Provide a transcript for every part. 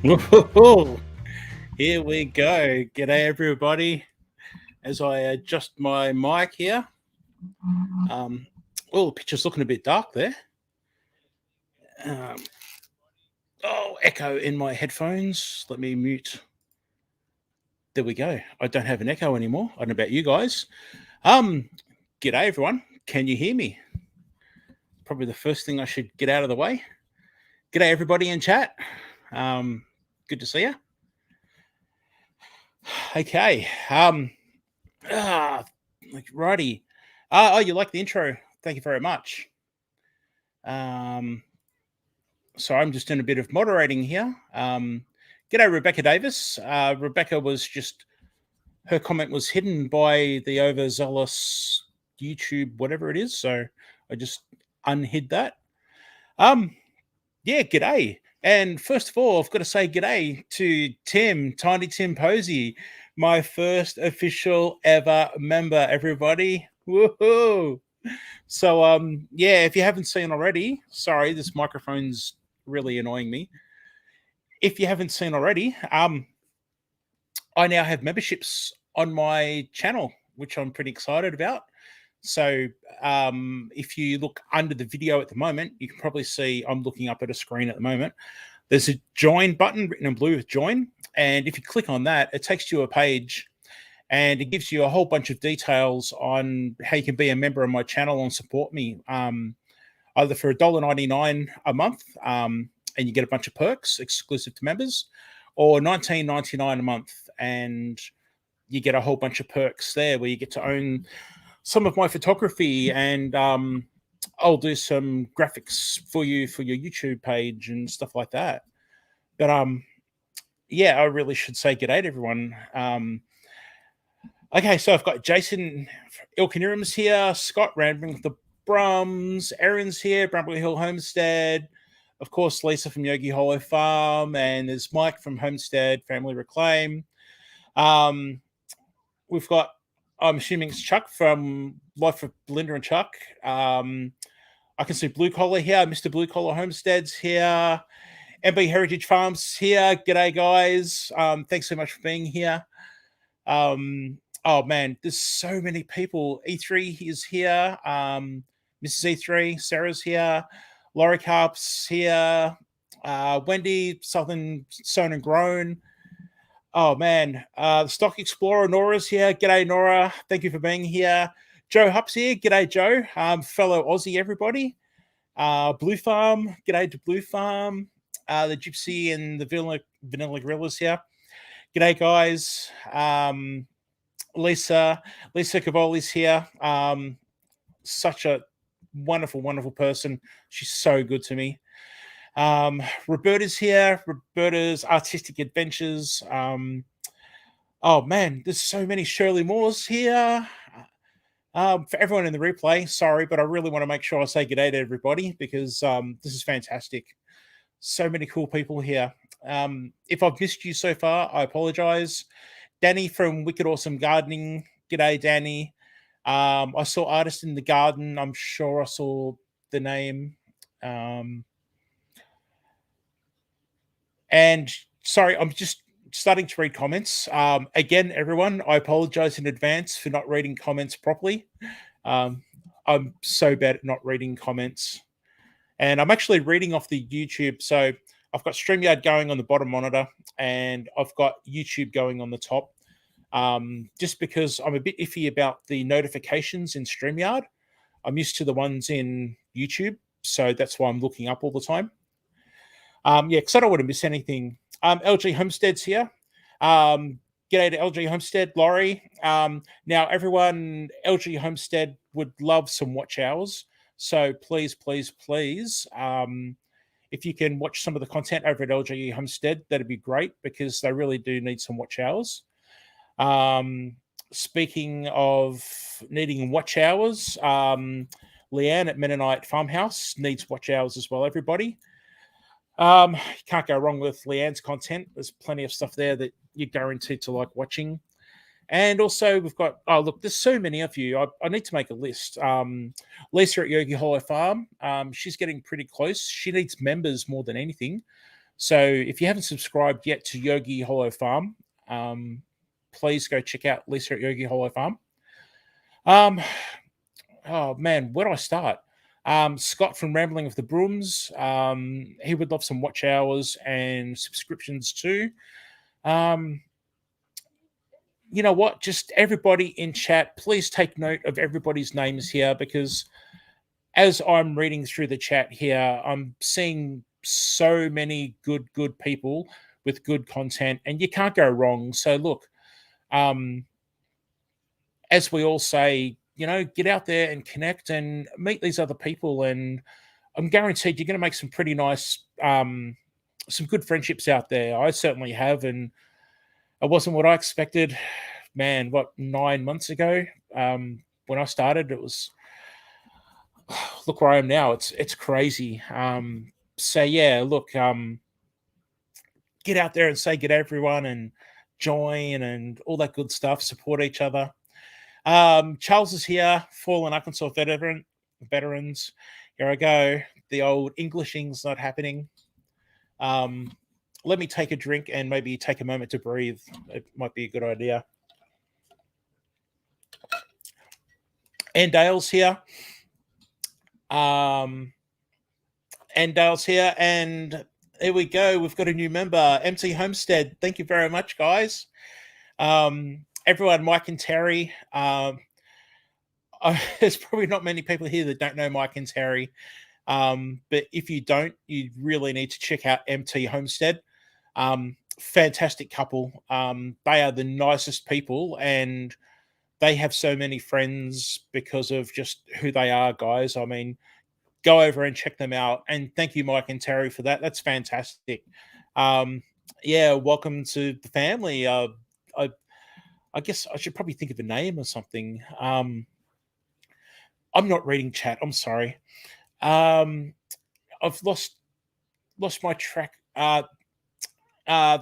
Whoa, here we go. G'day, everybody. As I adjust my mic here. The picture's looking a bit dark there. Echo in my headphones. Let me mute. There we go. I don't have an echo anymore. I don't know about you guys. G'day, everyone. Can you hear me? Probably the first thing I should get out of the way. G'day, everybody in chat. Good to see you. Okay. Righty. You like the intro? Thank you very much. So I'm just doing a bit of moderating here. G'day, Rebecca Davis. Rebecca her comment was hidden by the overzealous YouTube, whatever it is. So I just unhid that. G'day. And first of all, I've got to say g'day to Tiny Tim Posey, my first official ever member, everybody. Woohoo! So, if you haven't seen already, sorry, this microphone's really annoying me. If you haven't seen already, I now have memberships on my channel, which I'm pretty excited about. So if you look under the video at the moment, you can probably see I'm looking up at a screen at the moment. There's a join button written in blue with join. And if you click on that, it takes you to a page and it gives you a whole bunch of details on how you can be a member of my channel and support me, either for $1.99 a month, and you get a bunch of perks exclusive to members, or $19.99 a month, and you get a whole bunch of perks there where you get to own some of my photography, and I'll do some graphics for you for your YouTube page and stuff like that. But I really should say g'day to everyone. Okay, so I've got Jason Ilkinirim's here, Scott Rambling with the Brums, Erin's here, Bramble Hill Homestead, of course Lisa from Yogi Hollow Farm, and there's Mike from Homestead Family Reclaim. We've got, I'm assuming it's Chuck from Life of Belinda and Chuck. I can see Blue Collar here. Mr. Blue Collar Homestead's here. MB Heritage Farms here. G'day, guys. Thanks so much for being here. Oh, man, there's so many people. E3 is here. Mrs. E3, Sarah's here. Laurie Carp's here. Wendy, Southern Sown and Grown. Oh, man. The Stock Explorer, Nora's here. G'day, Nora. Thank you for being here. Joe Hupp's here. G'day, Joe. Fellow Aussie, everybody. Blue Farm. G'day to Blue Farm. The Gypsy and the Vanilla Gorillas here. G'day, guys. Lisa Cavoli's here. Such a wonderful, wonderful person. She's so good to me. Roberta's here. Roberta's Artistic Adventures. Oh man, there's so many. Shirley Moore's here. For everyone in the replay, sorry, but I really want to make sure I say good day to everybody because this is fantastic. So many cool people here. If I've missed you so far, I apologize. Danny from Wicked Awesome Gardening. G'day, Danny. I saw Artist in the Garden. I'm sure I saw the name. Um, and sorry, I'm just starting to read comments. Again, everyone, I apologize in advance for not reading comments properly. Um, I'm so bad at not reading comments. And I'm actually reading off the YouTube. So I've got StreamYard going on the bottom monitor, and I've got YouTube going on the top. Just because I'm a bit iffy about the notifications in StreamYard. I'm used to the ones in YouTube, so that's why I'm looking up all the time. Yeah, because I don't want to miss anything. LG Homestead's here. G'day to LG Homestead, Laurie. Now, everyone, LG Homestead would love some watch hours. So please, please, please, if you can watch some of the content over at LG Homestead, that'd be great because they really do need some watch hours. Speaking of needing watch hours, Leanne at Mennonite Farmhouse needs watch hours as well, everybody. Can't go wrong with Leanne's content. There's plenty of stuff there that you're guaranteed to like watching. And also, we've got, oh, look, there's so many of you. I need to make a list. Lisa at Yogi Hollow Farm, she's getting pretty close. She needs members more than anything. So if you haven't subscribed yet to Yogi Hollow Farm, please go check out Lisa at Yogi Hollow Farm. Oh, man, where do I start? Scott from Rambling of the Brooms, he would love some watch hours and subscriptions too. You know what? Just everybody in chat, please take note of everybody's names here because as I'm reading through the chat here, I'm seeing so many good people with good content, and you can't go wrong. So look, as we all say, you know, get out there and connect and meet these other people, and I'm guaranteed you're going to make some pretty nice, some good friendships out there. I certainly have, and it wasn't what I expected. Man, what, 9 months ago when I started, it was. Look where I am now. It's crazy. So yeah, look, get out there and say good to everyone and join and all that good stuff. Support each other. Charles is here. Fallen Arkansas veterans. Here I go. The old Englishing's not happening. Let me take a drink and maybe take a moment to breathe. It might be a good idea. And Dale's here. And Dale's here. And here we go. We've got a new member, MT Homestead. Thank you very much, guys. Everyone, Mike and Terry. There's probably not many people here that don't know Mike and Terry. But if you don't, you really need to check out MT Homestead. Fantastic couple. They are the nicest people, and they have so many friends because of just who they are, guys. I mean, go over and check them out. And thank you, Mike and Terry, for that. That's fantastic. Yeah, welcome to the family. I guess I should probably think of a name or something. I'm not reading chat. I'm sorry. I've lost my track. The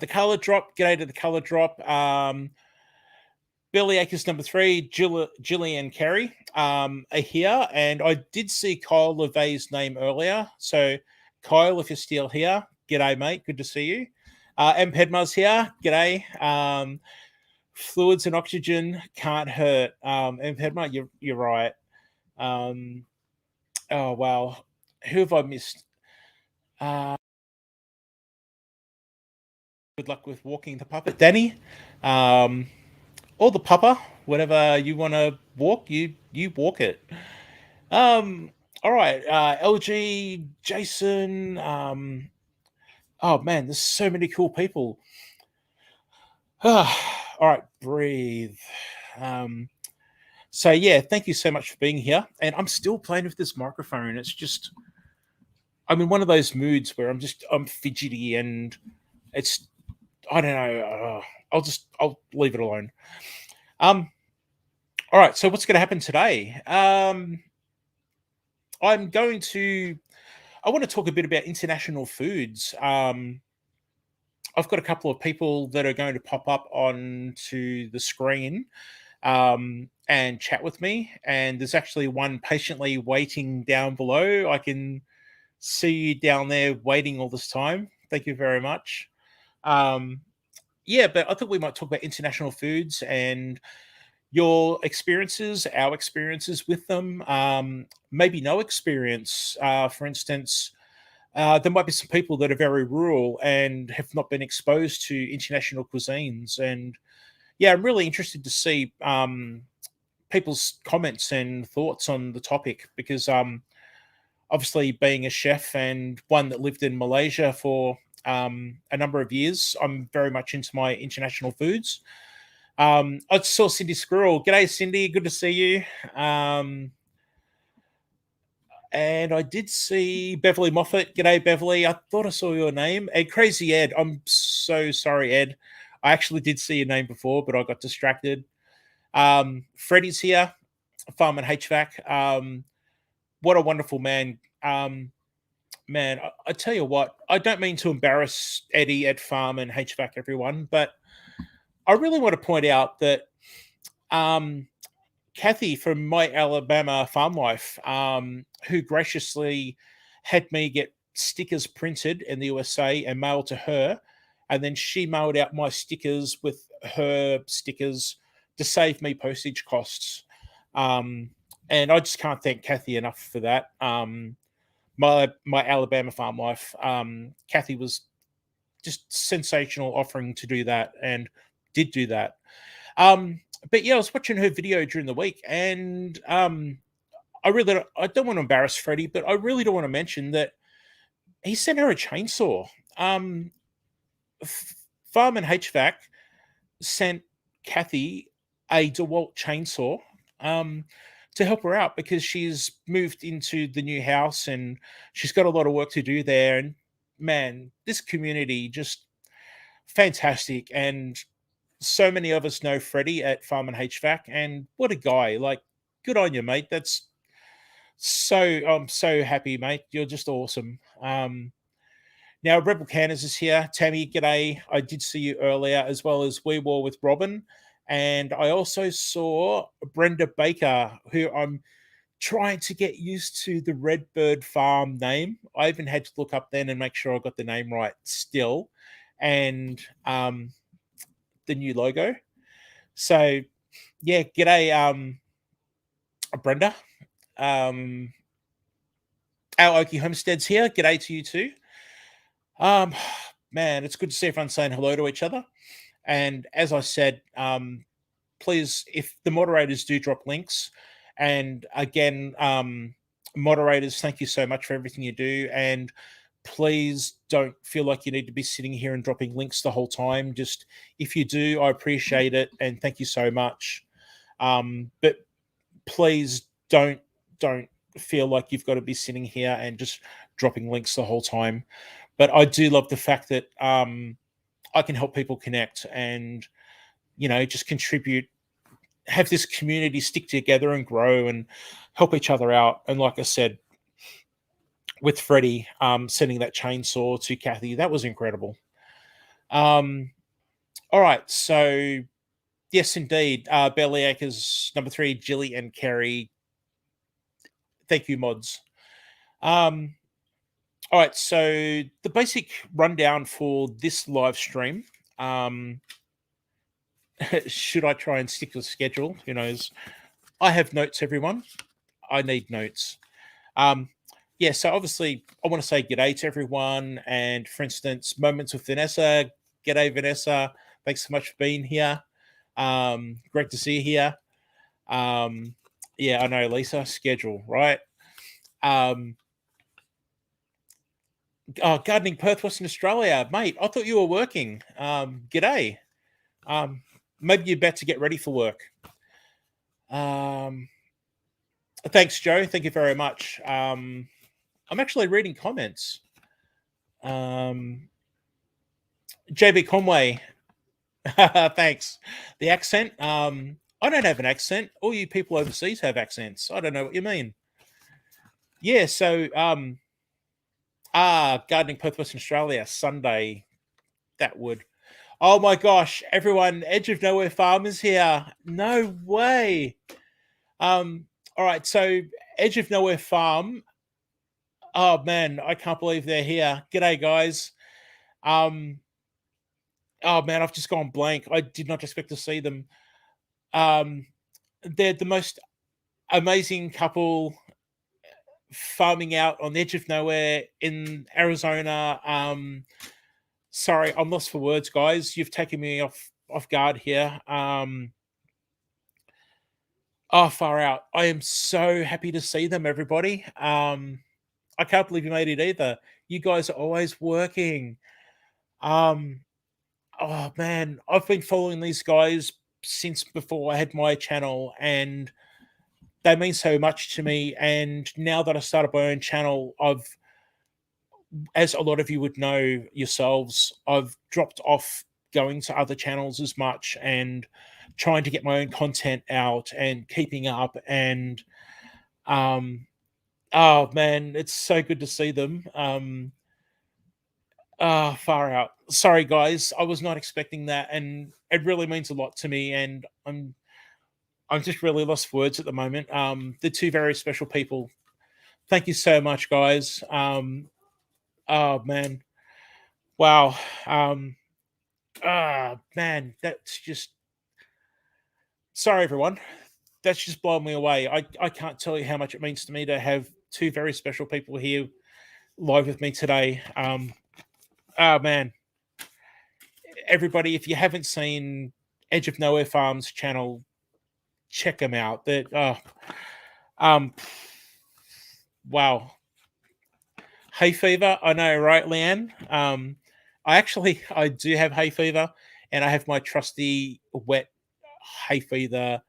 color drop. G'day to the color drop. Billy Acres number 3, Jillian Carey are here, and I did see Kyle LeVay's name earlier. So, Kyle, if you're still here, g'day, mate. Good to see you. M. Pedmar's here. G'day. Fluids and oxygen can't hurt. M. Pedmar, you're right. Oh wow, who have I missed? Good luck with walking the puppet, Danny. Or the pupper, whatever you want to walk, you walk it. All right, LG, Jason. Oh man, there's so many cool people. All right, breathe. So yeah, thank you so much for being here. And I'm still playing with this microphone. It's just, I'm in one of those moods where I'm fidgety and it's, I don't know. I'll leave it alone. All right. So what's going to happen today? I want to talk a bit about international foods. I've got a couple of people that are going to pop up onto the screen. and chat with me. And there's actually one patiently waiting down below. I can see you down there waiting all this time. Thank you very much. Um, yeah, but I thought we might talk about international foods and your experiences, our experiences with them. Maybe no experience. For instance, there might be some people that are very rural and have not been exposed to international cuisines. And yeah, I'm really interested to see people's comments and thoughts on the topic because obviously, being a chef and one that lived in Malaysia for a number of years, I'm very much into my international foods. I saw Cindy Squirrel. G'day, Cindy. Good to see you. And I did see Beverly Moffat. G'day, Beverly. I thought I saw your name. And Crazy Ed. I'm so sorry, Ed. I actually did see your name before, but I got distracted. Freddie's here, Farm and HVAC. What a wonderful man. Man, I tell you what, I don't mean to embarrass Eddie at Farm and HVAC, everyone, but I really want to point out that Kathy from My Alabama Farm Life, who graciously had me get stickers printed in the USA and mailed to her, and then she mailed out my stickers with her stickers to save me postage costs. And I just can't thank Kathy enough for that. My Alabama Farm Life, Kathy was just sensational offering to do that and did do that. But yeah, I was watching her video during the week, and I don't want to embarrass Freddie, but I really don't want to mention that he sent her a chainsaw. Farm and HVAC sent Kathy a DeWalt chainsaw to help her out because she's moved into the new house and she's got a lot of work to do there. And man, this community just fantastic. And so many of us know Freddie at Farm and HVAC, and what a guy! Like, good on you, mate. That's I'm so happy, mate. You're just awesome. Now, Rebel Canners is here. Tammy, g'day. I did see you earlier, as well as We War with Robin. And I also saw Brenda Baker, who I'm trying to get used to the Redbird Farm name. I even had to look up then and make sure I got the name right still. And the new logo. So, yeah, g'day, Brenda. Our Okie Homestead's here. G'day to you too. Man, it's good to see everyone saying hello to each other. And as I said, please, if the moderators do drop links, and again, moderators, thank you so much for everything you do. And please don't feel like you need to be sitting here and dropping links the whole time. Just if you do, I appreciate it and thank you so much. But please don't feel like you've got to be sitting here and just dropping links the whole time. But I do love the fact that I can help people connect and, you know, just contribute, have this community stick together and grow and help each other out. And like I said, with Freddie sending that chainsaw to Kathy, that was incredible. All right, so yes, indeed, Bellyacres number 3, Jilly and Kerry. Thank you, mods. All right, so the basic rundown for this live stream. Should I try and stick to the schedule? Who knows? I have notes, everyone. I need notes. Yeah, so obviously I want to say g'day to everyone. And for instance, Moments with Vanessa. G'day, Vanessa. Thanks so much for being here. Great to see you here. Yeah, I know, Lisa. Schedule, right? Gardening Perth, Western Australia. Mate, I thought you were working. G'day. Maybe you're about to get ready for work. Thanks, Joe. Thank you very much. I'm actually reading comments. JB Conway. Thanks. The accent. I don't have an accent. All you people overseas have accents. I don't know what you mean. Yeah, so Gardening Perth, Western Australia, Sunday. That would. Oh my gosh, everyone, Edge of Nowhere Farm is here. No way. All right, so Edge of Nowhere Farm. Oh man, I can't believe they're here. G'day, guys. Um, oh man, I've just gone blank. I did not expect to see them. Um, they're the most amazing couple farming out on the edge of nowhere in Arizona. Sorry, I'm lost for words, guys. You've taken me off guard here. Oh, far out. I am so happy to see them, everybody. I can't believe you made it either. You guys are always working. Um, oh man, I've been following these guys since before I had my channel, and they mean so much to me. And now that I started my own channel, as a lot of you would know yourselves, I've dropped off going to other channels as much and trying to get my own content out and keeping up. And oh man, it's so good to see them. Far out. Sorry, guys, I was not expecting that, and it really means a lot to me. And I'm just really lost for words at the moment. They're two very special people. Thank you so much, guys. Oh man, wow. Man, that's just sorry, everyone. That's just blown me away. I can't tell you how much it means to me to have two very special people here live with me today. Oh man, everybody, if you haven't seen Edge of Nowhere Farms channel, check them out. That wow. Hay fever, I know, right, Leanne? I do have hay fever, and I have my trusty wet hay fever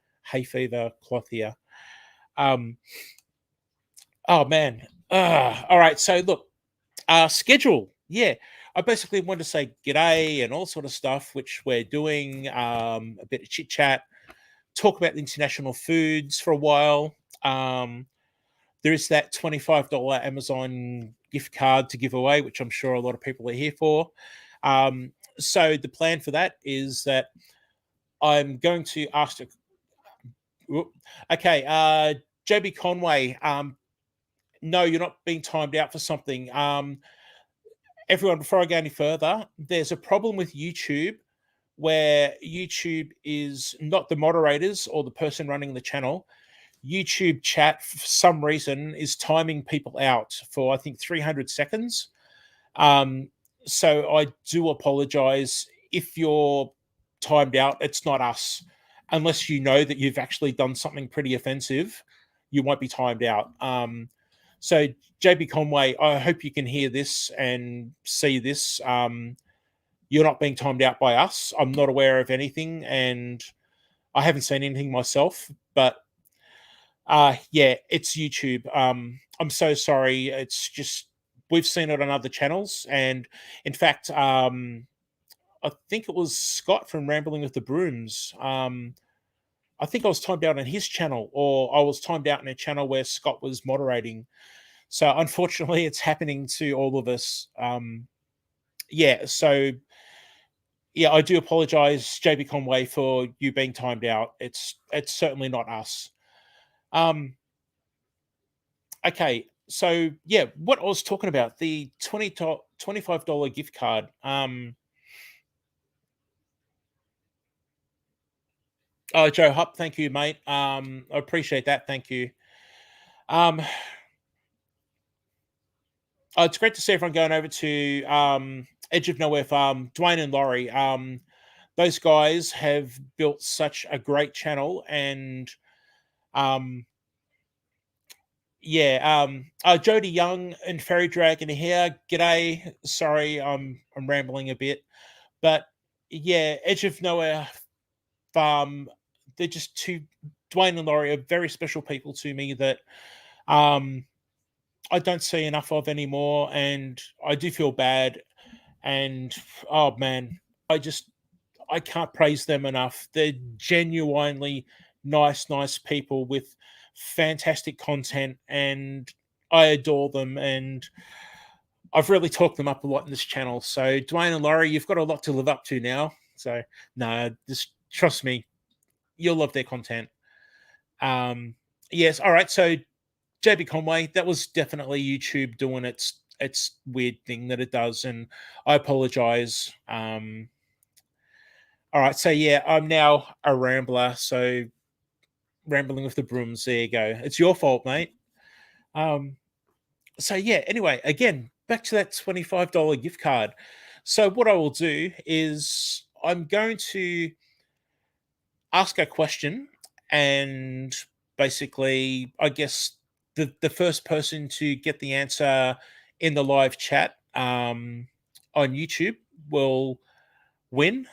cloth here. Oh man. All right. So look, schedule. Yeah, I basically want to say g'day and all sort of stuff, which we're doing. A bit of chit chat, talk about international foods for a while. There is that $25 Amazon gift card to give away, which I'm sure a lot of people are here for. So the plan for that is that I'm going to ask. Okay, JB Conway. No, you're not being timed out for something. Everyone, before I go any further, there's a problem with YouTube where YouTube is not the moderators or the person running the channel. YouTube chat, for some reason, is timing people out for, I think, 300 seconds. So I do apologize if you're timed out. It's not us. Unless you know that you've actually done something pretty offensive, you won't be timed out. So JB Conway, I hope you can hear this and see this. You're not being timed out by us. I'm not aware of anything, and I haven't seen anything myself, but yeah, it's YouTube. I'm so sorry. It's just we've seen it on other channels, and in fact, I think it was Scott from Rambling with the Brooms. I think I was timed out on his channel, or I was timed out in a channel where Scott was moderating. So unfortunately, it's happening to all of us. Yeah, so yeah, I do apologize, JB Conway, for you being timed out. It's certainly not us. Okay, so yeah, what I was talking about, the $25 gift card. Oh, Joe Hupp, thank you, mate. I appreciate that. Thank you. It's great to see everyone going over to Edge of Nowhere Farm. Dwayne and Laurie, those guys have built such a great channel, and yeah, Jody Young and Fairy Dragon here. G'day. Sorry, I'm rambling a bit, but yeah, Edge of Nowhere Farm. They're just two. Dwayne and Laurie are very special people to me that I don't see enough of anymore, and I do feel bad. And oh man, I can't praise them enough. They're genuinely nice people with fantastic content, and I adore them. And I've really talked them up a lot in this channel. So Dwayne and Laurie, you've got a lot to live up to now. So no, just trust me, you'll love their content. Yes, all right. So JB Conway, that was definitely YouTube doing its weird thing that it does, and I apologize. All right, so yeah, I'm now a rambler, so rambling with the brooms. There you go. It's your fault, mate. Um, so yeah, anyway, again, back to that $25 gift card. So what I will do is I'm going to ask a question, and basically, I guess the first person to get the answer in the live chat on YouTube will win.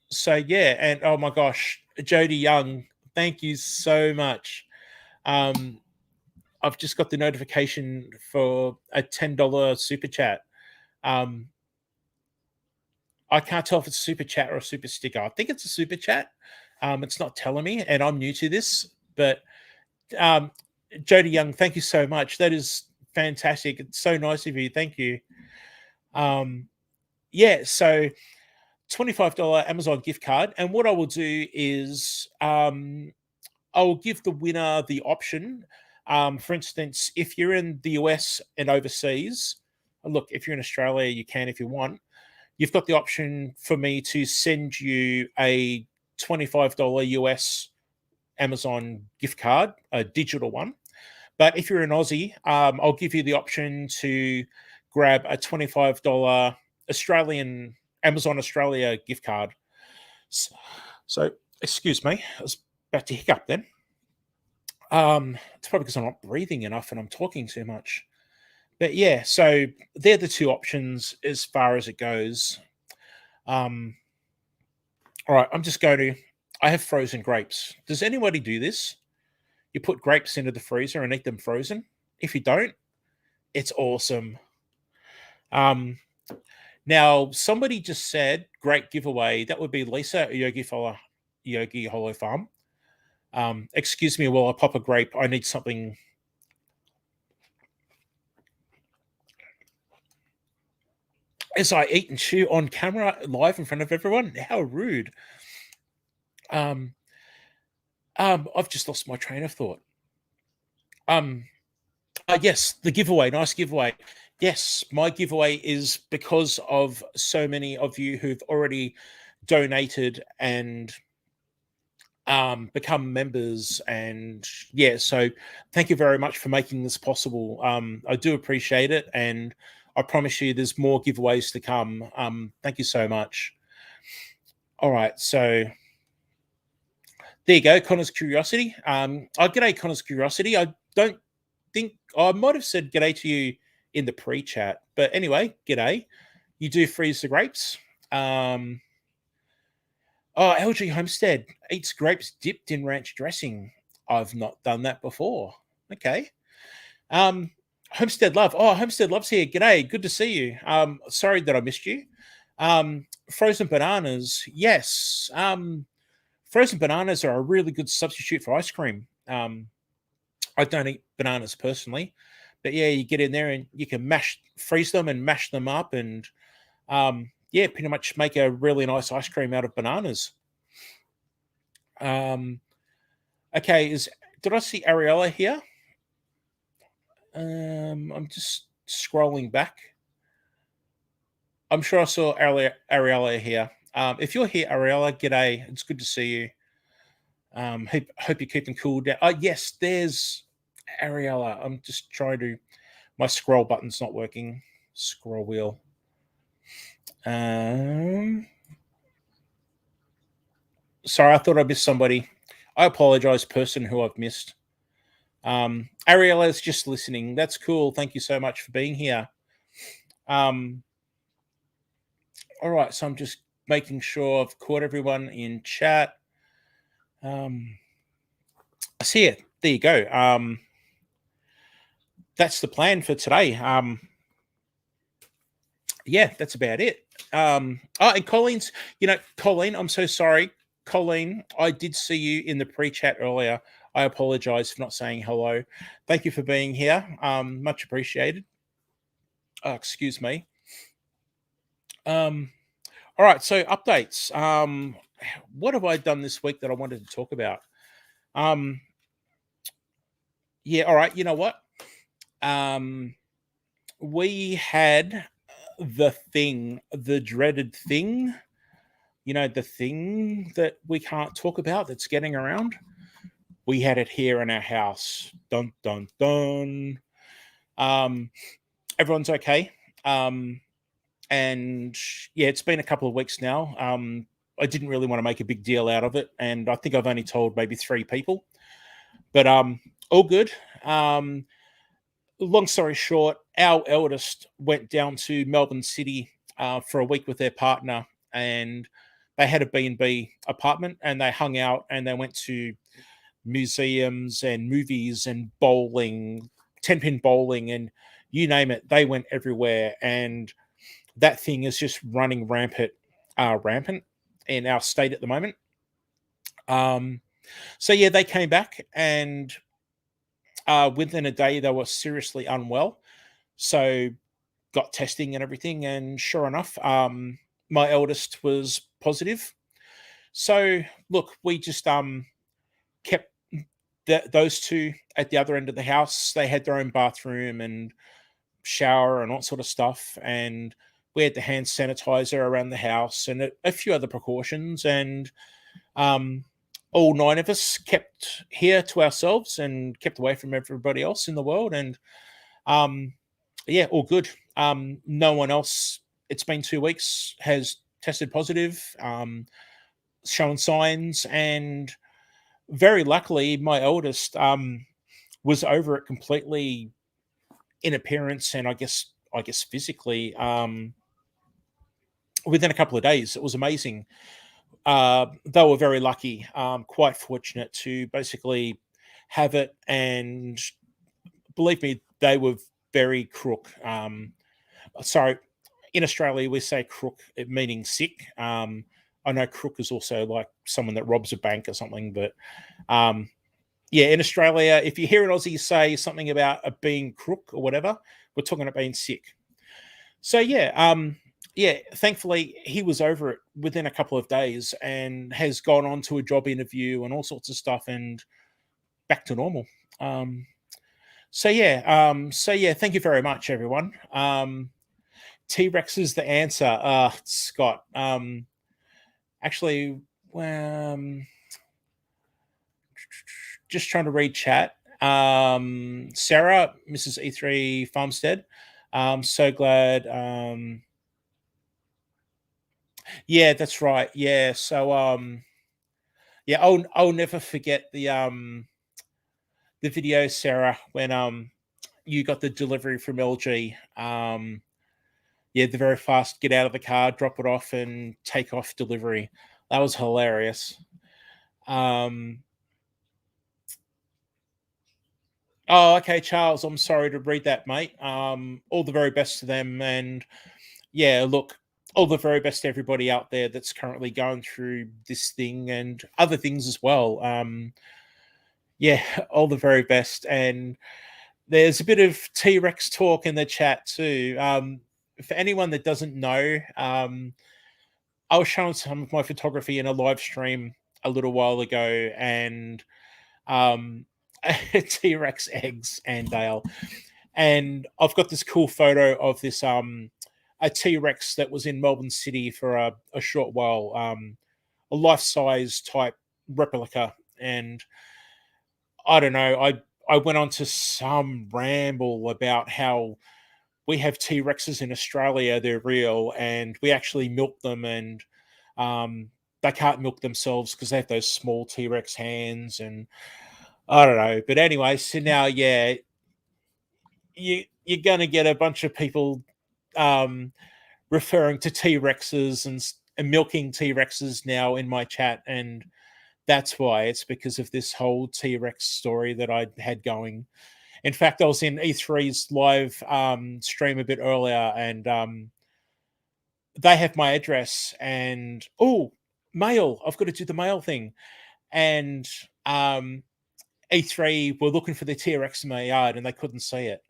So yeah, and oh my gosh, Jody Young, thank you so much. Um, I've just got the notification for a $10 super chat. I can't tell if it's a super chat or a super sticker. I think it's a super chat. It's not telling me, and I'm new to this. But um, Jody Young, thank you so much. That is fantastic. It's so nice of you. Thank you. Yeah, so $25 Amazon gift card. And what I will do is I will give the winner the option. For instance, if you're in the US and overseas, look, if you're in Australia, you can if you want. You've got the option for me to send you a $25 US Amazon gift card, a digital one. But if you're an Aussie, I'll give you the option to grab a $25 Australian Amazon Australia gift card. So excuse me, I was about to hiccup then. It's probably because I'm not breathing enough and I'm talking too much. But yeah, so they're the two options as far as it goes. All right, I'm just going to. I have frozen grapes. Does anybody do this? You put grapes into the freezer and eat them frozen. If you don't, it's awesome. Now somebody just said great giveaway. That would be Lisa Yogi Hollow Farm. Excuse me while I pop a grape. I need something. As I eat and chew on camera live in front of everyone. How rude. I've just lost my train of thought. Yes, the giveaway, nice giveaway. Yes, my giveaway is because of so many of you who've already donated and become members, and yeah, so thank you very much for making this possible. I do appreciate it, and I promise you there's more giveaways to come. Thank you so much. All right, so there you go, Connor's Curiosity. G'day, Connor's Curiosity. I don't think I might have said g'day to you in the pre-chat, but anyway, g'day. You do freeze the grapes. LG Homestead eats grapes dipped in ranch dressing. I've not done that before. Okay. Homestead Love. Oh, Homestead Love's here. G'day. Good to see you. Sorry that I missed you. Frozen bananas. Yes. Frozen bananas are a really good substitute for ice cream. I don't eat bananas personally, but yeah, you get in there and you can freeze them and mash them up, and yeah, pretty much make a really nice ice cream out of bananas. Okay, did I see Ariella here? I'm just scrolling back. I'm sure I saw Ariella here. If you're here, Ariella, g'day. It's good to see you. Hope you're keeping cool down. Yes, there's Ariella. I'm just trying to. My scroll button's not working. Scroll wheel. Sorry, I thought I missed somebody. I apologize, person who I've missed. Ariella is just listening. That's cool. Thank you so much for being here. All right, so I'm just making sure I've caught everyone in chat. I see it. There you go. That's the plan for today. Yeah, that's about it. And Colleen's, Colleen, I'm so sorry. Colleen, I did see you in the pre-chat earlier. I apologize for not saying hello. Thank you for being here. Much appreciated. Excuse me. All All right, so updates. What have I done this week that I wanted to talk about? Um, yeah, all right. You know what? Um, we had the dreaded thing. You know, the thing that we can't talk about that's getting around. We had it here in our house. Dun dun dun. Um, everyone's okay. Um, and yeah, it's been a couple of weeks now. I didn't really want to make a big deal out of it, and I think I've only told maybe 3 people, but all good. Um, long story short, our eldest went down to Melbourne City for a week with their partner, and they had a B&B apartment, and they hung out, and they went to museums and movies and bowling, 10-pin bowling, and you name it. They went everywhere, and that thing is just running rampant in our state at the moment. Um, so yeah, they came back, and within a day they were seriously unwell. So got testing and everything, and sure enough, my eldest was positive. So look, we just kept those two at the other end of the house. They had their own bathroom and shower and all sort of stuff, and we had the hand sanitizer around the house and a few other precautions. And um, all 9 of us kept here to ourselves and kept away from everybody else in the world. And um, yeah, all good. No one else. It's been 2 weeks has tested positive, showing signs, and very luckily, my eldest was over it completely in appearance, and I guess physically, within a couple of days. It was amazing. They were very lucky, quite fortunate to basically have it, and believe me, they were very crook. Sorry, in Australia we say crook, meaning sick. I know crook is also like someone that robs a bank or something, but um, yeah, in Australia, if you hear an Aussie say something about a being crook or whatever, we're talking about being sick. So yeah, thankfully he was over it within a couple of days and has gone on to a job interview and all sorts of stuff and back to normal. Um, so yeah, thank you very much, everyone. T Rex is the answer, Scott. Actually, um, just trying to read chat. Sarah, Mrs. E3 Farmstead. So glad. Yeah, that's right. Yeah. So yeah, I'll never forget the video, Sarah, when you got the delivery from LG. Yeah, the very fast get out of the car, drop it off, and take off delivery. That was hilarious. Um, oh, okay, Charles. I'm sorry to read that, mate. All the very best to them, and yeah, look, all the very best to everybody out there that's currently going through this thing and other things as well. Yeah, all the very best. And there's a bit of T Rex talk in the chat too. For anyone that doesn't know, I was showing some of my photography in a live stream a little while ago, and um, T Rex eggs and Dale. And I've got this cool photo of this a T Rex that was in Melbourne City for a short while, a life size type replica. And I don't know, I went on to some ramble about how we have T Rexes in Australia, they're real, and we actually milk them, and um, they can't milk themselves because they have those small T Rex hands, and I don't know. But anyway, so now, yeah, you're gonna get a bunch of people um, referring to T Rexes and milking T Rexes now in my chat, and that's why. It's because of this whole T Rex story that I had going. In fact, I was in E3's live stream a bit earlier, and they have my address. And oh, mail! I've got to do the mail thing. And E3 were looking for the T Rex in my yard, and they couldn't see it.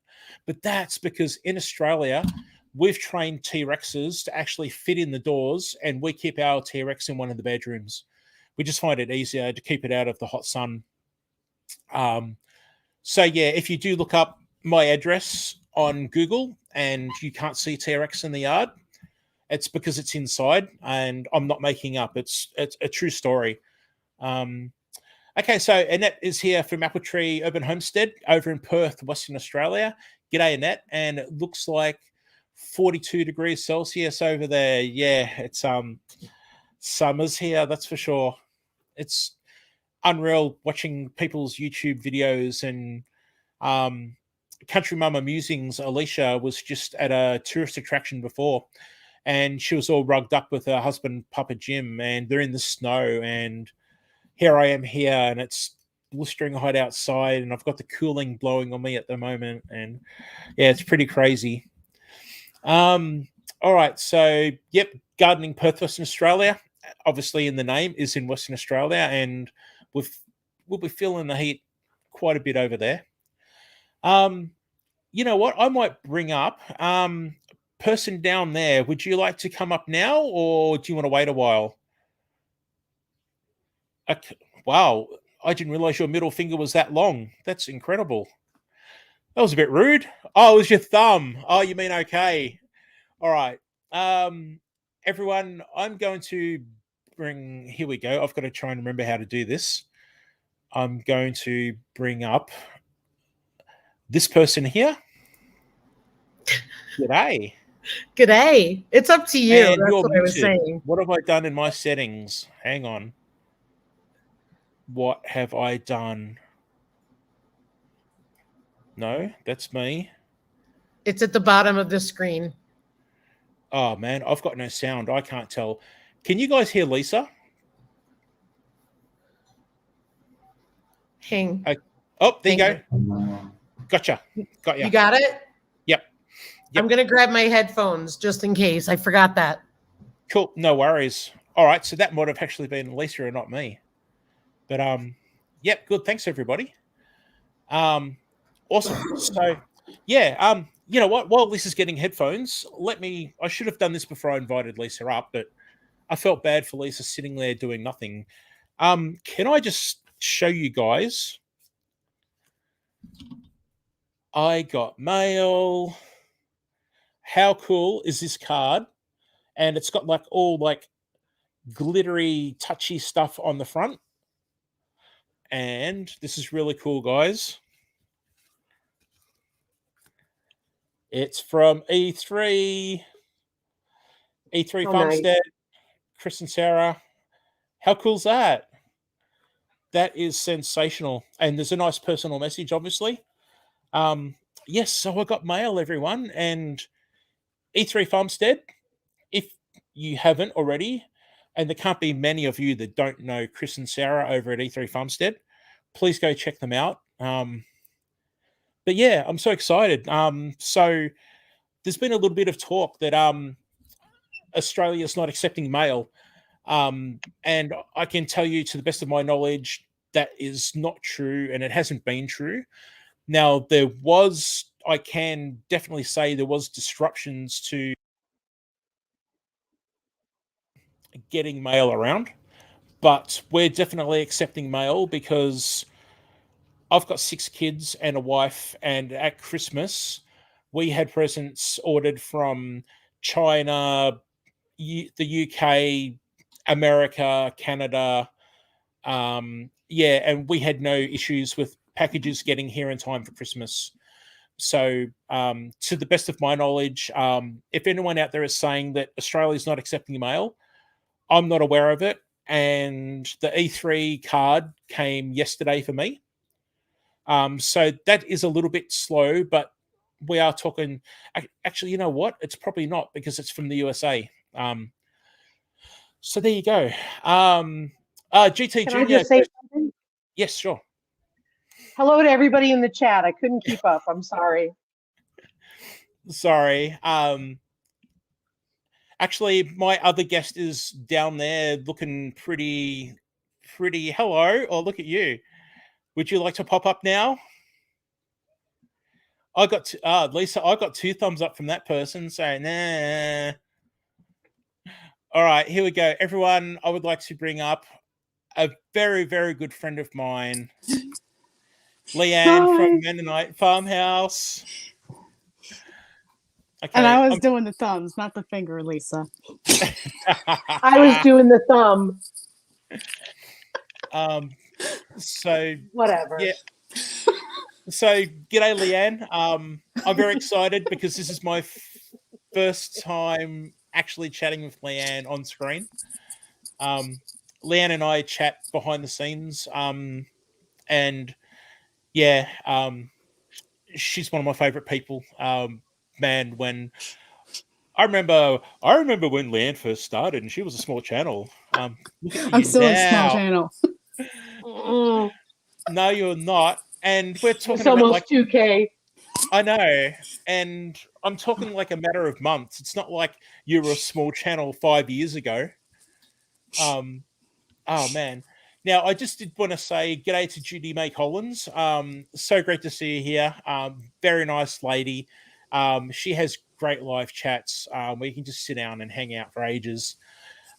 But that's because in Australia, we've trained T-Rexes to actually fit in the doors, and we keep our T-Rex in one of the bedrooms. We just find it easier to keep it out of the hot sun. So yeah, if you do look up my address on Google and you can't see T-Rex in the yard, it's because it's inside, and I'm not making up. It's a true story. Okay, so Annette is here from Apple Tree Urban Homestead over in Perth, Western Australia. G'day, Annette. And it looks like 42 degrees Celsius over there. Yeah, it's summer's here, that's for sure. It's unreal watching people's YouTube videos. And Country Mama Musings, Alicia, was just at a tourist attraction before, and she was all rugged up with her husband, Papa Jim, and they're in the snow, and here I am here, and it's blistering hot outside, and I've got the cooling blowing on me at the moment, and yeah, it's pretty crazy. All right, so yep, gardening Perth, Western Australia, obviously in the name, is in Western Australia, and we'll be feeling the heat quite a bit over there. You know what? I might bring up person down there. Would you like to come up now, or do you want to wait a while? Okay. Wow, I didn't realize your middle finger was that long. That's incredible. That was a bit rude. Oh, it was your thumb. Oh, you mean okay. All right. Everyone, I'm going to bring, here we go. I've got to try and remember how to do this. I'm going to bring up this person here. G'day. G'day. It's up to you. And that's you're what I was muted. saying. What have I done in my settings? Hang on. What have I done? No, that's me. It's at the bottom of the screen. Oh, man, I've got no sound. I can't tell. Can you guys hear Lisa? Hang. Oh, there you go. Gotcha. Got you. You got it? Yep. I'm going to grab my headphones just in case. I forgot that. Cool. No worries. All right. So that might have actually been Lisa and not me. But yep, good. Thanks, everybody. Awesome. So yeah, you know what? While Lisa's getting headphones, I should have done this before I invited Lisa up, but I felt bad for Lisa sitting there doing nothing. Can I just show you guys? I got mail. How cool is this card? And it's got like all like glittery, touchy stuff on the front. And this is really cool, guys. It's from E3 Farmstead, nice. Chris and Sarah. How cool is that? That is sensational. And there's a nice personal message, obviously. Yes, so I got mail, everyone. And E3 Farmstead, if you haven't already, and there can't be many of you that don't know Chris and Sarah over at E3 Farmstead, please go check them out. But yeah, I'm so excited. So there's been a little bit of talk that Australia is not accepting mail. And I can tell you, to the best of my knowledge, that is not true, and it hasn't been true. Now, I can definitely say there was disruptions to getting mail around, but we're definitely accepting mail because I've got 6 kids and a wife, and at Christmas, we had presents ordered from China, the UK, America, Canada. Yeah, and we had no issues with packages getting here in time for Christmas. So, to the best of my knowledge, if anyone out there is saying that Australia is not accepting mail, I'm not aware of it. And the E3 card came yesterday for me. So that is a little bit slow, but we are talking. Actually, you know what? It's probably not, because it's from the USA. So there you go. GtJr. Can I just say something? Yes, sure. Hello to everybody in the chat. I couldn't keep up. I'm sorry. Sorry. Actually, my other guest is down there looking pretty. Hello. Oh, look at you. Would you like to pop up now? I got Lisa. I got 2 thumbs up from that person. So nah. All right, here we go, everyone. I would like to bring up a very, very good friend of mine, Leanne from Mennonite Farmhouse. Okay, And I was doing the thumbs, not the finger, Lisa. I was doing the thumb. So Whatever. yeah. So g'day, Leanne. I'm very excited because this is my first time actually chatting with Leanne on screen. Leanne and I chat behind the scenes. And yeah, she's one of my favorite people. Man, when I remember when Leanne first started and she was a small channel. Look at I'm you still a small now. channel. No, you're not. And we're talking It's about almost like 2K. I know, and I'm talking like a matter of months. It's not like you were a small channel 5 years ago. Oh man. Now I just did want to say g'day to Judy May Collins. So great to see you here. Very nice lady. She has great live chats where you can just sit down and hang out for ages.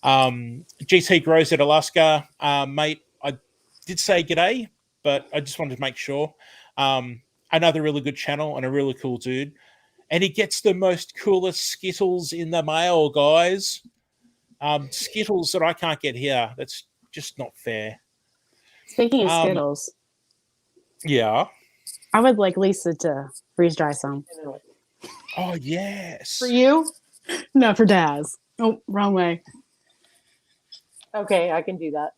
GT Grows at Alaska, mate. I did say g'day, but I just wanted to make sure. Another really good channel and a really cool dude. And he gets the most coolest Skittles in the mail, guys. Skittles that I can't get here. That's just not fair. Speaking of Skittles, Yeah. I would like Lisa to freeze dry some. Oh, yes. For you? No, for Daz. Oh, wrong way. Okay, I can do that.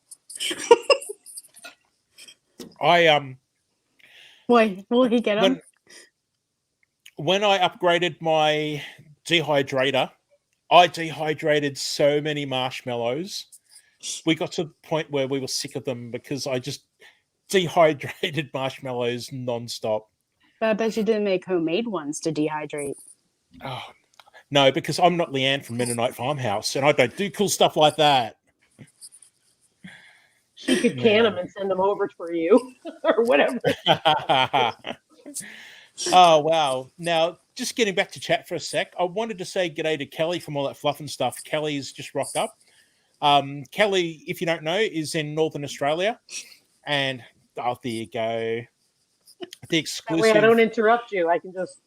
Boy, will he get them? When I upgraded my dehydrator, I dehydrated so many marshmallows. We got to the point where we were sick of them because I just dehydrated marshmallows nonstop. But I bet you didn't make homemade ones to dehydrate. Oh, no, because I'm not Leanne from Mennonite Farmhouse and I don't do cool stuff like that. She could can them and send them over for you or whatever. Oh, wow. Now, just getting back to chat for a sec, I wanted to say g'day to Kelly from all that fluff and stuff. Kelly's just rocked up. Kelly, if you don't know, is in Northern Australia. And, oh, there you go. The exclusive. That way I don't interrupt you. I can just...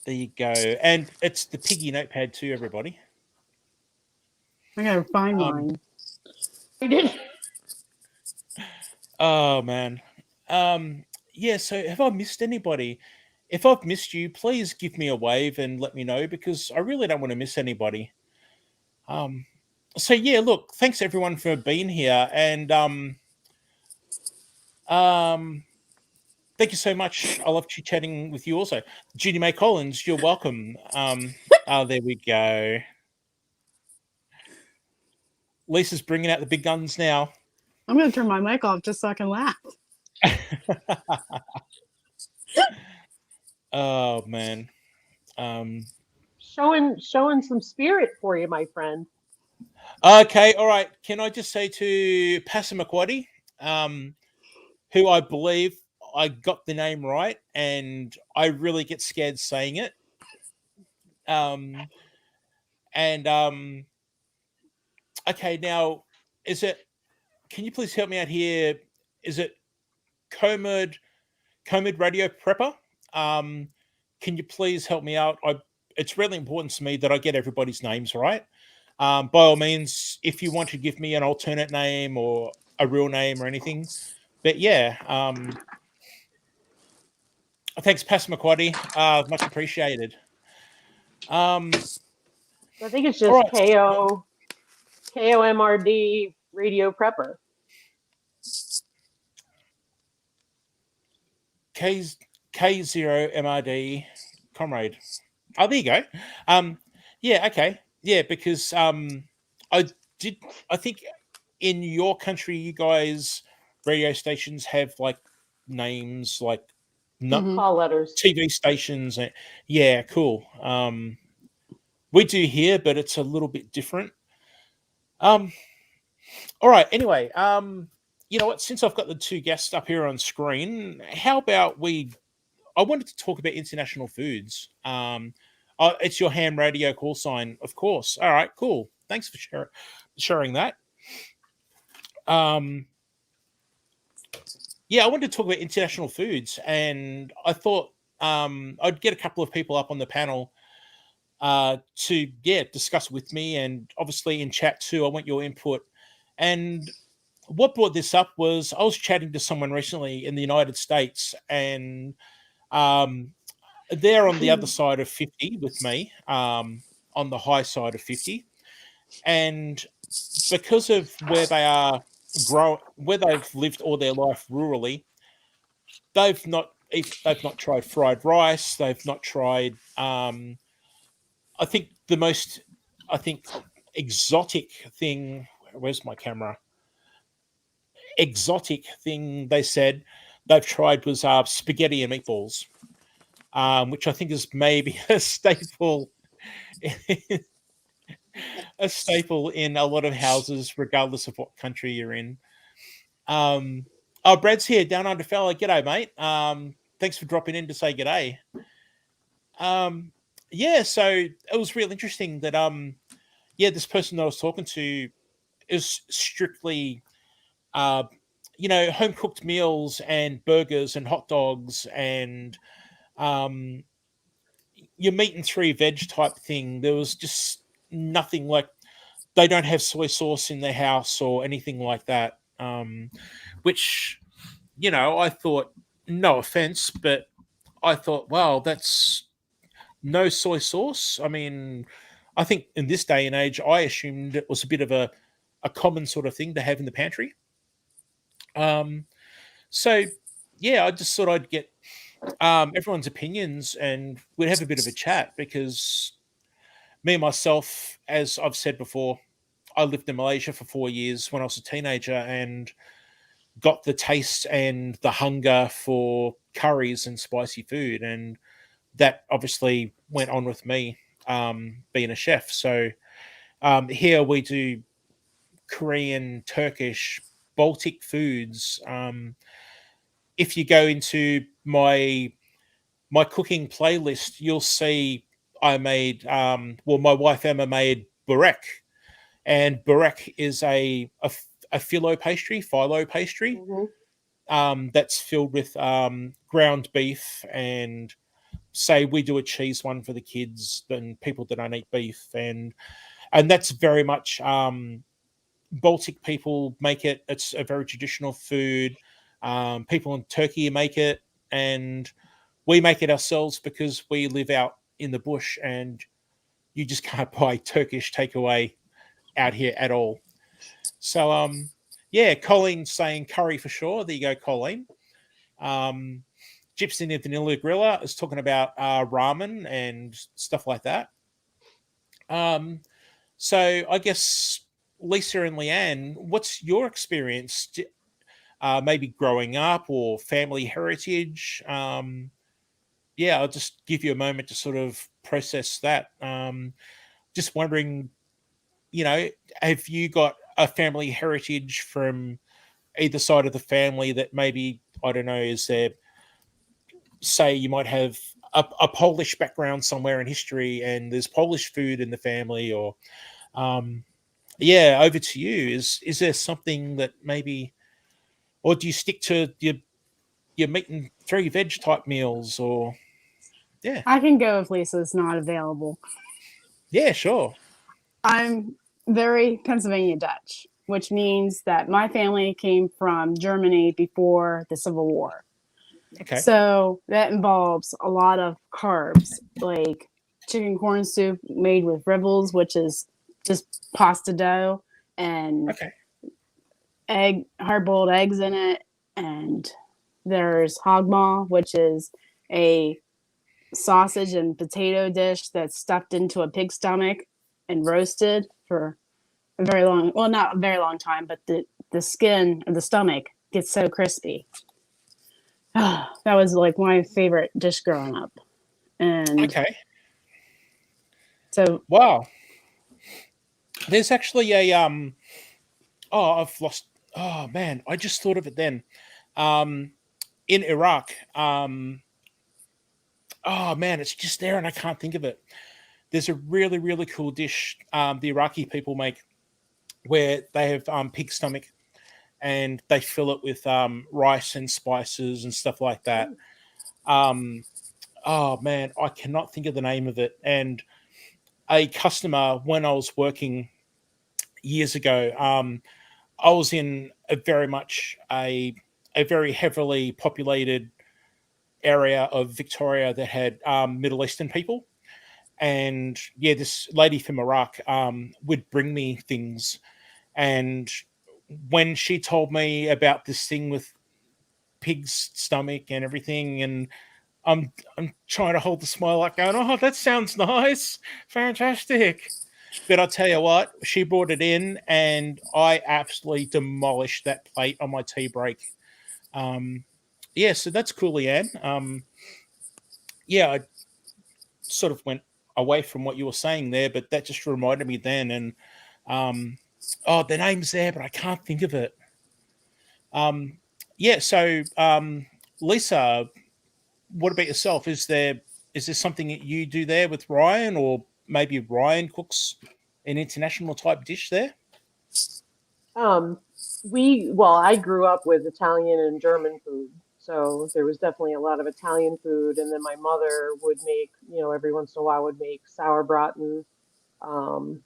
There you go. And it's the Piggy notepad too, everybody. I gotta find mine. I did. Oh, man. Yeah, so have I missed anybody? If I've missed you, please give me a wave and let me know because I really don't want to miss anybody. So yeah, look, thanks everyone for being here, and thank you so much. I love chatting with you also. Judy May Collins, you're welcome. There we go. Lisa's bringing out the big guns now. I'm gonna turn my mic off just so I can laugh. Oh man. Showing some spirit for you, my friend. Okay, all right. Can I just say to Passamaquoddy, who I believe I got the name right, and I really get scared saying it. Okay, now can you please help me out here? Is it Comid Radio Prepper? Can you please help me out? It's really important to me that I get everybody's names right. By all means, if you want to give me an alternate name or a real name or anything. But yeah, thanks, Passamaquoddy. Much appreciated. I think it's just right. KOMRD Radio Prepper. K0MRD Comrade. Oh, there you go. Yeah, okay. Yeah, because I think in your country, you guys radio stations have like names like call letters, TV stations. Yeah, cool. We do here, but it's a little bit different. All right. Anyway, you know what? Since I've got the two guests up here on screen, how about we I wanted to talk about international foods. It's your ham radio call sign, of course. All right, cool. Thanks for sharing that. Yeah, I wanted to talk about international foods, and I thought I'd get a couple of people up on the panel to discuss with me, and obviously in chat too. I want your input. And what brought this up was I was chatting to someone recently in the United States, and they're on the other side of 50 with me, on the high side of 50, and because of where they are where they've lived all their life rurally, they've not tried fried rice. They've not tried. I think the most exotic thing. Where's my camera? Exotic thing they said they've tried was spaghetti and meatballs, which I think is maybe a staple. A staple in a lot of houses, regardless of what country you're in. Brad's here, down under fella. G'day, mate. Thanks for dropping in to say g'day. So it was real interesting that this person I was talking to is strictly home cooked meals and burgers and hot dogs and your meat and three veg type thing. There was just nothing like, they don't have soy sauce in their house or anything like that. Which, I thought, no offense, but I thought, wow, that's no soy sauce. I mean, I think in this day and age, I assumed it was a bit of a common sort of thing to have in the pantry. I just thought I'd get everyone's opinions and we'd have a bit of a chat, because me and myself, as I've said before, I lived in Malaysia for 4 years when I was a teenager and got the taste and the hunger for curries and spicy food. And that obviously went on with me being a chef. So here we do Korean, Turkish, Baltic foods. If you go into my cooking playlist, you'll see I made, my wife Emma made burek, and burek is a phyllo pastry, that's filled with ground beef, and say we do a cheese one for the kids and people that don't eat beef, and that's very much Baltic people make it. It's a very traditional food. People in Turkey make it, and we make it ourselves because we live out in the bush and you just can't buy Turkish takeaway out here at all. So, Colleen's saying curry for sure. There you go, Colleen. Gypsy and the Vanilla Griller is talking about ramen and stuff like that. So I guess Lisa and Leanne, what's your experience? Maybe growing up or family heritage? I'll just give you a moment to sort of process that. Just wondering, have you got a family heritage from either side of the family that maybe, I don't know, is there, say you might have a Polish background somewhere in history and there's Polish food in the family, or over to you. Is there something that maybe, or do you stick to your meat and three veg type meals, or I can go if Lisa's not available. Yeah, sure. I'm very Pennsylvania Dutch, which means that my family came from Germany before the Civil War. Okay. So that involves a lot of carbs, like chicken corn soup made with ribbles, which is just pasta dough, and hard-boiled eggs in it. And there's hogmaw, which is a sausage and potato dish that's stuffed into a pig stomach and roasted for a very long, well, not a very long time, but the skin of the stomach gets so crispy. That was like my favorite dish growing up. And so, wow, there's actually a I've lost, oh man, I just thought of it then. In Iraq, oh man, it's just there and I can't think of it. There's a really, really cool dish the Iraqi people make where they have pig stomach and they fill it with rice and spices and stuff like that. Um, oh man, I cannot think of the name of it. And a customer, when I was working years ago, I was in a very much a very heavily populated area of Victoria that had Middle Eastern people. And yeah, this lady from Iraq would bring me things. And when she told me about this thing with pig's stomach and everything, and I'm trying to hold the smile up, going, "Oh, that sounds nice, fantastic." But I'll tell you what, she brought it in, and I absolutely demolished that plate on my tea break. Yeah, so that's cool, Leanne. Yeah, I sort of went away from what you were saying there, but that just reminded me then. And oh, the name's there, but I can't think of it. Yeah, so Lisa, what about yourself? Is there something that you do there with Ryan, or maybe Ryan cooks an international type dish there? Um, I grew up with Italian and German food, so there was definitely a lot of Italian food, and then my mother would make, every once in a while would make sauerbraten, um,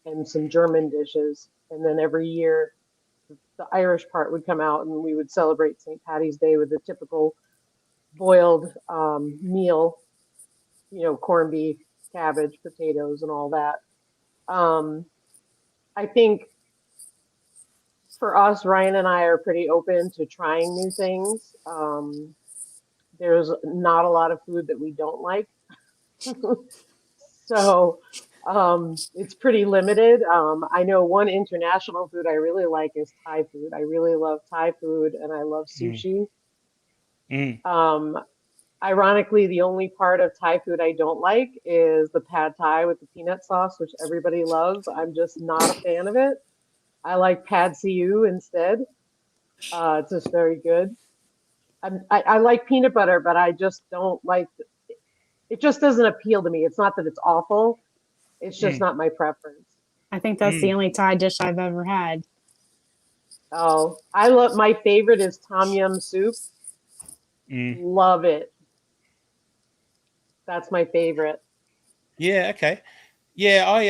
and some German dishes, and then every year the Irish part would come out, and we would celebrate St. Patty's Day with a typical boiled meal, corned beef, cabbage, potatoes, and all that. Um, I think for us, Ryan and I are pretty open to trying new things. There's not a lot of food that we don't like. So it's pretty limited. I know one international food I really like is Thai food. I really love Thai food and I love Mm, sushi. mm, Um, Ironically, the only part of Thai food I don't like is the pad Thai with the peanut sauce, which everybody loves. I'm just not a fan of it. I like pad see ew instead. It's just very good. I like peanut butter, but I just don't like it. Just doesn't appeal to me. It's not that it's awful. It's just mm, not my preference. I think that's the mm, only Thai dish I've ever had. Oh, I love my favorite is tom yum soup. mm. Love it. That's my favorite. Yeah, okay. Yeah, I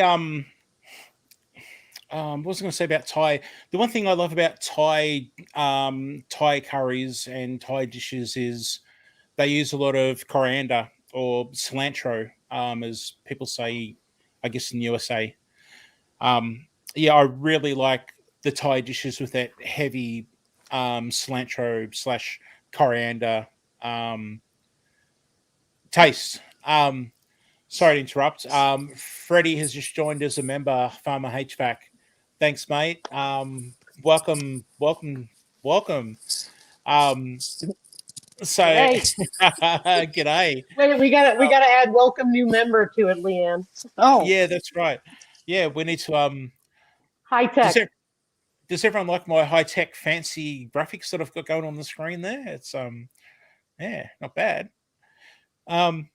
what was I going to say about Thai? The one thing I love about Thai curries and Thai dishes is they use a lot of coriander or cilantro, as people say, I guess in the USA. Yeah, I really like the Thai dishes with that heavy cilantro slash coriander um, taste. Sorry to interrupt. Freddie has just joined as a member, Farmer HVAC. Thanks, mate. Welcome, welcome, welcome. Um, so, G'day. g'day. Wait, we gotta add welcome new member to it, Leanne. Oh, Yeah, that's right. Yeah, we need to. High Does tech. it, does everyone like my high tech, fancy graphics that I've got going on the screen there? It's yeah, not bad. Um,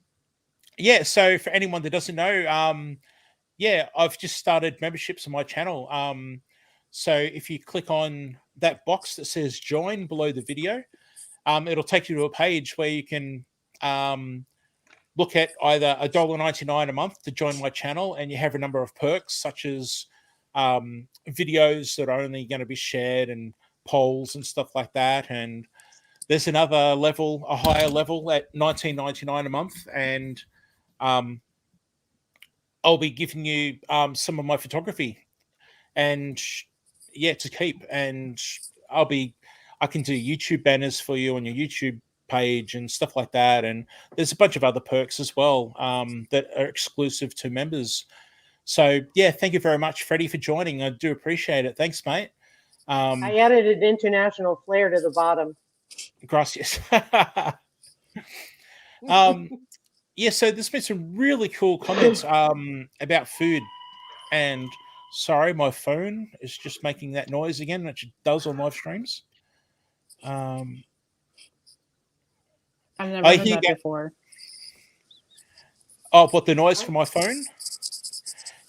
yeah. So for anyone that doesn't know, yeah, I've just started memberships on my channel. So if you click on that box that says join below the video, it'll take you to a page where you can look at either $1.99 a month to join my channel, and you have a number of perks such as videos that are only going to be shared and polls and stuff like that. And there's another level, a higher level at $19.99 a month, and um, I'll be giving you some of my photography and yeah, to keep. And I can do YouTube banners for you on your YouTube page and stuff like that. And there's a bunch of other perks as well that are exclusive to members. So yeah, thank you very much, Freddie, for joining. I do appreciate it. Thanks, mate. I Um, added an international flair to the bottom. gracias. um, yeah, so there's been some really cool comments about food. And sorry, my phone is just making that noise again, which it does on live streams. I've never I heard hear that you. before. Oh, what, the noise from my phone?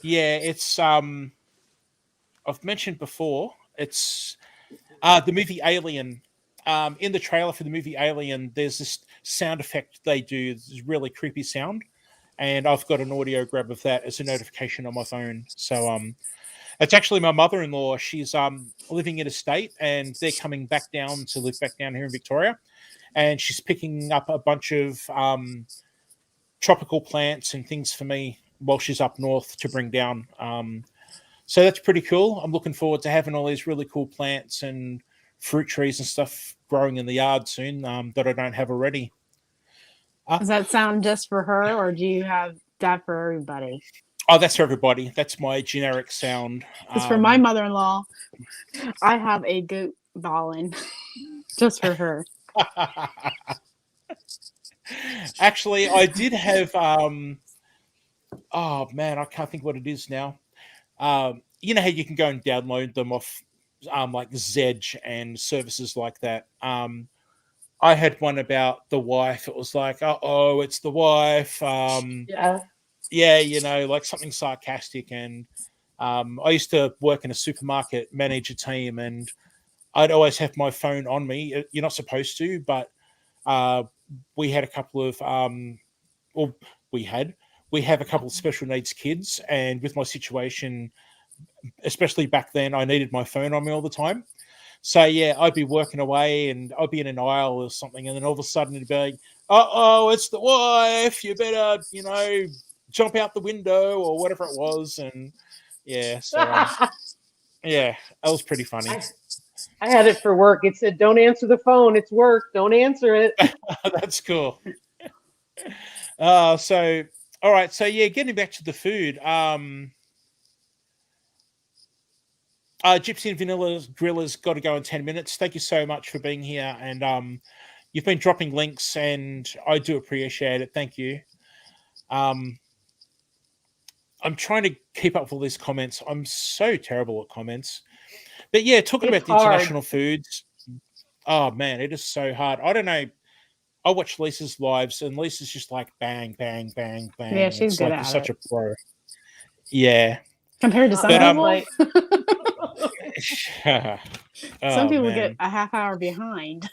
Yeah, it's I've mentioned before. It's the movie Alien. In the trailer for the movie Alien, there's this sound effect they do. This really creepy sound, and I've got an audio grab of that as a notification on my phone. So it's actually my mother-in-law. She's living in a state, and they're coming back down to live back down here in Victoria, and she's picking up a bunch of tropical plants and things for me while she's up north to bring down. So that's pretty cool. I'm looking forward to having all these really cool plants and fruit trees and stuff growing in the yard soon that I don't have already. Does that sound just for her, or do you have that for everybody? Oh, that's for everybody. That's my generic sound. Because for my mother-in-law, I have a goat bawling just for her. Actually, I did have oh man, I can't think what it is now. You know how you can go and download them off like Zedge and services like that. I had one about the wife. It was like, oh, it's the wife. Yeah, you know, like something sarcastic. And I used to work in a supermarket, manage a team, and I'd always have my phone on me. You're not supposed to, but we had a couple of we have a couple of special needs kids, and with my situation, especially back then, I needed my phone on me all the time. So yeah, I'd be working away and I'd be in an aisle or something, and then all of a sudden it'd be like, oh, it's the wife, you better, you know, jump out the window or whatever it was. And yeah, so yeah, that was pretty funny. I had it for work. It said, "Don't answer the phone. It's work. Don't answer it." That's cool. So all right, so yeah, getting back to the food. Gypsy and Vanilla Griller's got to go in 10 minutes. Thank you so much for being here. And you've been dropping links, and I do appreciate it. Thank you. I'm trying to keep up with all these comments. I'm so terrible at comments. But yeah, talking about the international foods. Oh, man, it is so hard. I don't know. I watch Lisa's lives, and Lisa's just like bang, bang, bang, bang. Yeah, she's it's good like at such it. a pro. Yeah. Compared to some people, some people get a half hour behind.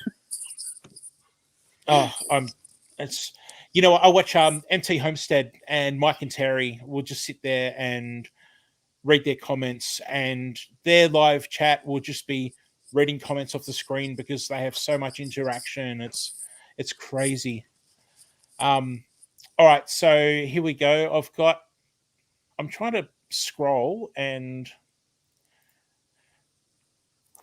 It's, you know, I watch MT Homestead, and Mike and Terry will just sit there and read their comments, and their live chat will just be reading comments off the screen because they have so much interaction. It's crazy. All right, so here we go. I'm trying to scroll, and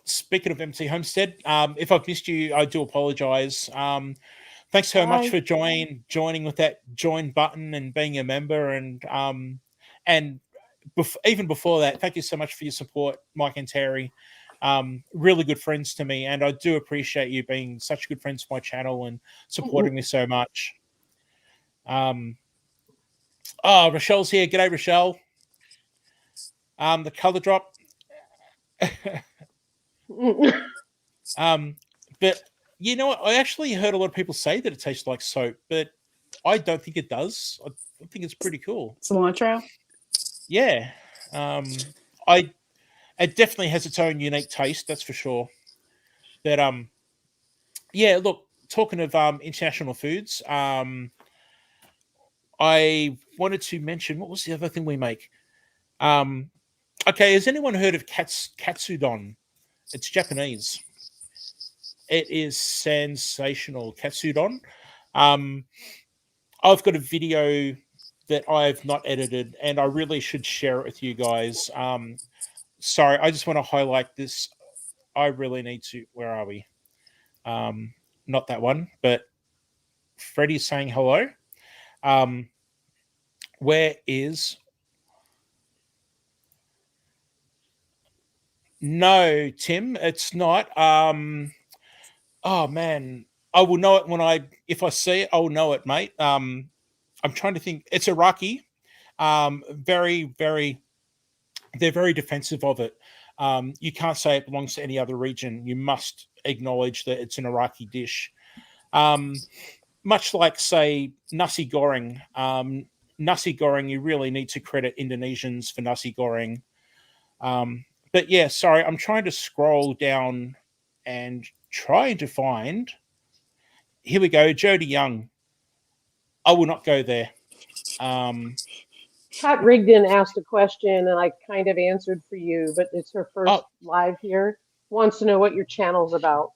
speaking of MT Homestead, if I've missed you, I do apologize. Thanks so much for joining with that join button and being a member, and even before that, thank you so much for your support, Mike and Terry. Really good friends to me, and I do appreciate you being such good friends to my channel and supporting me so much. Rochelle's here. G'day, Rochelle. The color drop. But you know what? I actually heard a lot of people say that it tastes like soap, but I don't think it does. I think it's pretty cool. Cilantro? Yeah. It definitely has its own unique taste, that's for sure. But yeah, look, talking of international foods, I wanted to mention, what was the other thing we make? Okay, has anyone heard of katsudon? It's Japanese. It is sensational, katsudon. I've got a video that I've not edited, and I really should share it with you guys. Sorry, I just want to highlight this. I really need to. Where are we? Not that one, but Freddie's saying hello. Where is? No, Tim, it's not. Oh man, I will know it if I see it. I'll know it, mate. I'm trying to think. It's Iraqi. Very, very. They're very defensive of it. You can't say it belongs to any other region. You must acknowledge that it's an Iraqi dish. Much like, say, nasi goreng. nasi goreng, you really need to credit Indonesians for nasi goreng. But yeah, sorry, I'm trying to scroll down and trying to find. Here we go, Jody Young. I will not go there. Pat Rigdon asked a question, and I kind of answered for you, but it's her first live here. Wants to know what your channel's about.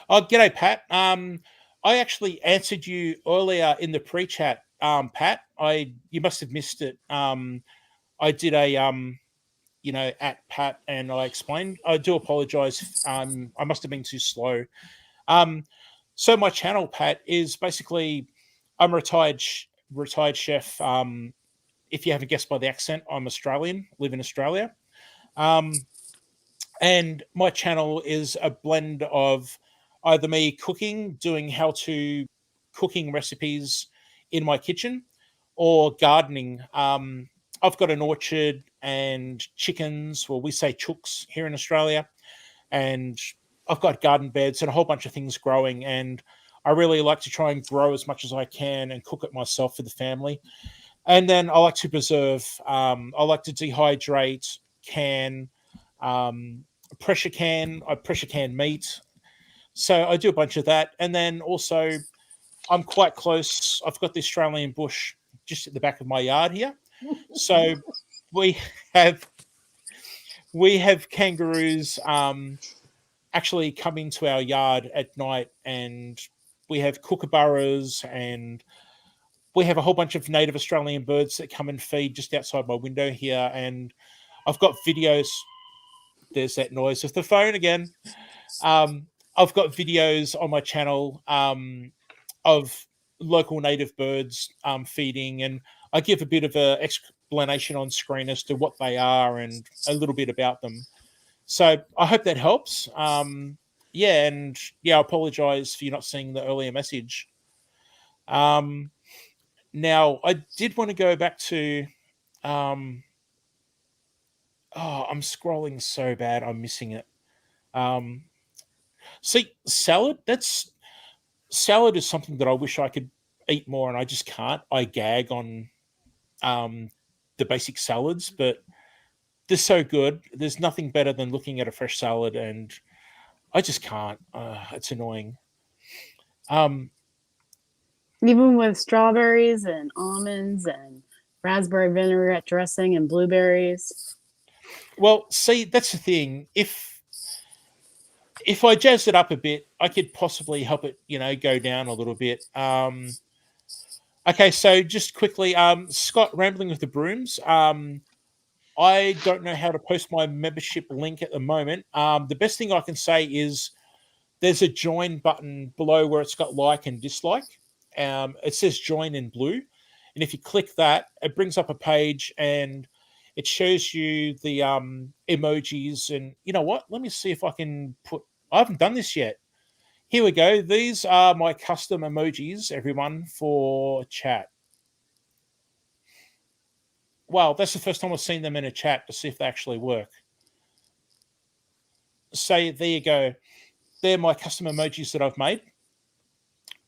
Oh, g'day, Pat. I actually answered you earlier in the pre-chat, Pat. You must have missed it. I did a at Pat, and I explained. I do apologize. I must have been too slow. So my channel, Pat, is basically I'm a retired chef. If you haven't guessed by the accent, I'm Australian, live in Australia. And my channel is a blend of either me cooking, doing how-to cooking recipes in my kitchen, or gardening. I've got an orchard and chickens, well, we say chooks here in Australia, and I've got garden beds and a whole bunch of things growing, and I really like to try and grow as much as I can and cook it myself for the family. And then I like to preserve. I like to dehydrate, can, pressure can. I pressure can meat. So I do a bunch of that. And then also I'm quite close. I've got the Australian bush just at the back of my yard here. So we have kangaroos actually come into our yard at night, and we have kookaburras, and we have a whole bunch of native Australian birds that come and feed just outside my window here. And I've got videos. There's that noise of the phone again. I've got videos on my channel of local native birds feeding, and I give a bit of an explanation on screen as to what they are and a little bit about them. So I hope that helps. I apologize for you not seeing the earlier message. Now, I did want to go back to... I'm scrolling so bad. I'm missing it. See, salad is something that I wish I could eat more, and I just can't. I gag on the basic salads, but they're so good. There's nothing better than looking at a fresh salad, and I just can't. It's annoying. Even with strawberries and almonds and raspberry vinaigrette dressing and blueberries. Well, see, that's the thing. If I jazz it up a bit, I could possibly help it, go down a little bit. Okay, so just quickly, Scott, Rambling with the Brooms. I don't know how to post my membership link at the moment. The best thing I can say is there's a join button below where it's got like and dislike. It says join in blue. And if you click that, it brings up a page and it shows you the emojis. And you know what? Let me see if I can I haven't done this yet. Here we go. These are my custom emojis, everyone, for chat. Wow, that's the first time I've seen them in a chat to see if they actually work. So there you go. They're my custom emojis that I've made.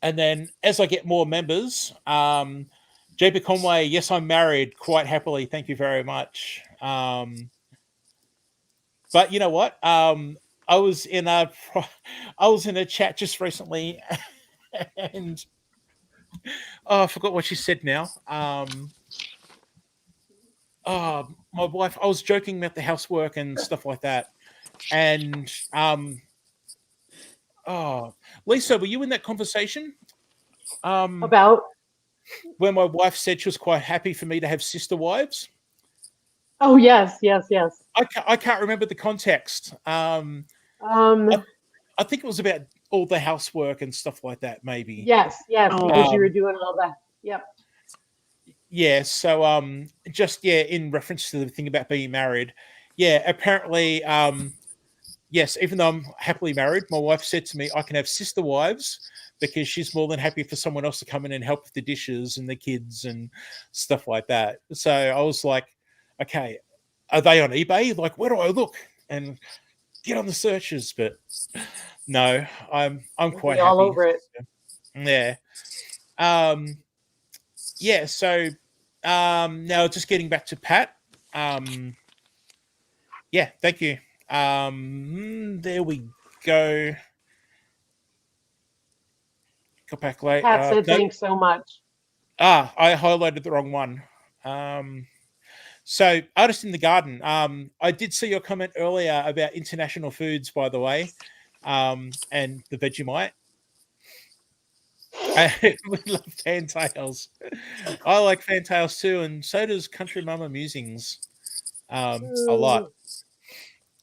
And then as I get more members, JP Conway, yes, I'm married quite happily. Thank you very much. But you know what? I was in a chat just recently, and I forgot what she said now. My wife. I was joking about the housework and stuff like that, and Lisa, were you in that conversation? About? Where my wife said she was quite happy for me to have sister wives. Oh, yes. I can't remember the context. I think it was about all the housework and stuff like that, maybe. Yes, because you were doing all that. Yep. Yeah, so in reference to the thing about being married, apparently, yes, even though I'm happily married, my wife said to me, I can have sister wives because she's more than happy for someone else to come in and help with the dishes and the kids and stuff like that. So I was like, okay, are they on eBay? Like, where do I look? And get on the searches, but no, I'm quite happy. All over it. Yeah. yeah, so now just getting back to Pat. Yeah, thank you. There we go. Go back late. Pat said Nope. thanks so much. I highlighted the wrong one. So artist in the garden. I did see your comment earlier about international foods, by the way, and the Vegemite. We love fantails. I like fantails too, and so does Country Mama Musings. A lot.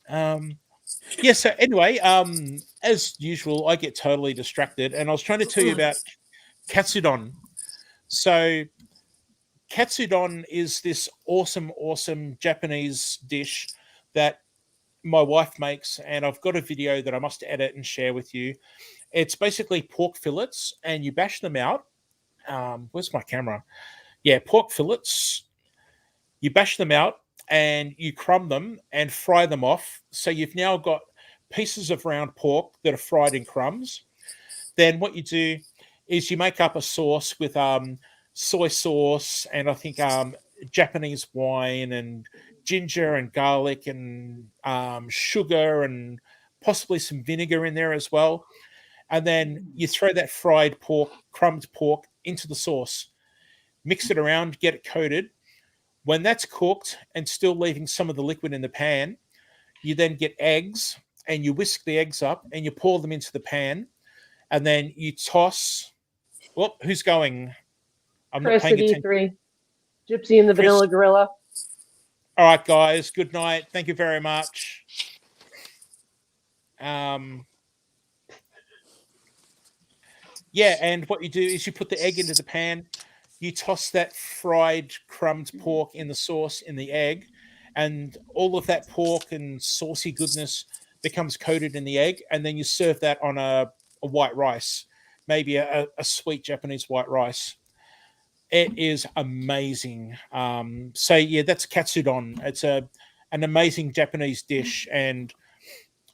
Yeah, so anyway, as usual, I get totally distracted, and I was trying to tell you about katsudon. So katsudon is this awesome Japanese dish that my wife makes, and I've got a video that I must edit and share with you. It's basically pork fillets, and you bash them out. Where's my camera? Yeah, pork fillets. You bash them out, and you crumb them and fry them off. So you've now got pieces of round pork that are fried in crumbs. Then what you do is you make up a sauce with soy sauce and I think Japanese wine and ginger and garlic and sugar and possibly some vinegar in there as well. And then you throw that fried pork, crumbed pork into the sauce, mix it around, get it coated. When that's cooked and still leaving some of the liquid in the pan, you then get eggs and you whisk the eggs up and you pour them into the pan. And then you toss. Well, who's going? I'm Chris not paying at attention. E3. Gypsy and the Chris. Vanilla Gorilla. All right, guys. Good night. Thank you very much. Yeah, and what you do is you put the egg into the pan. You toss that fried crumbed pork in the sauce in the egg, and all of that pork and saucy goodness becomes coated in the egg, and then you serve that on a white rice, maybe a sweet Japanese white rice. It is amazing. So yeah, that's katsudon. It's an amazing Japanese dish, and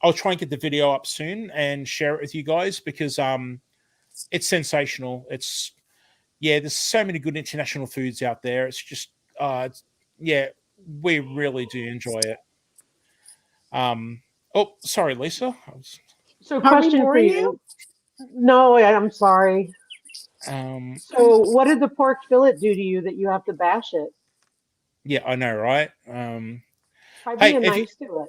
I'll try and get the video up soon and share it with you guys because it's sensational. There's so many good international foods out there. It's just we really do enjoy it. Oh, sorry, Lisa. So Are we question for boring you. No, I'm sorry. So what did the pork fillet do to you that you have to bash it? Yeah, I know, right? Try Hey, being have nice to it.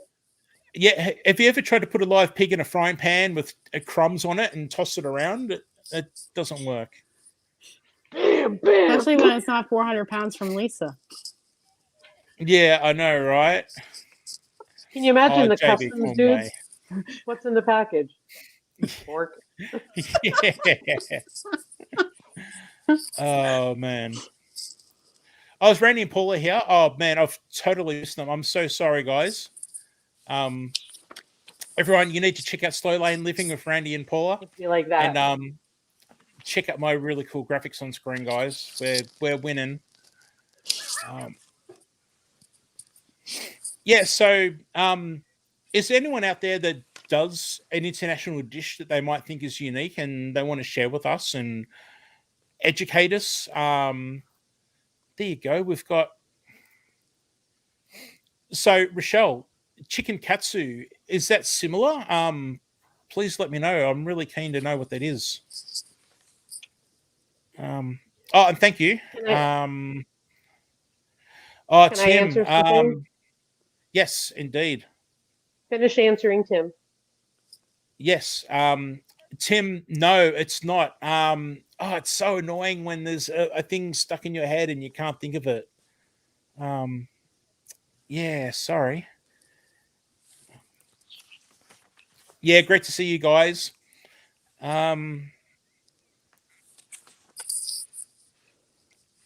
Yeah, have you ever tried to put a live pig in a frying pan with crumbs on it and toss it around? It doesn't work. Bam, bam. Especially when it's not 400 pounds from Lisa. Yeah, I know, right? Can you imagine the JB customs Conway. dudes? What's in the package? Pork. Yeah. Oh man. Oh, is Randy and Paula here? Oh man, I've totally missed them. I'm so sorry, guys. Everyone, you need to check out Slow Lane Living with Randy and Paula. I feel like that. And check out my really cool graphics on screen, guys. We're winning. Yeah, so is there anyone out there that does an international dish that they might think is unique and they want to share with us and educate us? There you go. We've got. So, Rochelle, chicken katsu, is that similar? Please let me know. I'm really keen to know what that is. And thank you. Can Tim. I answer something? Yes, indeed. Finish answering, Tim. Yes. Tim, no, it's not. It's so annoying when there's a thing stuck in your head and you can't think of it. Yeah, sorry. Yeah, great to see you guys.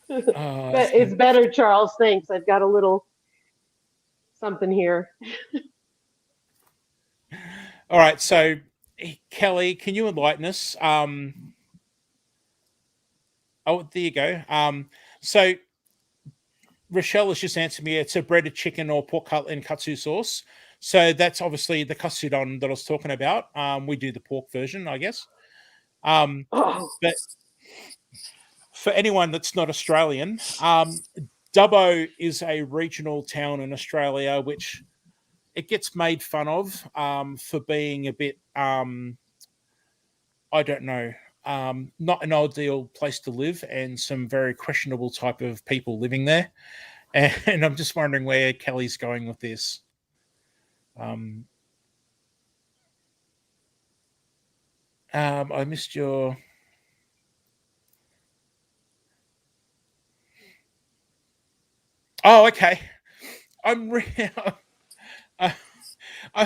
It's better, Charles. Thanks. I've got a little something here. All right, so Kelly, can you enlighten us? There you go. So Rochelle has just answered me. It's a breaded chicken or pork cutlet in katsu sauce. So that's obviously the katsudon that I was talking about. We do the pork version, I guess. But for anyone that's not Australian, Dubbo is a regional town in Australia, which it gets made fun of for being a bit, I don't know, not an ideal place to live, and some very questionable type of people living there. And I'm just wondering where Kelly's going with this. I missed your. Oh, okay. I'm. I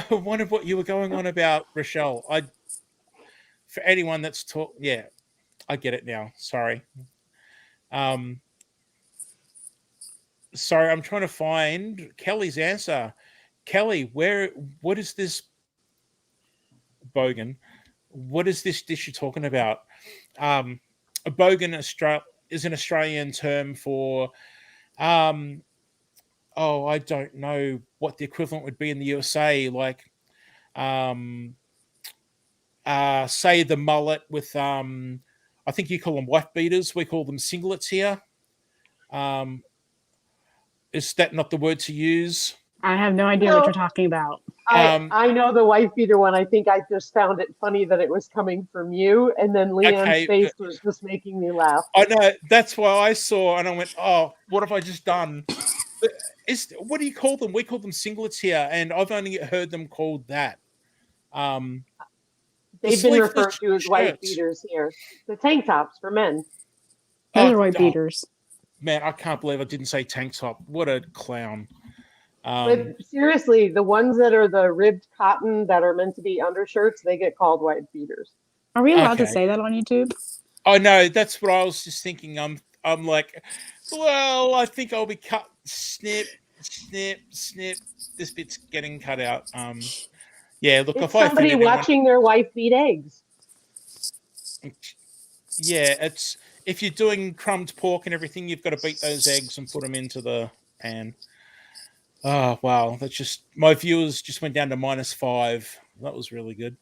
wondered what you were going on about, Rochelle. For anyone that's yeah, I get it now. Sorry. Sorry, I'm trying to find Kelly's answer. Kelly, what is this bogan? What is this dish you're talking about? A bogan is an Australian term for, I don't know what the equivalent would be in the USA. Like, say the mullet with, I think you call them wife beaters. We call them singlets here. Is that not the word to use? I have no idea what you're talking about. I know the wife beater one. I think I just found it funny that it was coming from you, and then Leon's face was just making me laugh. I know, that's why I saw, and I went, "Oh, what have I just done?" What do you call them? We call them singlets here, and I've only heard them called that. They've been referred to as wife beaters here. The tank tops for men. Those are wife beaters. Man, I can't believe I didn't say tank top. What a clown. But seriously, the ones that are the ribbed cotton that are meant to be undershirts, they get called wife beaters. Are we allowed to say that on YouTube? Oh no, that's what I was just thinking. I'm like, well, I think I'll be cut. Snip, snip, snip. This bit's getting cut out. Yeah, look, it's somebody watching their wife beat eggs. Yeah, it's if you're doing crumbed pork and everything, you've got to beat those eggs and put them into the pan. Oh wow, that's just my viewers just went down to -5. That was really good.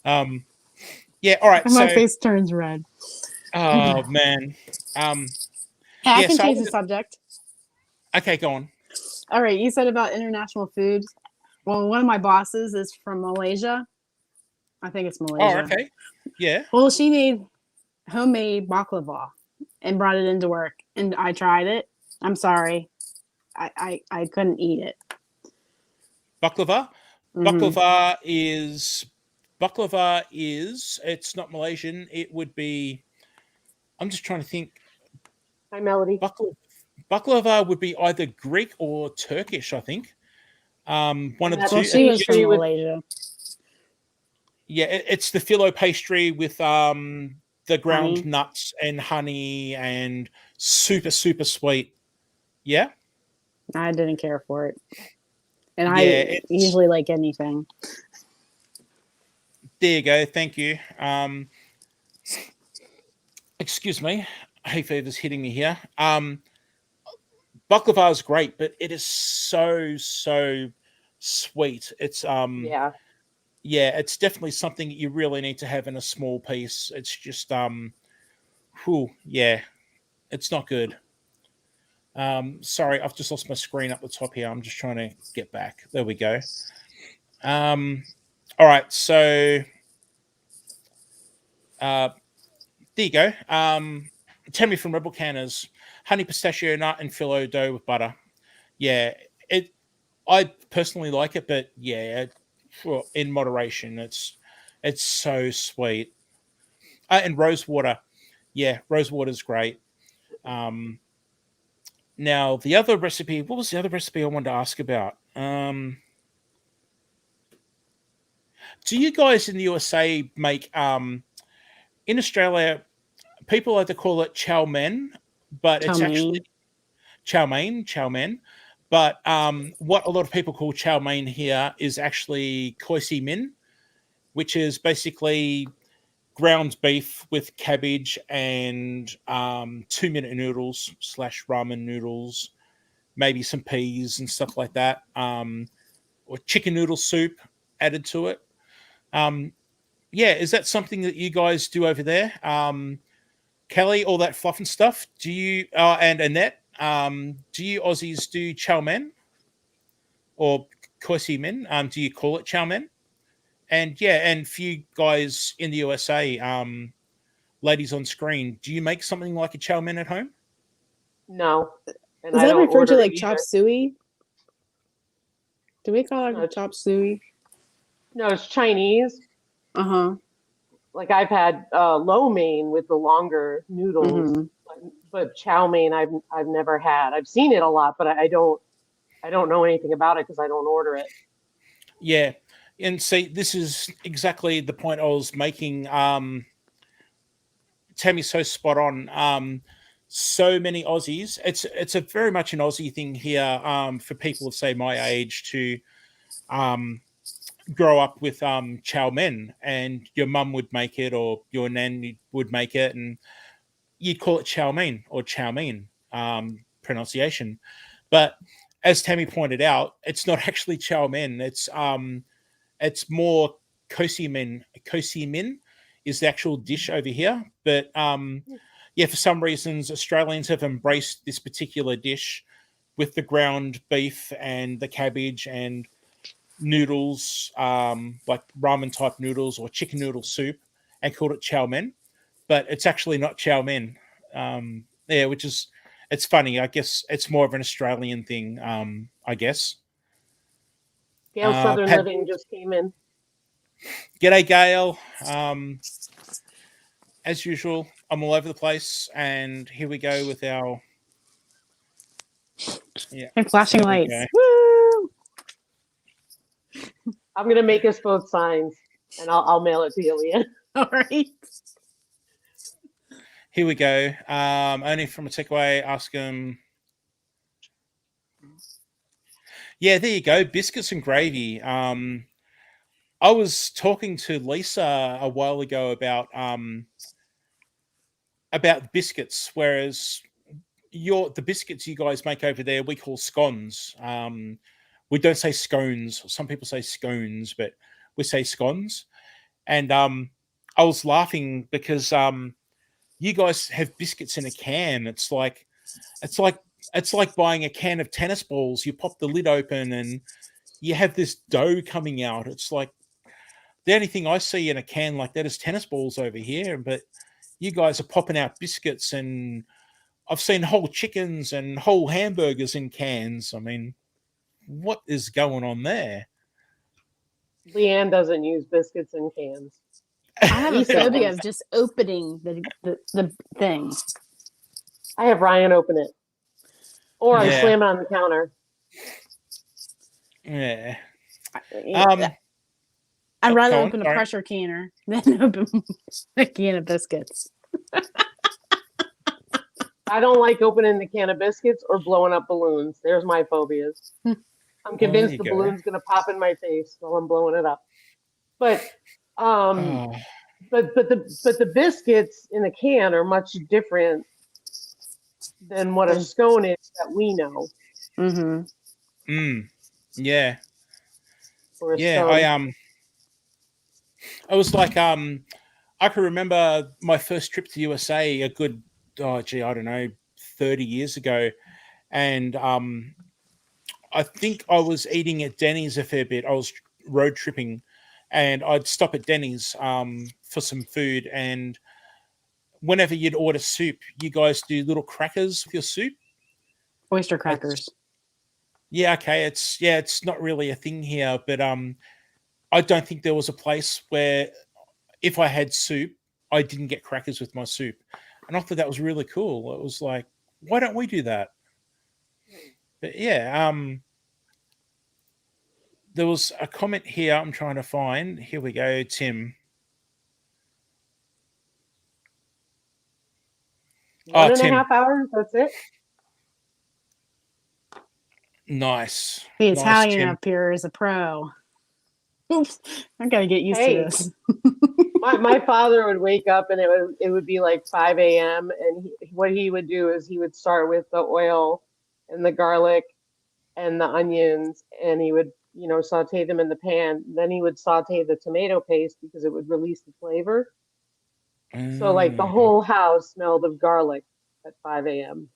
Yeah, all right. My face turns red. Oh man. I can change the subject. Okay, go on. All right, you said about international foods. Well, one of my bosses is from Malaysia. I think it's Malaysia. Oh, okay. Yeah. Well, she made homemade baklava and brought it into work, and I tried it. I'm sorry, I couldn't eat it. Baklava. Mm-hmm. Baklava is. It's not Malaysian. It would be. I'm just trying to think. Hi, Melody. Baklava would be either Greek or Turkish, I think. One of the two. Well, she was from Malaysia. Yeah, it's the phyllo pastry with the ground nuts and honey and super, super sweet. Yeah? I didn't care for it. And I usually like anything. There you go. Thank you. Excuse me. Hay fever's hitting me here. Baklava is great, but it is so sweet. It's it's definitely something you really need to have in a small piece. It's just it's not good. Sorry, I've just lost my screen up the top here. I'm just trying to get back. There we go. All right, so there you go. Tammy from Rebel Canners, honey pistachio nut and phyllo dough with butter. Yeah, I personally like it, but yeah, in moderation. It's so sweet. And rose water. Yeah, rose water is great. Now the other recipe. What was the other recipe I wanted to ask about? Do you guys in the USA make in Australia? People like to call it chow mein, but it's actually chow mein. But what a lot of people call chow mein here is actually cuisine, which is basically ground beef with cabbage and 2-minute noodles / ramen noodles, maybe some peas and stuff like that, or chicken noodle soup added to it. Is that something that you guys do over there? Kelly, all that fluff and stuff. Do you and Annette? Do you Aussies do chow mein or kosi min? Do you call it chow mein? And yeah, and for you guys in the USA, ladies on screen, do you make something like a chow mein at home? No, and Is I that don't referred to order it like chop either. suey? Do we call No, it it's- chop suey? No, it's Chinese. Uh-huh. Like I've had lo mein with the longer noodles, Mm-hmm. but chow mein I've never had. I've seen it a lot, but I don't know anything about it because I don't order it. Yeah. And see, this is exactly the point I was making. Tammy's so spot on. So many Aussies. It's a very much an Aussie thing here. For people of say my age to grow up with chow mein, and your mum would make it or your nan would make it, and you'd call it chow mein or chow mein pronunciation. But as Tammy pointed out, it's not actually chow mein. It's more kosi min. Kosi min is the actual dish over here. But yeah, for some reasons, Australians have embraced this particular dish with the ground beef and the cabbage and noodles, like ramen type noodles or chicken noodle soup, and called it chow mein. But it's actually not chow mein. Yeah, which is it's funny. I guess it's more of an Australian thing. I guess. Gail Southern Pat, Living just came in. g'day, Gail. As usual, I'm all over the place, and here we go with our And flashing there we lights. go. Woo! I'm gonna make us both signs, and I'll mail it to you, Leanne. All right. Here we go. Only from a takeaway. Ask him. Yeah, there you go. Biscuits and gravy. I was talking to Lisa a while ago about biscuits, whereas the biscuits you guys make over there we call scones. We don't say scones. Some people say scones, but we say scones. And I was laughing because you guys have biscuits in a can. It's like buying a can of tennis balls. You pop the lid open and you have this dough coming out. It's like the only thing I see in a can like that is tennis balls over here. But you guys are popping out biscuits, and I've seen whole chickens and whole hamburgers in cans. I mean, what is going on there? Leanne doesn't use biscuits in cans. I have a Lisa phobia does. of just opening the thing. I have Ryan open it, or I Yeah. slam it on the counter. Yeah. I'd rather go on, open a sorry. pressure canner than open a can of biscuits. I don't like opening the can of biscuits or blowing up balloons. There's my phobias. I'm convinced you the go. balloon's gonna pop in my face while I'm blowing it up. But Oh, but the biscuits in the can are much different than what a scone is that we know. Mm-hmm. yeah. Or a Yeah, scone. I was like I can remember my first trip to USA a good I don't know 30 years ago, and I think I was eating at Denny's a fair bit. I was road tripping, and I'd stop at Denny's for some food, and whenever you'd order soup, you guys do little crackers with your soup. Oyster crackers. Yeah, okay, it's not really a thing here, but I don't think there was a place where if I had soup, I didn't get crackers with my soup. And I thought that was really cool. It was like, why don't we do that? But yeah, there was a comment here I'm trying to find. Here we go, Tim. 1.5 hours, that's it. Nice. The Nice, Italian Tim. up here is a pro. Oops, I gotta get used Hey. to this. My father would wake up and it would be like 5 a.m. and what he would do is he would start with the oil and the garlic and the onions, and he would saute them in the pan. Then he would saute the tomato paste because it would release the flavor. So like the Mm. whole house smelled of garlic at 5 a.m.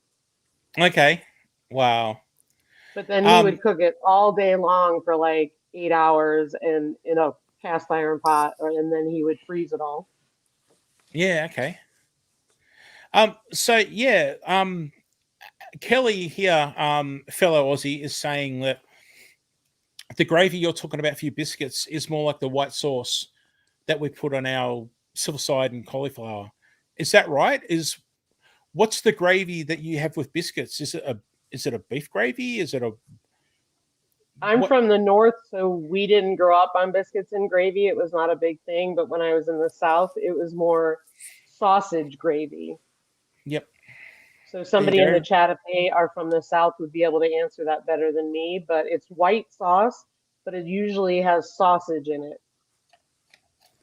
Okay. Wow. But then he would cook it all day long for like 8 hours and in a cast iron pot, and then he would freeze it all. Yeah. Okay. So yeah. Kelly here, fellow Aussie, is saying that the gravy you're talking about for your biscuits is more like the white sauce that we put on our silver side and cauliflower. Is that right? What's the gravy that you have with biscuits? Is it a beef gravy? Is it a I'm what? from the north, so we didn't grow up on biscuits and gravy. It was not a big thing. But when I was in the south, it was more sausage gravy. Yep. So There you somebody in the go. chat, if they are from the south, would be able to answer that better than me. But it's white sauce, but it usually has sausage in it.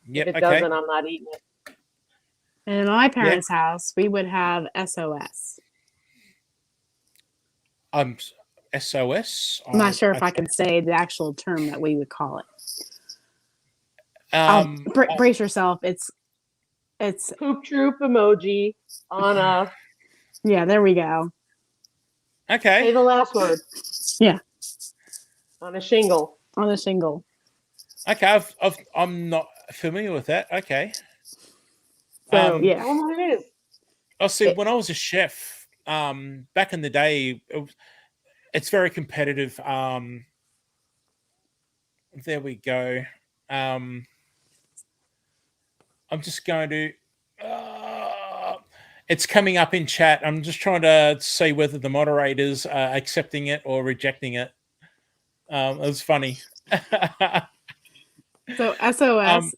If Yep. it Okay. doesn't, I'm not eating it. And in my Yeah. parents' house, we would have SOS. SOS. I'm not sure if I Okay. can say the actual term that we would call it. Um. Brace yourself. It's Poop troop emoji on a. yeah. There we go. Say Okay. the last word. Yeah, On a shingle. on the shingle. Okay. I'm not familiar with that. Okay. So Um. yeah, Tell them what it is. I see. It- When I was a chef, back in the day, it's very competitive. There we go. I'm just going to. It's coming up in chat. I'm just trying to see whether the moderators are accepting it or rejecting it. It was funny. so SOS Um,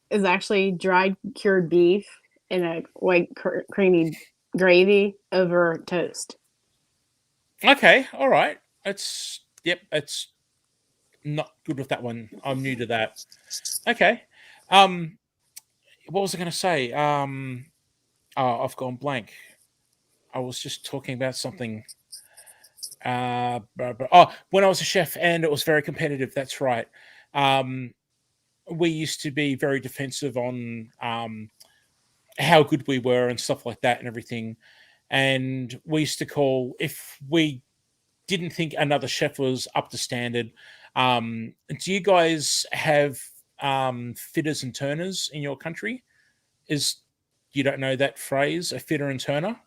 is actually dried cured beef in a white creamy gravy over toast. okay, all right. It's It's not good with that one. I'm new to that. Okay. What was I going to say? Oh, I've gone blank. I was just talking about something. When I was a chef and it was very competitive. That's right. We used to be very defensive on how good we were and stuff like that and everything. And we used to call if we didn't think another chef was up to standard. Do you guys have fitters and turners in your country? Is You don't know that phrase, a fitter and turner?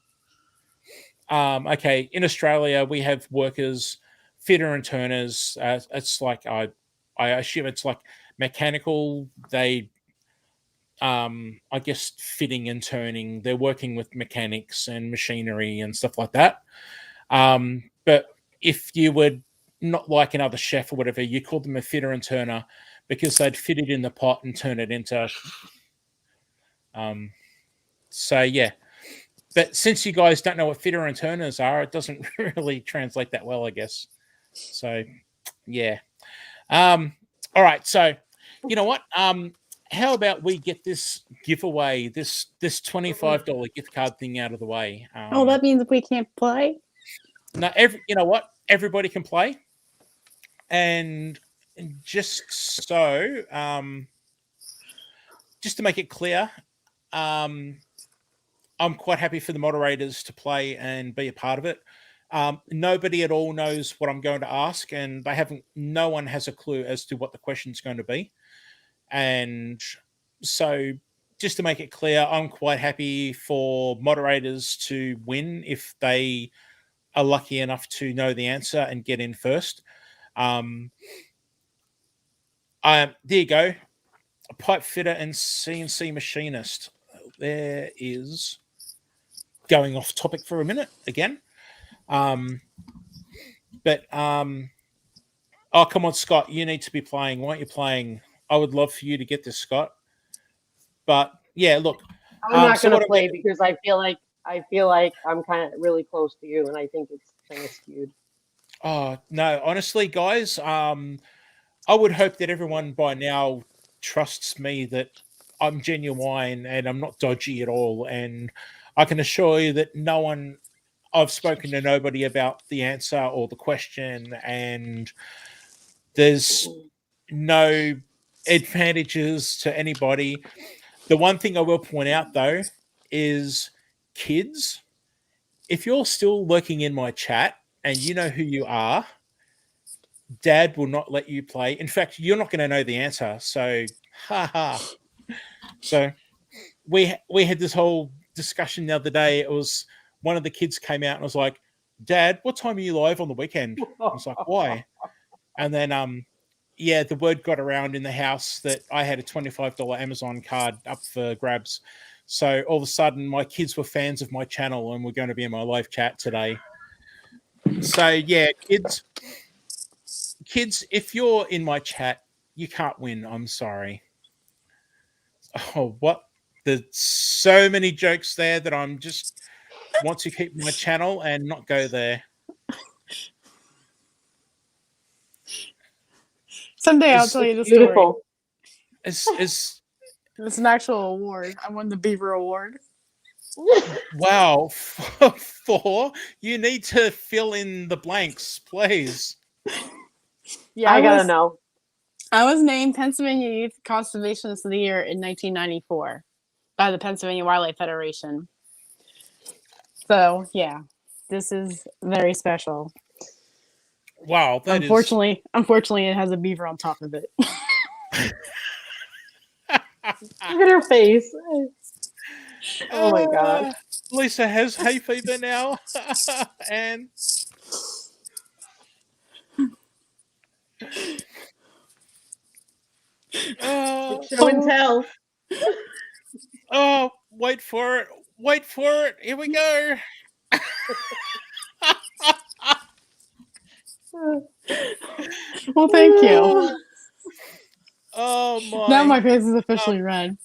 Okay, in Australia we have workers, fitter and turners. It's like I assume it's like mechanical. They I guess fitting and turning. They're working with mechanics and machinery and stuff like that. But if you would not like another chef or whatever, you call them a fitter and turner because they'd fit it in the pot and turn it into. So yeah, but since you guys don't know what fitter and turners are, it doesn't really translate that well, I guess. So yeah. All right. So you know what? How about we get this giveaway, this $25 gift card thing out of the way? Oh, that means we can't play? No, you know what? Everybody can play, and just so, just to make it clear, I'm quite happy for the moderators to play and be a part of it. Nobody at all knows what I'm going to ask, and no one has a clue as to what the question's going to be. And so, just to make it clear, I'm quite happy for moderators to win if they are lucky enough to know the answer and get in first. There you go. A pipe fitter and CNC machinist. There is going off topic for a minute again. Oh, come on, Scott, you need to be playing. Why aren't you playing? I would love for you to get this, Scott. But yeah, look, I'm not so going to what play because I feel like I'm kind of really close to you, and I think it's kind of skewed. Oh no, honestly, guys, I would hope that everyone by now trusts me that I'm genuine and I'm not dodgy at all. And I can assure you that I've spoken to nobody about the answer or the question, and there's no advantages to anybody. The one thing I will point out though is kids, if you're still lurking in my chat and you know who you are, Dad will not let you play. In fact, you're not going to know the answer. So, haha. So, we had this whole discussion the other day. It was one of the kids came out and was like, "Dad, what time are you live on the weekend?" I was like, "Why?" And then, yeah, the word got around in the house that I had a $25 Amazon card up for grabs. So all of a sudden, my kids were fans of my channel and were going to be in my live chat today. So yeah, kids, if you're in my chat, you can't win. I'm sorry. Oh, what? There's so many jokes there that I'm just want to keep my channel and not go there. Someday I'll It's tell you the story. Beautiful. It's It's an actual award. I won the Beaver Award. wow. 4. You need to fill in the blanks, please. Yeah, I gotta know. I was named Pennsylvania Youth Conservationist of the Year in 1994 by the Pennsylvania Wildlife Federation. So yeah, this is very special. Wow, that unfortunately, it has a beaver on top of it. Look at her face. Oh my god. Lisa has hay fever now. And Show and tell. oh, wait for it. Wait for it. Here we go. Well, thank you. Oh my. Now my face is officially red.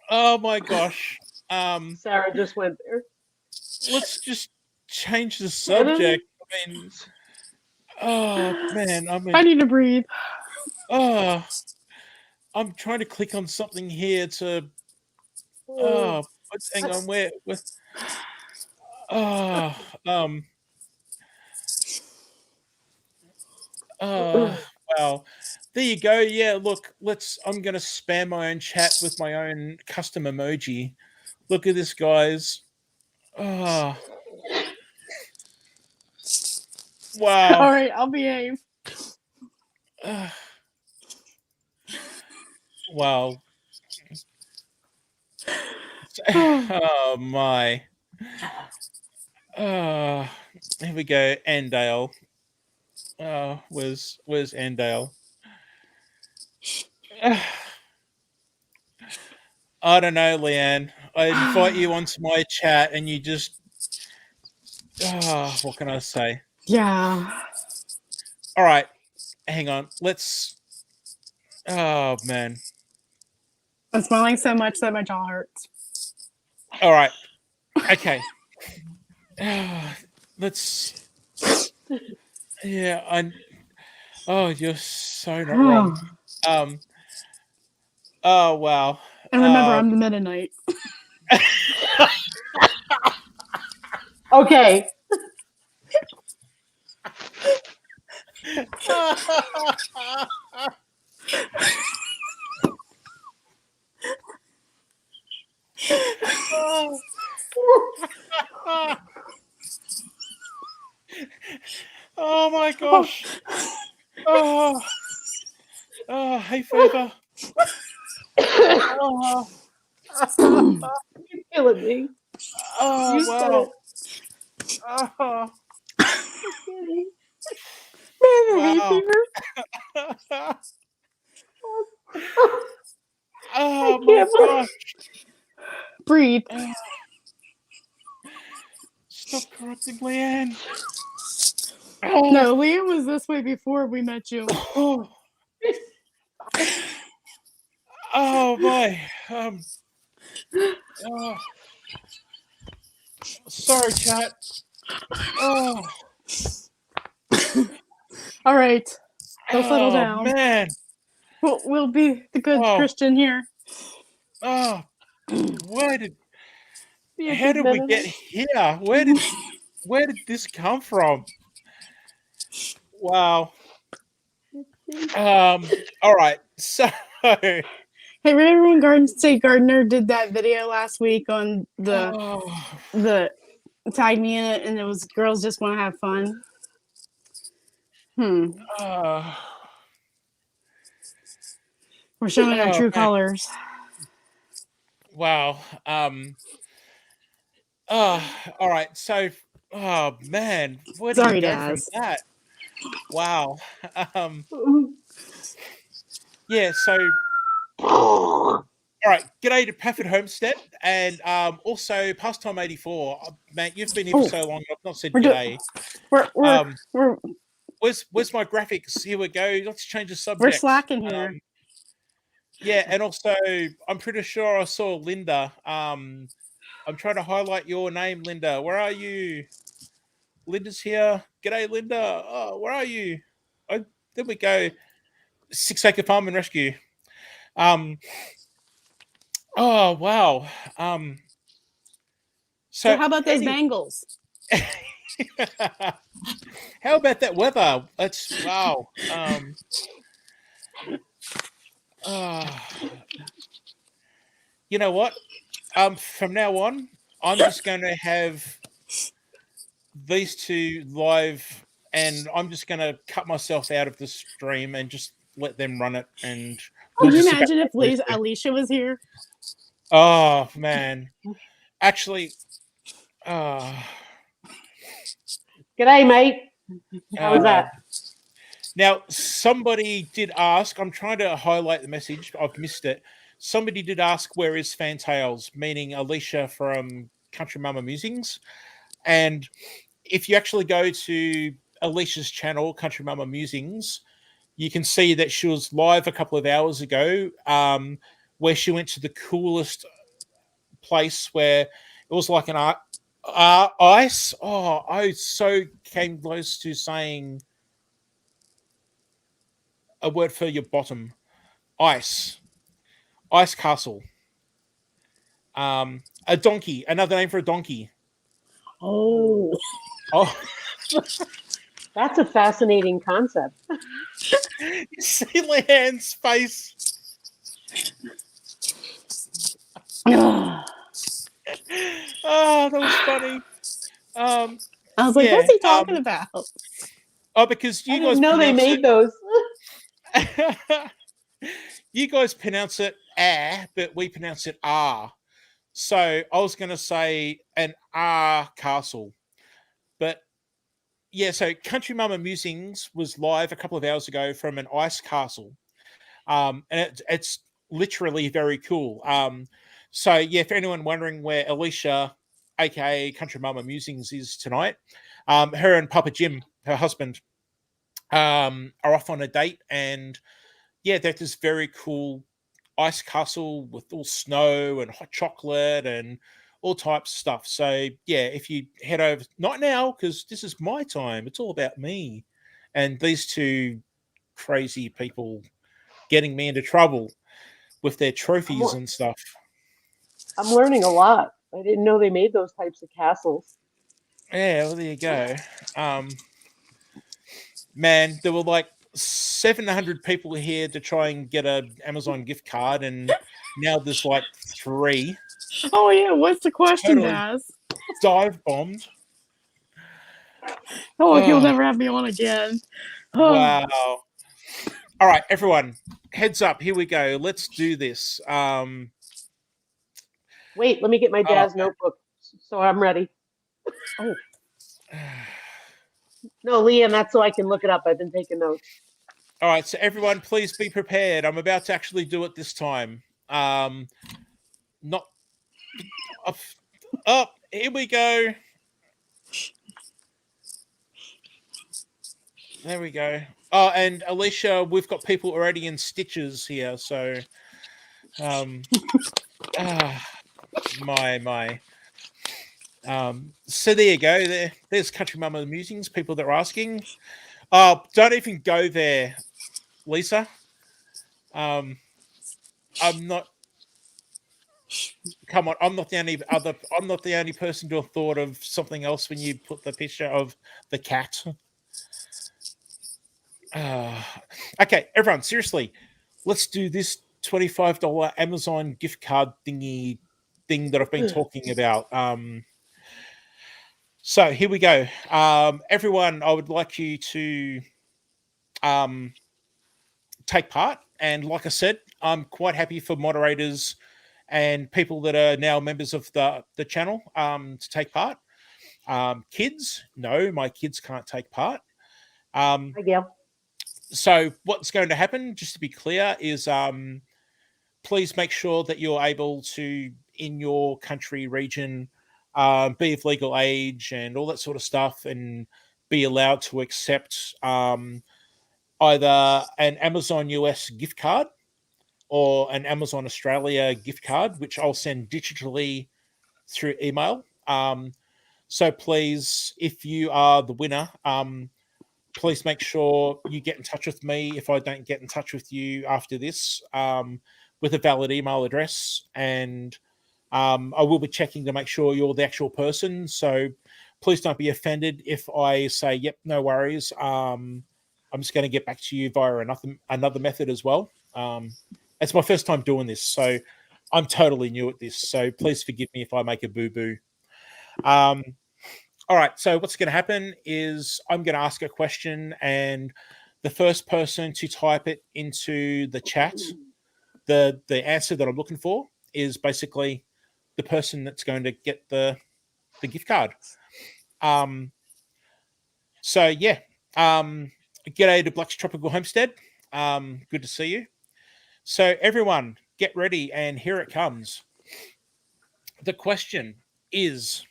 Oh my gosh. Sarah just went there. Let's just change the subject. I mean, oh man, I need to breathe. oh, I'm trying to click on something here to. Oh, hang on. Where? Oh, wow. There you go. Yeah, look, I'm going to spam my own chat with my own custom emoji. Look at this, guys. Oh. Wow. All right, I'll behave. Wow. Oh, my. Here we go. Andale. Where's Andale? I don't know, Leanne. I invite you onto my chat and you just what can I say? Yeah. All right. Hang on. Oh man. I'm smiling so much that my jaw hurts. All right. Okay. Let's yeah, oh, you're so not wrong. Oh wow. And remember, I'm the Mennonite. Okay. Oh my gosh. Oh, hay fever. Oh, You're killing me. oh You said wow. it. Oh, Hay wow. fever. Oh my gosh. Breathe. Stop corrupting Leanne. No, Liam was this way before we met you. Oh my. Sorry, chat. Oh. All right. Go settle down. Man. We'll be the good Christian here. Oh. How did Good we get here? Where did this come from? Wow. All right. So Hey, remember when Garden State Gardener did that video last week on the tag me in it, and it was girls just want to have fun. We're showing our true colors. Wow. All right. So, oh man, where do you Sorry, go from Daz. that? Wow. Yeah. So, all right. G'day to Pafford Homestead, and also Pastime 84. Mate, you've been here for so long. I've not said We're g'day. we're Where's my graphics? Here we go. Let's change the subject. we're slacking here. Yeah, and also I'm pretty sure I saw Linda. I'm trying to highlight your name, Linda. Where are you? Linda's here. G'day, Linda. Oh, where are you? Oh, there we go. 6 Acre Farm and Rescue. Oh wow. So how about those bangles? How about that weather? That's wow. You know what? From now on, I'm just going to have these two live, and I'm just going to cut myself out of the stream and just let them run it. And Could you imagine if Alicia was here? Oh man, actually, G'day, mate. How was that? Now, somebody did ask. I'm trying to highlight the message. I've missed it. Somebody did ask, "Where is Fantails?" Meaning Alicia from Country Mama Musings. And if you actually go to Alicia's channel, Country Mama Musings, you can see that she was live a couple of hours ago, where she went to the coolest place where it was like an ice. Oh, I so came close to saying a word for your bottom. Ice castle. A donkey, another name for a donkey. Oh. That's a fascinating concept. You see Leanne's face. Oh, that was funny. I was like, what's he talking about? Oh, because you guys know they made those. You guys pronounce it but we pronounce it ah. So I was going to say an castle. But yeah, so Country Mama Musings was live a couple of hours ago from an ice castle. And it's literally very cool. So yeah, for anyone wondering where Alicia, aka Country Mama Musings, is tonight, her and Papa Jim, her husband, are off on a date, and yeah, that's this very cool ice castle with all snow and hot chocolate and all types of stuff. So yeah, if you head over, not now because this is my time, it's all about me and these two crazy people getting me into trouble with their trophies and stuff. I'm learning a lot. I didn't know they made those types of castles. Yeah, well, there you go. Man, there were like 700 people here to try and get an Amazon gift card, and now there's like 3. Oh yeah, what's the question, Daz? Dive bombed. Oh, you'll never have me on again. Wow. All right, everyone, heads up. Here we go. Let's do this. Wait, let me get my dad's notebook so I'm ready. Oh. No, Liam, that's so I can look it up. I've been taking notes. All right, so everyone, please be prepared. I'm about to actually do it this time. Not up. Here we go. There we go. Oh, and Alicia, we've got people already in stitches here. So, my. So there you go. There's Country Mama Musings. People that are asking. Don't even go there, Lisa. I'm not. Come on, I'm not the only person to have thought of something else when you put the picture of the cat. Okay, everyone, seriously, let's do this $25 Amazon gift card thing that I've been talking about. So here we go. Everyone, I would like you to take part. And like I said, I'm quite happy for moderators and people that are now members of the channel to take part. Kids, no, my kids can't take part. Hi, Gail. So what's going to happen, just to be clear, is please make sure that you're able to, in your country, region, be of legal age and all that sort of stuff, and be allowed to accept either an Amazon US gift card or an Amazon Australia gift card, which I'll send digitally through email. So please, if you are the winner, please make sure you get in touch with me if I don't get in touch with you after this, with a valid email address. And I will be checking to make sure you're the actual person. So please don't be offended if I say, yep, no worries. I'm just going to get back to you via another method as well. It's my first time doing this, so I'm totally new at this. So please forgive me if I make a boo-boo. All right, so what's going to happen is I'm going to ask a question, and the first person to type it into the chat, the answer that I'm looking for, is basically the person that's going to get the gift card. So yeah, g'day to Black's Tropical Homestead. Good to see you. So everyone, get ready, and here it comes. The question is,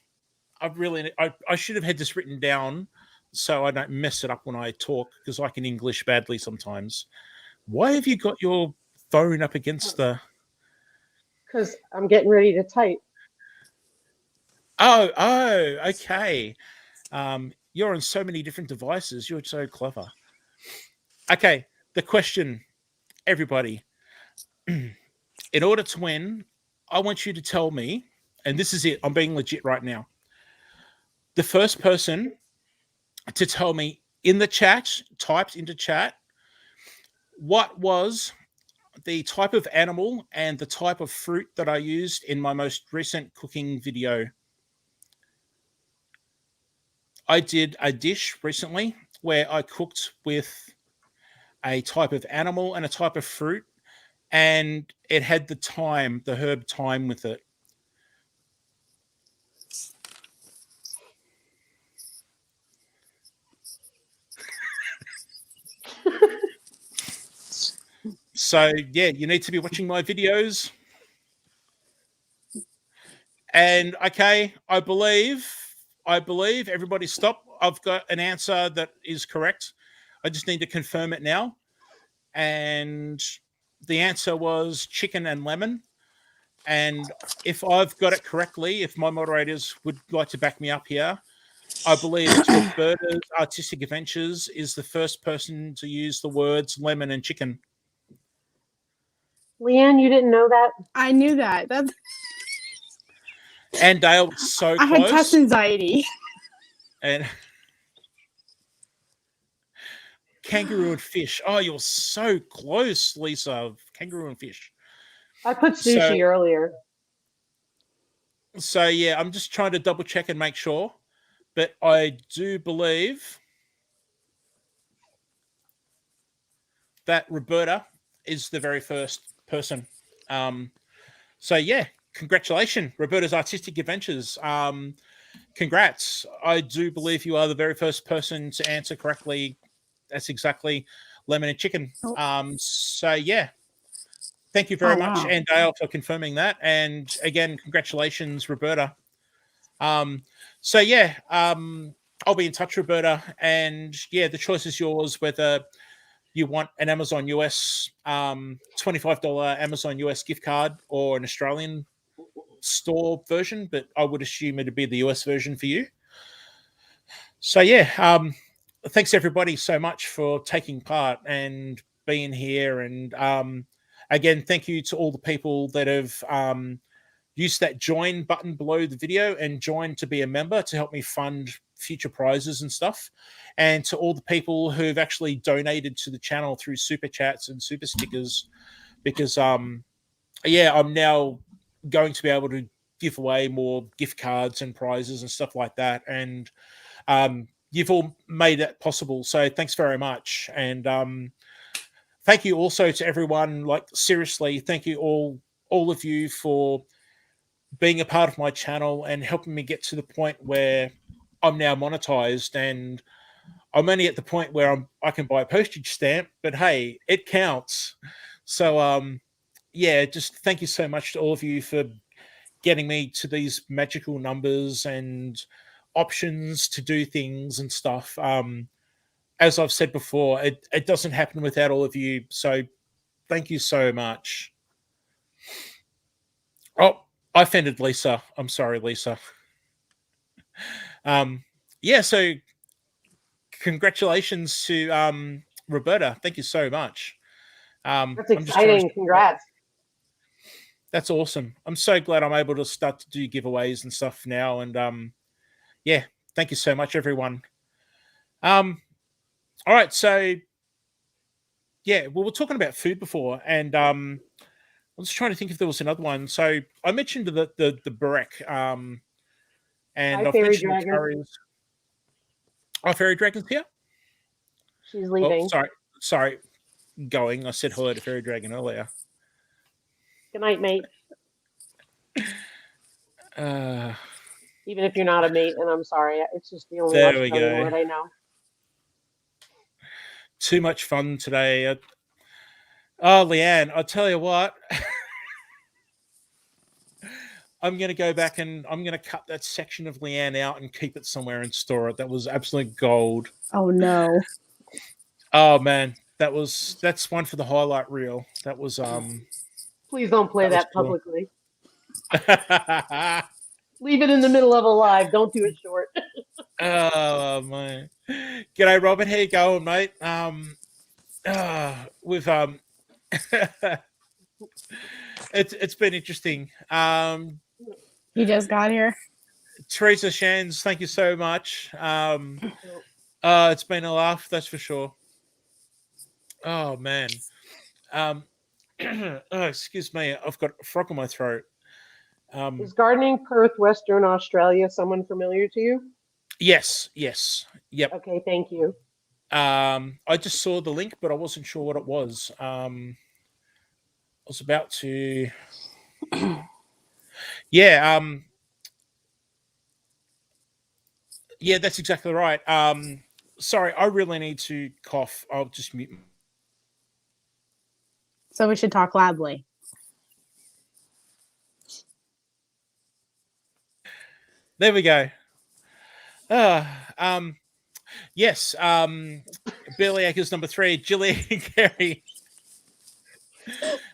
I should have had this written down so I don't mess it up when I talk, because I can English badly sometimes. Why have you got your phone up against the... Because I'm getting ready to type. Oh, okay. You're on so many different devices. You're so clever. Okay, the question, everybody. In order to win, I want you to tell me, and this is it, I'm being legit right now. The first person to tell me in the chat, typed into chat, what was the type of animal and the type of fruit that I used in my most recent cooking video. I did a dish recently where I cooked with a type of animal and a type of fruit, and it had the herb thyme with it. So yeah, you need to be watching my videos. And okay, I believe everybody stop. I've got an answer that is correct. I just need to confirm it now. And the answer was chicken and lemon. And if I've got it correctly, if my moderators would like to back me up here, I believe it's Roberta's Artistic Adventures is the first person to use the words lemon and chicken. Leanne, you didn't know that? I knew that. That's And Dale, so I close. had test anxiety. And kangaroo and fish. Oh, you're so close, Lisa. Kangaroo and fish. I put sushi earlier. So yeah, I'm just trying to double check and make sure. But I do believe that Roberta is the very first person. So yeah, congratulations, Roberta's Artistic Adventures. Congrats. I do believe you are the very first person to answer correctly. That's exactly lemon and chicken. So yeah, thank you very much, wow. and Dale, for confirming that. And again, congratulations, Roberta. So yeah, I'll be in touch, Roberta, and yeah, the choice is yours whether you want an Amazon US $25 Amazon US gift card or an Australian store version, but I would assume it'd be the US version for you. So yeah, thanks everybody so much for taking part and being here. And again, thank you to all the people that have used that join button below the video and join to be a member to help me fund future prizes and stuff. And to all the people who've actually donated to the channel through super chats and super stickers, because yeah, I'm now going to be able to give away more gift cards and prizes and stuff like that. And you've all made that possible. So thanks very much. And thank you also to everyone. Like, seriously, thank you all of you for being a part of my channel and helping me get to the point where I'm now monetized. And I'm only at the point where I can buy a postage stamp, but hey, it counts. So yeah, just thank you so much to all of you for getting me to these magical numbers and options to do things and stuff. As I've said before, it doesn't happen without all of you. So thank you so much. Oh, I offended Lisa. I'm sorry, Lisa. Yeah, so congratulations to Roberta. Thank you so much. That's exciting. Congrats. That's awesome. I'm so glad I'm able to start to do giveaways and stuff now. And yeah, thank you so much, everyone. All right, so yeah, well, we're talking about food before, and I was trying to think if there was another one. So I mentioned the burek, and Hi, I've Fairy mentioned Dragon. the curries. Oh, Fairy Dragon's here. She's leaving. Oh, sorry. Going. I said hello to Fairy Dragon earlier. Good night, mate. Uh, Even if you're not a mate, and I'm sorry, it's just the only There we Australian go. word I know. Too much fun today. Oh, Leanne, I'll tell you what. I'm going to go back and I'm going to cut that section of Leanne out and keep it somewhere and store it. That was absolute gold. Oh no. Oh man, that's one for the highlight reel. That was Please don't play that that was cool. publicly. Leave it in the middle of a live. Don't do it short. Oh man. G'day Robert, how you going, mate? With it's been interesting. You just got here? Teresa Shands, thank you so much. It's been a laugh, that's for sure. Oh man. Oh, excuse me, I've got a frog in my throat. Is gardening Perth, Western Australia, someone familiar to you? Yes. Yep. Okay, thank you. I just saw the link, but I wasn't sure what it was. I was about to. Yeah. Yeah, that's exactly right. Sorry, I really need to cough. I'll just mute. So we should talk loudly. There we go. Yes. Billy Acres number 3, Gillian Carey.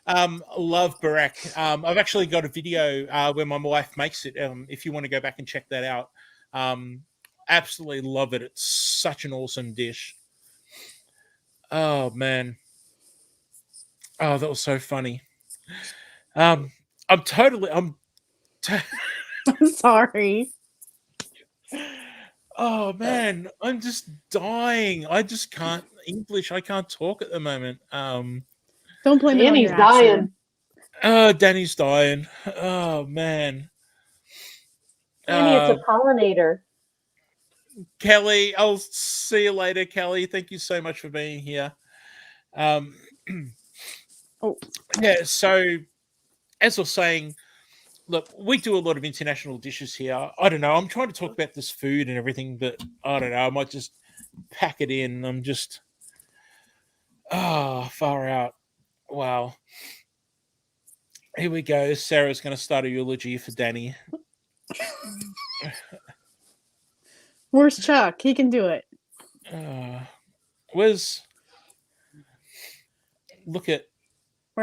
Love burek. I've actually got a video where my wife makes it. If you want to go back and check that out. Absolutely love it. It's such an awesome dish. Oh man. Oh, that was so funny. I'm Sorry. Oh man, I'm just dying. I just can't English. I can't talk at the moment. Don't blame it on Danny's your dying. accent. Oh, Danny's dying. Oh man. Danny, it's a pollinator. Kelly, I'll see you later, Kelly. Thank you so much for being here. Oh. Yeah, so as I was saying, look, we do a lot of international dishes here. I don't know. I'm trying to talk about this food and everything, but I don't know. I might just pack it in. I'm just, far out. Wow. Here we go. Sarah's going to start a eulogy for Danny. Where's Chuck? He can do it. Where's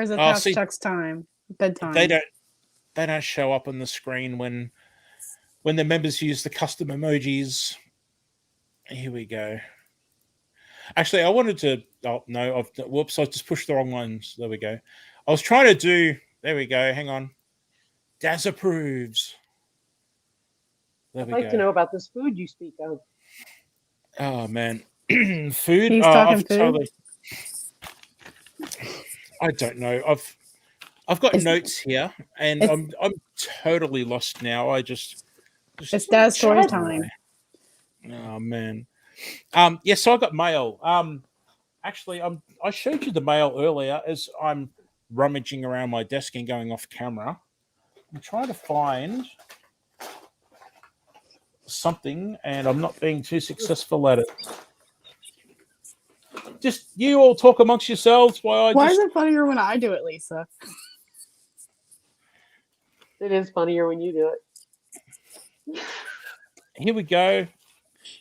the past Chuck's time? Bedtime. They don't show up on the screen when the members use the custom emojis. Here we go. Actually, I wanted to. Oh no! Whoops! I just pushed the wrong ones. There we go. I was trying to do. There we go. Hang on. Daz approves. There we go. I'd like to know about this food you speak of. Oh man, food. He's talking food. I don't know. I've got It's- notes here, and it's- I'm totally lost now. I just It's Dad's story Shut time. away. Oh man. Yes, so I got mail. Actually, I showed you the mail earlier as I'm rummaging around my desk and going off camera. I'm trying to find something, and I'm not being too successful at it. Just you all talk amongst yourselves while Why is it funnier when I do it, Lisa? It is funnier when you do it. Here we go.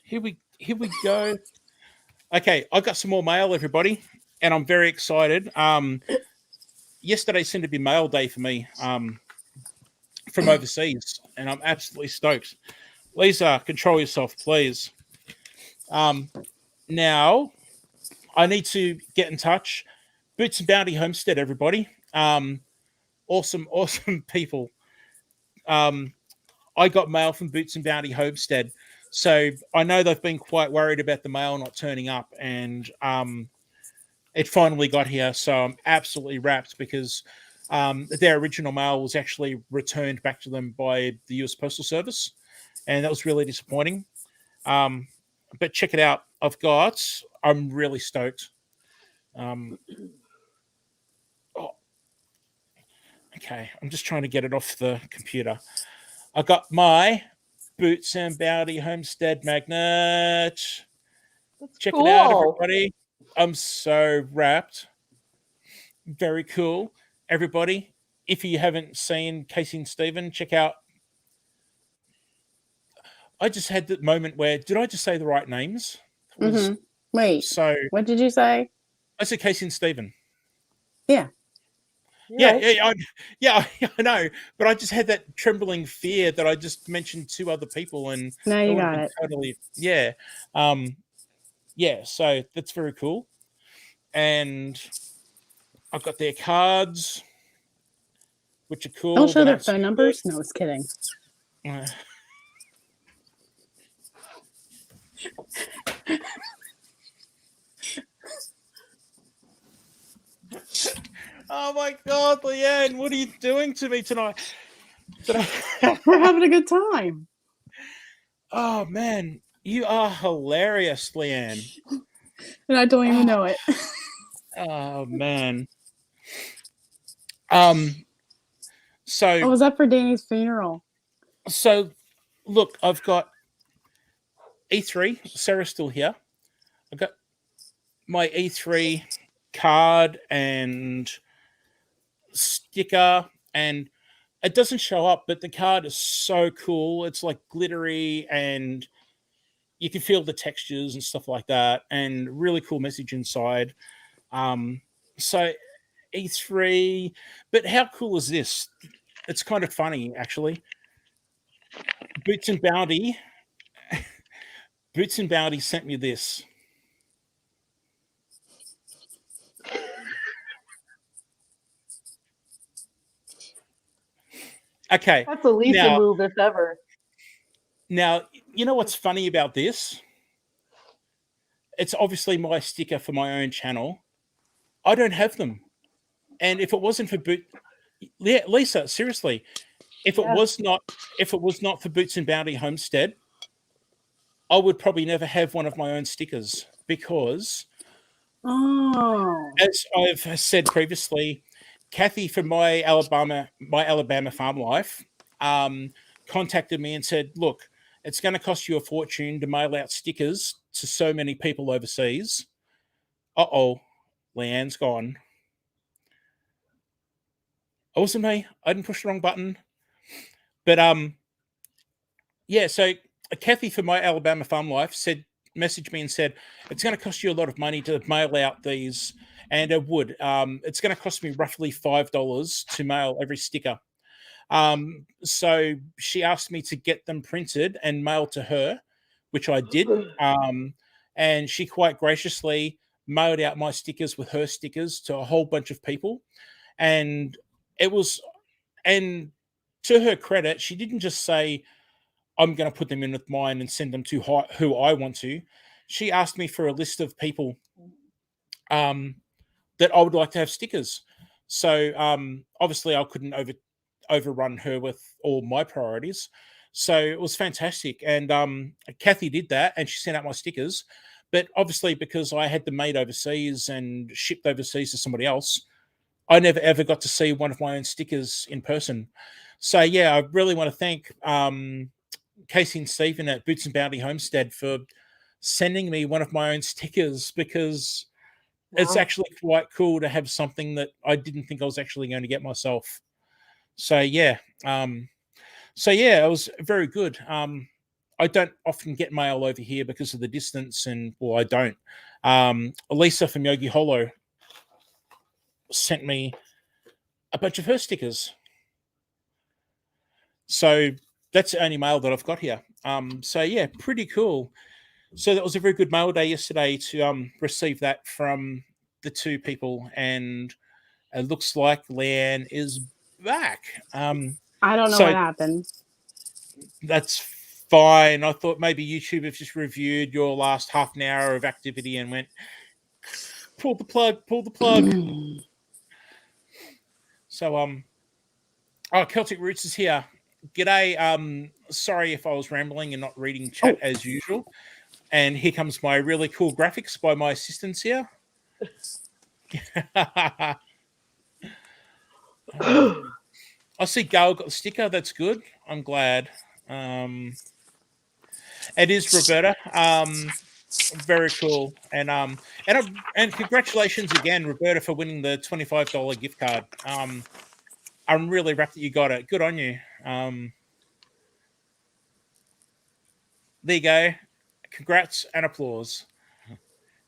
Here we go. Okay, I got some more mail, everybody, and I'm very excited. Yesterday seemed to be mail day for me from overseas, and I'm absolutely stoked. Lisa, control yourself, please. Now, I need to get in touch. Boots and Bounty Homestead, everybody. Awesome people. I got mail from Boots and Bounty Homestead. So I know they've been quite worried about the mail not turning up, and it finally got here. So I'm absolutely wrapped because their original mail was actually returned back to them by the US Postal Service, and that was really disappointing. But check it out. I'm really stoked. Okay, I'm just trying to get it off the computer. I got my Boots and Bounty Homestead magnet. Check it out, everybody. I'm so wrapped. Very cool. Everybody, if you haven't seen Casey and Stephen, check out. I just had the moment where, did I just say the right names? Wait, So what did you say? I said Casey and Stephen. Yeah. I know, but I just had that trembling fear that I just mentioned two other people, and Now you got it. totally, So that's very cool, and I've got their cards, which are cool. Don't show their phone numbers. No, I was kidding. Oh my God, Leanne, what are you doing to me tonight? We're having a good time. Oh man, you are hilarious, Leanne. And I don't even know it. Oh man. So Oh, was that for Danny's funeral? So look, I've got E3. Sarah's still here. I've got my E3 card and sticker, and it doesn't show up, but the card is so cool. It's like glittery, and you can feel the textures and stuff like that, and really cool message inside. So E3, but how cool is this? It's kind of funny, actually. Boots and Bounty sent me this. Okay. That's a Lisa move, if ever. Now, you know what's funny about this? It's obviously my sticker for my own channel. I don't have them. And if it wasn't for Lisa, seriously, if it was not for Boots and Bounty Homestead, I would probably never have one of my own stickers, because as I've said previously, Kathy from my Alabama farm life contacted me and said, look, it's going to cost you a fortune to mail out stickers to so many people overseas. Leanne's gone. It wasn't me. I didn't push the wrong button. But so Kathy from my Alabama farm life messaged me and said, it's going to cost you a lot of money to mail out these, and it would. It's going to cost me roughly $5 to mail every sticker. So she asked me to get them printed and mailed to her, which I did. And she quite graciously mailed out my stickers with her stickers to a whole bunch of people. And to her credit, she didn't just say, I'm going to put them in with mine and send them to who I want to. She asked me for a list of people that I would like to have stickers. So obviously I couldn't overrun her with all my priorities. So it was fantastic. And Kathy did that, and she sent out my stickers. But obviously, because I had them made overseas and shipped overseas to somebody else, I never ever got to see one of my own stickers in person. So yeah, I really want to thank Casey and Stephen at Boots and Bounty Homestead for sending me one of my own stickers, because it's Wow. actually quite cool to have something that I didn't think I was actually going to get myself. So yeah, it was very good. I don't often get mail over here because of the distance, and well, I don't. Lisa from Yogi Hollow sent me a bunch of her stickers. So that's the only mail that I've got here. So yeah, pretty cool. So that was a very good mail day yesterday to receive that from the two people, and it looks like Leanne is back. I don't know so what happened. That's fine. I thought maybe YouTube have just reviewed your last half an hour of activity and went, pull the plug. So Celtic Roots is here. G'day. Sorry if I was rambling and not reading chat as usual. And here comes my really cool graphics by my assistants here. I see Gail got the sticker. That's good. I'm glad. It is Roberta. Very cool. And congratulations again, Roberta, for winning the $25 gift card. I'm really wrapped that you got it. Good on you. There you go. Congrats and applause.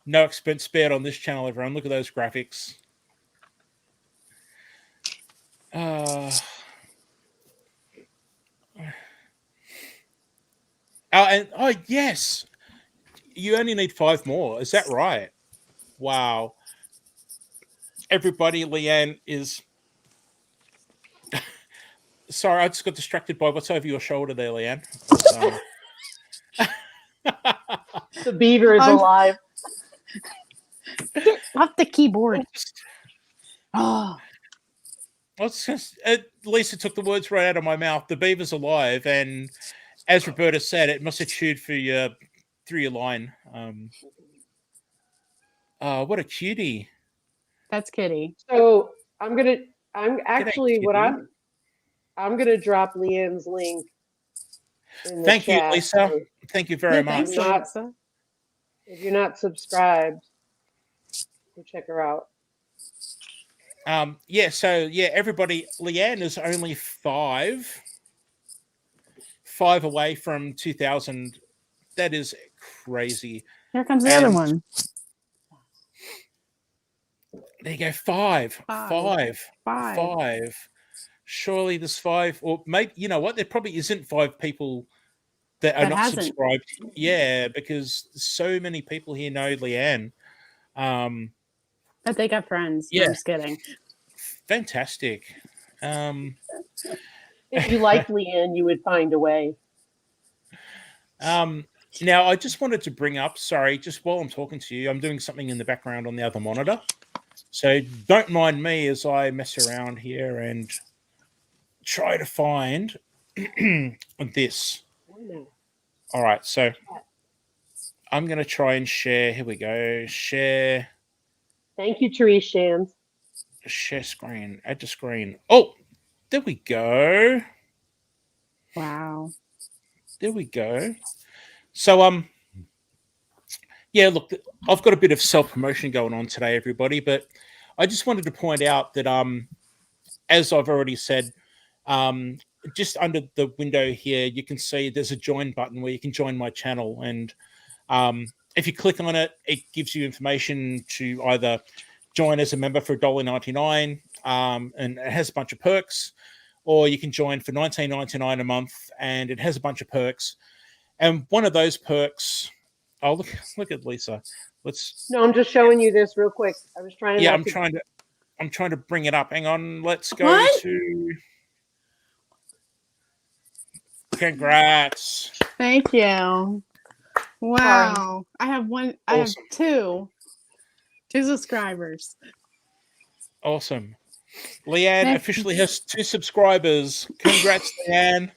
No expense spared on this channel, everyone. Look at those graphics. Yes. You only need 5 more. Is that right? Wow. Everybody, Leanne is... Sorry, I just got distracted by what's over your shoulder there, Leanne. The beaver is alive. Off the keyboard. Oh, Lisa took the words right out of my mouth. The beaver's alive, and as Roberta said, it must have chewed through your line. What a cutie! that's Kitty. So I'm G'day, gonna drop Leanne's link in the Thank chat. you, Lisa. So Thank you very much. Thanks, Not- Lisa. if you're not subscribed, go check her out. Everybody, Leanne is only 5 away from 2,000. That is crazy. Here comes the other one. There you go. 5. Surely there's 5, or maybe, you know what? There probably isn't 5 people that are not subscribed. Yeah, because so many people here know Leanne. But they got friends. Yeah. I'm just kidding. Fantastic. If you liked Leanne, you would find a way. Now, I just wanted to bring up, sorry, just while I'm talking to you, I'm doing something in the background on the other monitor. So don't mind me as I mess around here and try to find this. All right, so I'm going to try and share. Here we go. Share. Thank you, Therese Shans. Share screen. Add to screen. Oh, there we go. Wow. There we go. So, yeah, look, I've got a bit of self-promotion going on today, everybody, but I just wanted to point out that, as I've already said, just under the window here, you can see there's a join button where you can join my channel. And if you click on it, it gives you information to either join as a member for $1.99, and it has a bunch of perks, or you can join for $19.99 a month, and it has a bunch of perks. And one of those perks, oh, look at Lisa. No, I'm just showing you this real quick. I was trying to. Yeah, I'm trying to bring it up. Hang on. Let's go to. Congrats. Thank you. Wow. I have one. I have Awesome. two subscribers. Awesome. Leanne Thank- officially has 2 subscribers. Congrats, Leanne.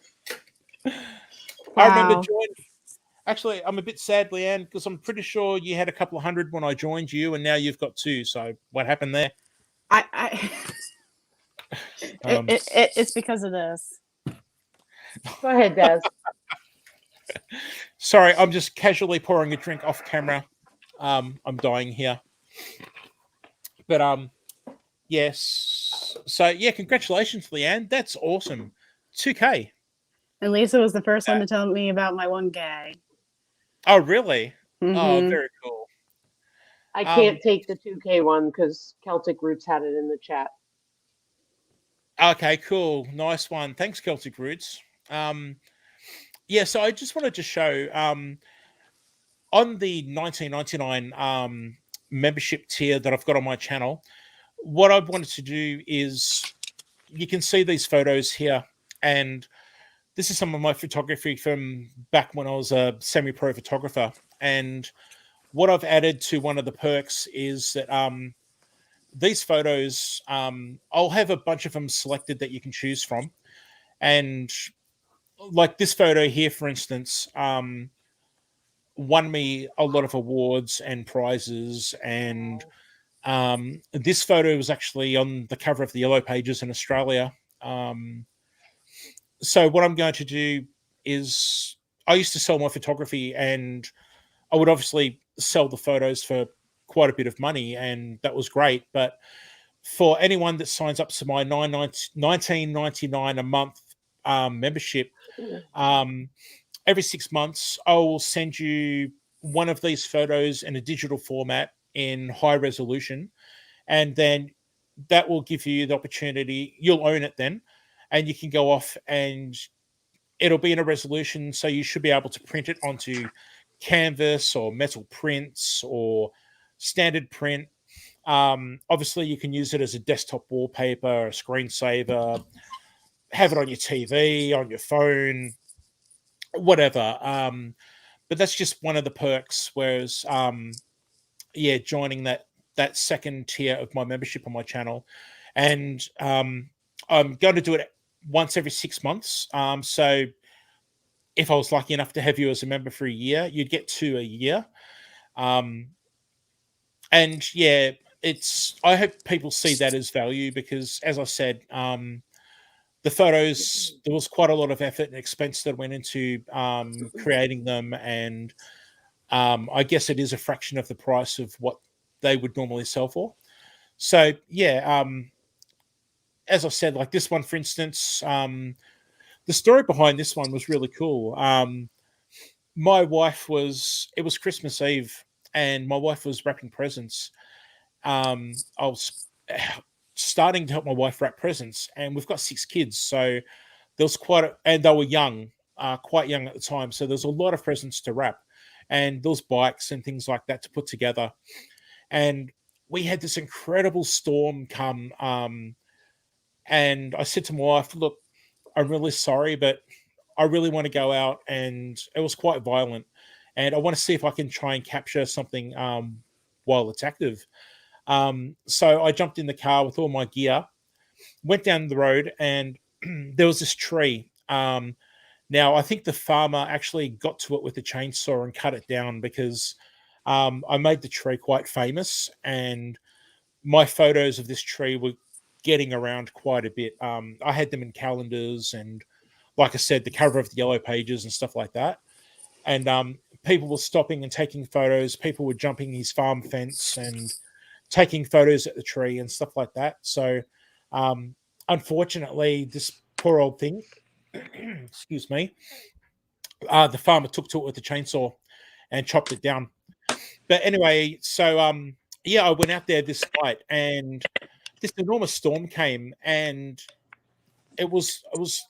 I remember Wow. joining. Actually, I'm a bit sad, Leanne, because I'm pretty sure you had a couple of hundred when I joined you, and now you've got 2. So what happened there? I Um, it's because of this. Go ahead, Des. Sorry, I'm just casually pouring a drink off camera. I'm dying here. But yes. So yeah, congratulations, Leanne. That's awesome. 2K. And Lisa was the first one to tell me about my 1K. Oh, really? Oh, Mhm. very cool. I can't take the 2K one because Celtic Roots had it in the chat. Okay, cool. Nice one. Thanks, Celtic Roots. Yeah, so I just wanted to show on the 1999 membership tier that I've got on my channel, what I wanted to do is you can see these photos here, and this is some of my photography from back when I was a semi-pro photographer. And what I've added to one of the perks is that these photos, I'll have a bunch of them selected that you can choose from. And like this photo here, for instance, won me a lot of awards and prizes. And this photo was actually on the cover of the Yellow Pages in Australia. So what I'm going to do is I used to sell my photography, and I would obviously sell the photos for quite a bit of money, and that was great. But for anyone that signs up to my $19.99 a month membership, every 6 months, I will send you one of these photos in a digital format in high resolution. And then that will give you the opportunity. You'll own it then. And you can go off and it'll be in a resolution. So you should be able to print it onto canvas or metal prints or standard print. Obviously, you can use it as a desktop wallpaper, a screensaver, have it on your TV, on your phone, whatever. But that's just one of the perks. Whereas, yeah, joining that second tier of my membership on my channel, and I'm going to do it once every 6 months. So if I was lucky enough to have you as a member for a year, you'd get 2 a year. And yeah, I hope people see that as value because, as I said, the photos, there was quite a lot of effort and expense that went into creating them, and I guess it is a fraction of the price of what they would normally sell for. So yeah, as I said, like this one, for instance, the story behind this one was really cool. My wife it was Christmas Eve, and my wife was wrapping presents. I was starting to help my wife wrap presents, and we've got 6 kids, so there was and they were young, quite young at the time. So there's a lot of presents to wrap, and those bikes and things like that to put together. And we had this incredible storm come, and I said to my wife, "Look, I'm really sorry, but I really want to go out," and it was quite violent, and I want to see if I can try and capture something while it's active. So I jumped in the car with all my gear, went down the road, and there was this tree. Now, I think the farmer actually got to it with a chainsaw and cut it down because I made the tree quite famous, and my photos of this tree were getting around quite a bit. I had them in calendars and, like I said, the cover of the Yellow Pages and stuff like that. And people were stopping and taking photos. People were jumping his farm fence and taking photos at the tree and stuff like that. So, unfortunately, this poor old thing, excuse me, the farmer took to it with a chainsaw and chopped it down. But anyway, so yeah, I went out there this night, and this enormous storm came, and it was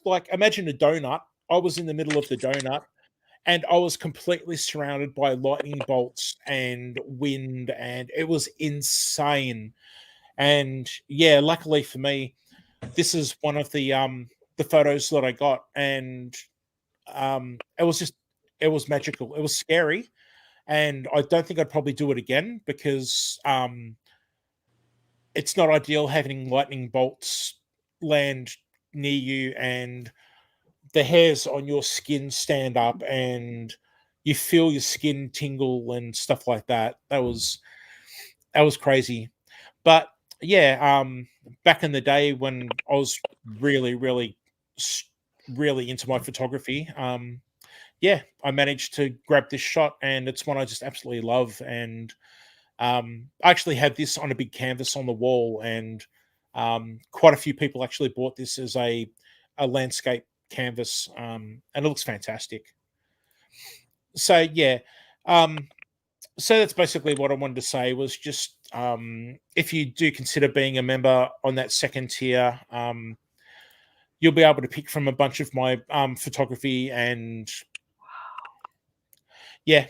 like, imagine a donut. I was in the middle of the donut, and I was completely surrounded by lightning bolts and wind, and it was insane. And yeah, luckily for me, this is one of the photos that I got, and it was magical. It was scary, and I don't think I'd probably do it again because it's not ideal having lightning bolts land near you and the hairs on your skin stand up and you feel your skin tingle and stuff like that. That was crazy. But yeah, back in the day when I was really, really, really into my photography, yeah, I managed to grab this shot, and it's one I just absolutely love. And I actually had this on a big canvas on the wall, and quite a few people actually bought this as a landscape canvas, and it looks fantastic. So yeah, so that's basically what I wanted to say. Was just if you do consider being a member on that second tier, you'll be able to pick from a bunch of my photography, and yeah,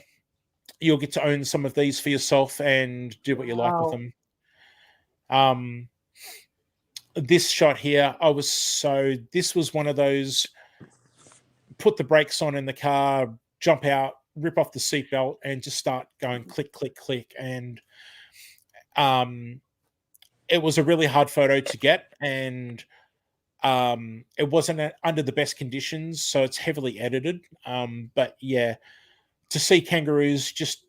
you'll get to own some of these for yourself and do what you like with Wow. them. This shot here, this was one of those put the brakes on in the car, jump out, rip off the seatbelt, and just start going click, click, click. And it was a really hard photo to get, and it wasn't under the best conditions, so it's heavily edited. But yeah, to see kangaroos just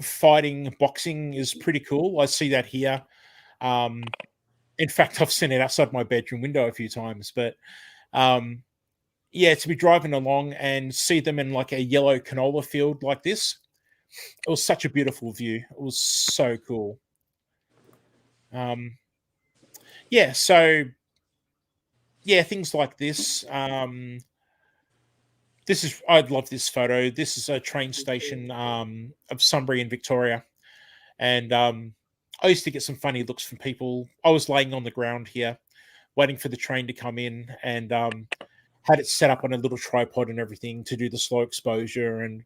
fighting boxing is pretty cool. I see that here. In fact, I've seen it outside my bedroom window a few times. But yeah, to be driving along and see them in like a yellow canola field like this, it was such a beautiful view. It was so cool. Yeah, so yeah, things like this. I'd love this photo. This is a train station of Sunbury in Victoria. And I used to get some funny looks from people. I was laying on the ground here, waiting for the train to come in, and had it set up on a little tripod and everything to do the slow exposure. And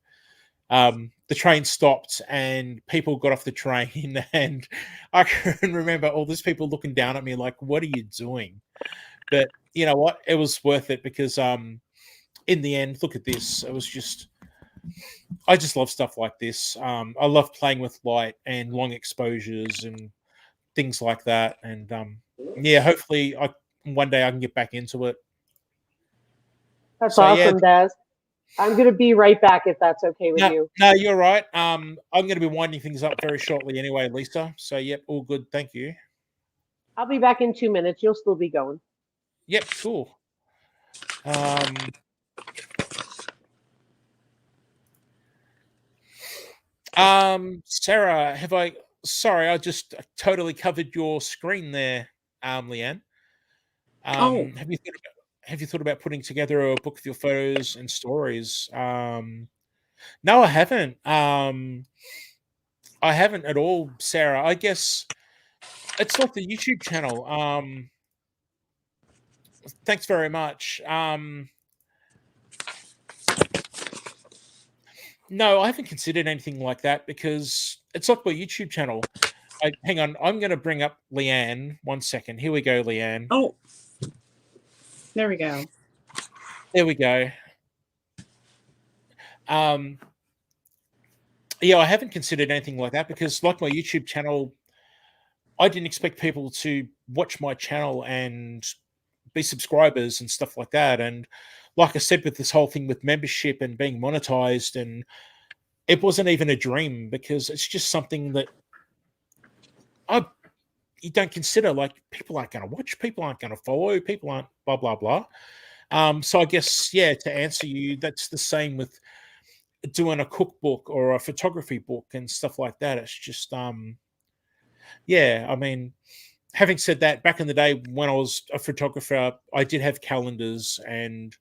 the train stopped, and people got off the train, and I can remember all these people looking down at me like, "What are you doing?" But you know what? It was worth it because in the end, look at this. It was just, I just love stuff like this. I love playing with light and long exposures and things like that. And yeah, hopefully one day I can get back into it. That's So yeah, awesome, Daz. I'm going to be right back if that's okay with you. no, you're right. I'm going to be winding things up very shortly anyway, Lisa. So yep, all good. Thank you. I'll be back in 2 minutes. You'll still be going. Yep, cool. Sarah, sorry, I just totally covered your screen there, Leanne. Oh. Have you thought about putting together a book of your photos and stories? No, I haven't. I haven't at all, Sarah. I guess it's like the YouTube channel. Thanks very much. No, I haven't considered anything like that because it's like my YouTube channel. Hang on, I'm going to bring up Leanne. 1 second. Here we go, Leanne. Oh, there we go. There we go. Yeah, I haven't considered anything like that because, like my YouTube channel, I didn't expect people to watch my channel and be subscribers and stuff like that. And like I said, with this whole thing with membership and being monetized, and it wasn't even a dream because it's just something that you don't consider. Like, people aren't going to watch, people aren't going to follow, people aren't blah, blah, blah. So I guess, yeah, to answer you, that's the same with doing a cookbook or a photography book and stuff like that. It's just, yeah, I mean, having said that, back in the day when I was a photographer, I did have calendars, and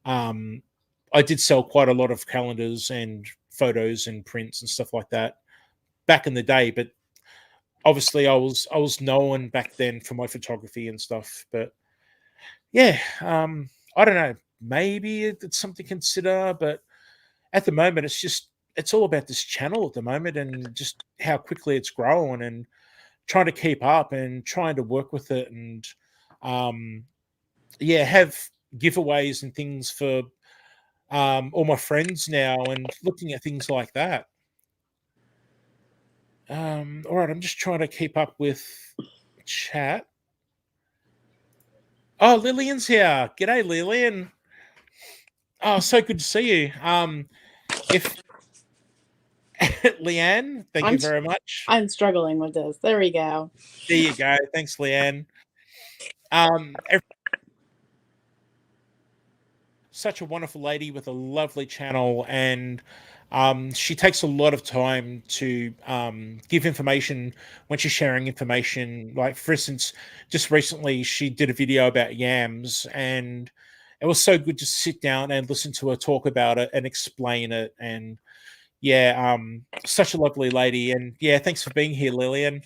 I did sell quite a lot of calendars and photos and prints and stuff like that back in the day. But obviously I was known back then for my photography and stuff. But yeah, I don't know, maybe it's something to consider, but at the moment it's all about this channel at the moment and just how quickly it's growing and trying to keep up and trying to work with it, and yeah, have giveaways and things for all my friends now, and looking at things like that. All right, I'm just trying to keep up with chat. Oh, Lillian's here. G'day, Lillian. Oh, so good to see you. If Leanne, thank you very much. I'm struggling with this. There we go. There you go. Thanks, Leanne. Such a wonderful lady with a lovely channel, and she takes a lot of time to give information when she's sharing information. Like, for instance, just recently she did a video about yams, and it was so good to sit down and listen to her talk about it and explain it. And yeah, such a lovely lady. And yeah, thanks for being here, Lillian.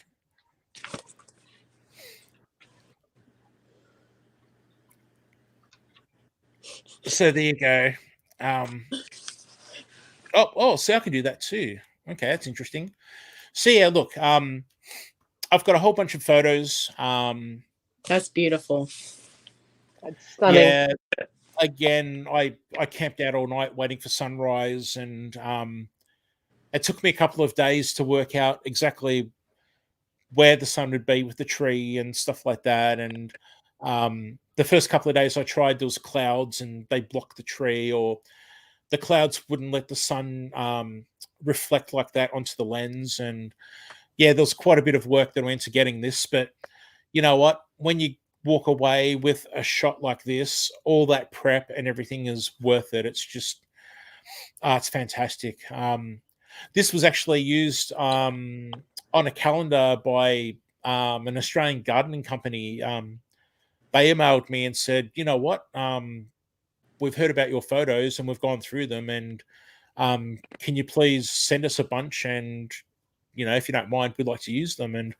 So there you go. So I can do that too. Okay, that's interesting. So yeah, look, I've got a whole bunch of photos. That's beautiful. That's stunning. Yeah, again, I camped out all night waiting for sunrise, and it took me a couple of days to work out exactly where the sun would be with the tree and stuff like that. And the first couple of days I tried, there was clouds and they blocked the tree, or the clouds wouldn't let the sun reflect like that onto the lens. And yeah, there was quite a bit of work that went into getting this. But you know what? When you walk away with a shot like this, all that prep and everything is worth it. It's just, it's fantastic. This was actually used on a calendar by an Australian gardening company. They emailed me and said, you know what? We've heard about your photos and we've gone through them, and can you please send us a bunch? And, you know, if you don't mind, we'd like to use them. And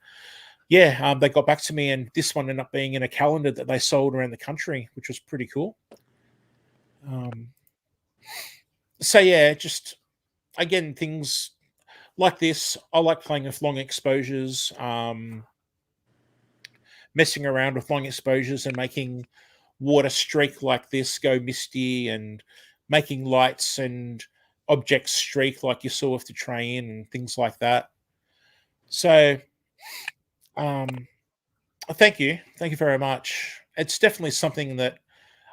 yeah, they got back to me, and this one ended up being in a calendar that they sold around the country, which was pretty cool. So yeah, just again, things like this. I like playing with long exposures, messing around with long exposures and making water streak like this go misty, and making lights and objects streak like you saw with the train and things like that. So thank you very much. It's definitely something that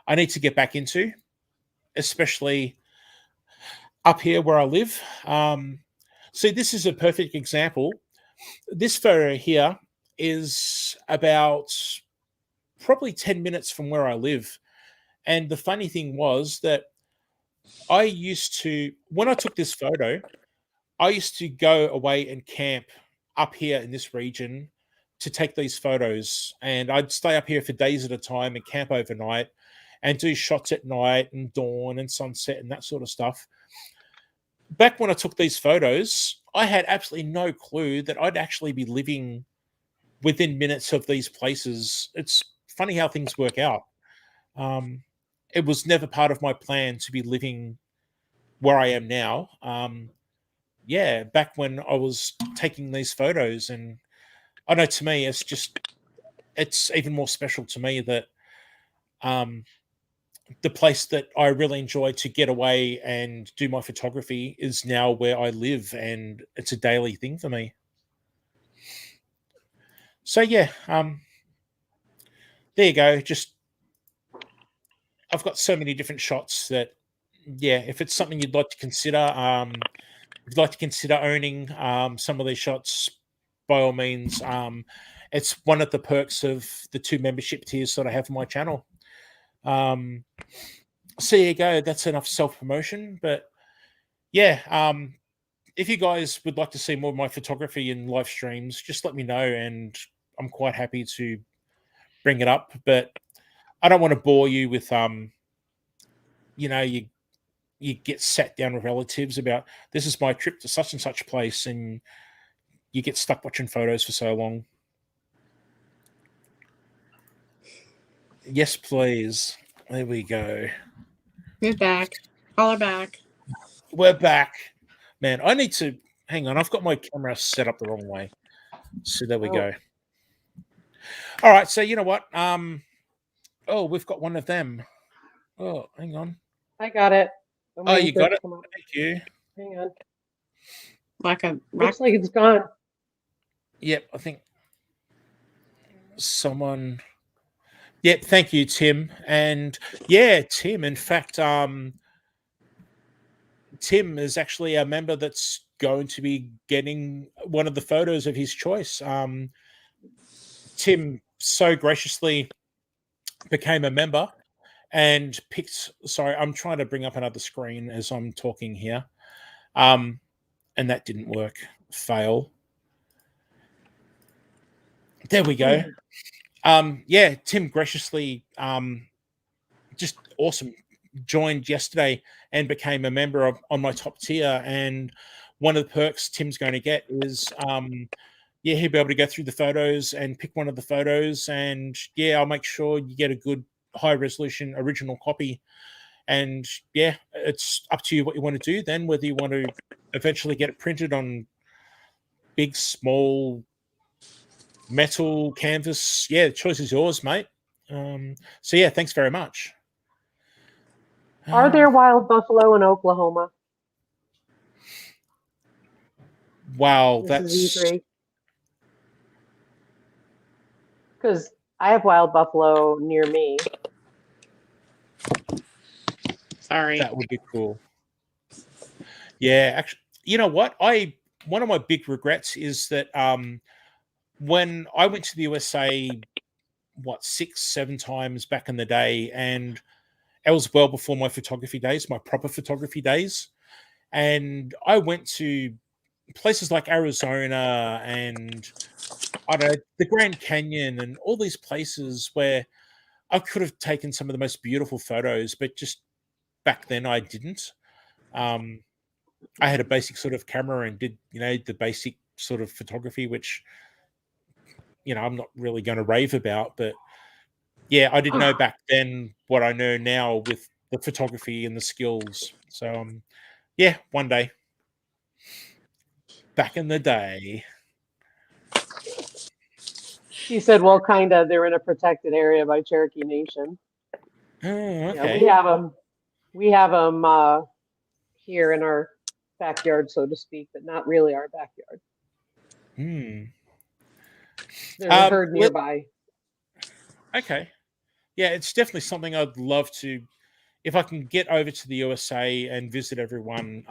I need to get back into, especially up here where I live. See, this is a perfect example. This photo here is about probably 10 minutes from where I live. And the funny thing was that I used to, when I took this photo, I used to go away and camp up here in this region to take these photos. And I'd stay up here for days at a time and camp overnight and do shots at night and dawn and sunset and that sort of stuff. Back when I took these photos, I had absolutely no clue that I'd actually be living within minutes of these places. It's funny how things work out. It was never part of my plan to be living where I am now. Yeah, back when I was taking these photos, and I know to me, it's even more special to me that the place that I really enjoy to get away and do my photography is now where I live, and it's a daily thing for me. So yeah, there you go. Just, I've got so many different shots that, yeah, if it's something you'd like to consider, if you'd like to consider owning some of these shots, by all means. It's one of the perks of the 2 membership tiers that I have on my channel. So there you go. That's enough self-promotion. But yeah, if you guys would like to see more of my photography and live streams, just let me know, and I'm quite happy to bring it up. But I don't want to bore you with you know, you get sat down with relatives about, this is my trip to such and such place, and you get stuck watching photos for so long. Yes, please. There we go. We're back. All are back. We're back. Man, I need to hang on. I've got my camera set up the wrong way. So there we go. All right. So you know what? Oh, we've got one of them. Oh, hang on. I got it. Oh, you got it. Thank you. Hang on. Like a Looks like it's gone. Yep, I think. someone. Yeah, thank you, Tim. And yeah, Tim. In fact, Tim is actually a member that's going to be getting one of the photos of his choice. Tim so graciously became a member and picked. Sorry, I'm trying to bring up another screen as I'm talking here, and that didn't work. Fail. There we go. Yeah, Tim graciously, just awesome, joined yesterday and became a member of on my top tier. And one of the perks Tim's going to get is, yeah, he'll be able to go through the photos and pick one of the photos. And yeah, I'll make sure you get a good high resolution original copy. And yeah, it's up to you what you want to do then, whether you want to eventually get it printed on big, small, metal, canvas. Yeah, the choice is yours, mate. So yeah, thanks very much. Are there wild buffalo in Oklahoma? Wow, This that's is E3. Because I have wild buffalo near me. Sorry. that would be cool. Yeah, actually, you know what? One of my big regrets is that when I went to the USA, 6, 7 times back in the day, and it was well before my photography days, my proper photography days, and I went to places like Arizona and I don't know, the Grand Canyon and all these places where I could have taken some of the most beautiful photos, but just back then I didn't. I had a basic sort of camera and did, the basic sort of photography, which, I'm not really going to rave about, but yeah, I didn't know back then what I know now with the photography and the skills. So, yeah, one day. Back in the day. She said, well, kind of, they're in a protected area by Cherokee Nation. Oh, okay. Yeah, we have them here in our backyard, so to speak, but not really our backyard. There's a herd nearby. Okay. Yeah, it's definitely something I'd love to, if I can get over to the USA and visit everyone.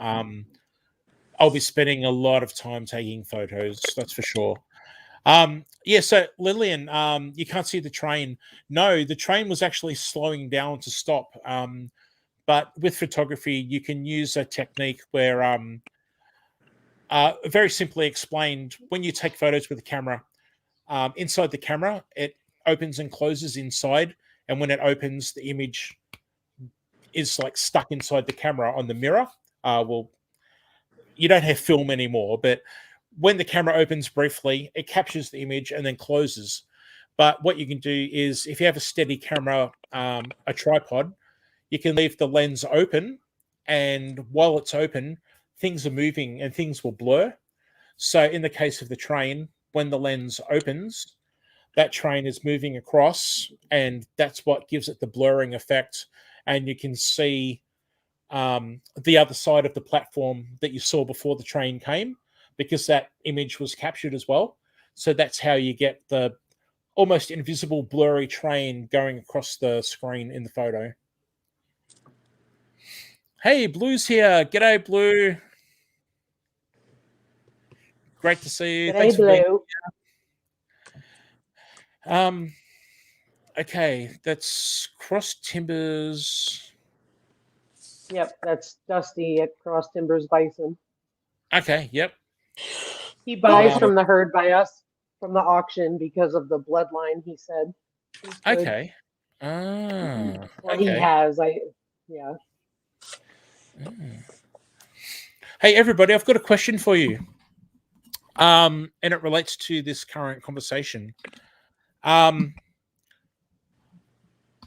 I'll be spending a lot of time taking photos, that's for sure. Yeah, so Lillian, you can't see the train. No, the train was actually slowing down to stop. But with photography, you can use a technique where, very simply explained, when you take photos with a camera, inside the camera, it opens and closes inside. And when it opens, the image is like stuck inside the camera on the mirror. Well, you don't have film anymore, but when the camera opens briefly, it captures the image and then closes. But what you can do is, if you have a steady camera, a tripod, you can leave the lens open, and while it's open, things are moving and things will blur. So in the case of the train, when the lens opens, that train is moving across, and that's what gives it the blurring effect. And you can see the other side of the platform that you saw before the train came, because that image was captured as well. So that's how you get the almost invisible blurry train going across the screen in the photo. Hey, Blue's here. G'day, Blue. Great to see you. G'day, Thanks for being Blue. Okay, that's Cross Timbers. Yep, that's Dusty at Cross Timbers Bison. Okay, yep. He buys from the herd by us, from the auction, because of the bloodline, he said. Okay. Well, he has. Yeah. Hey, everybody, I've got a question for you. And it relates to this current conversation.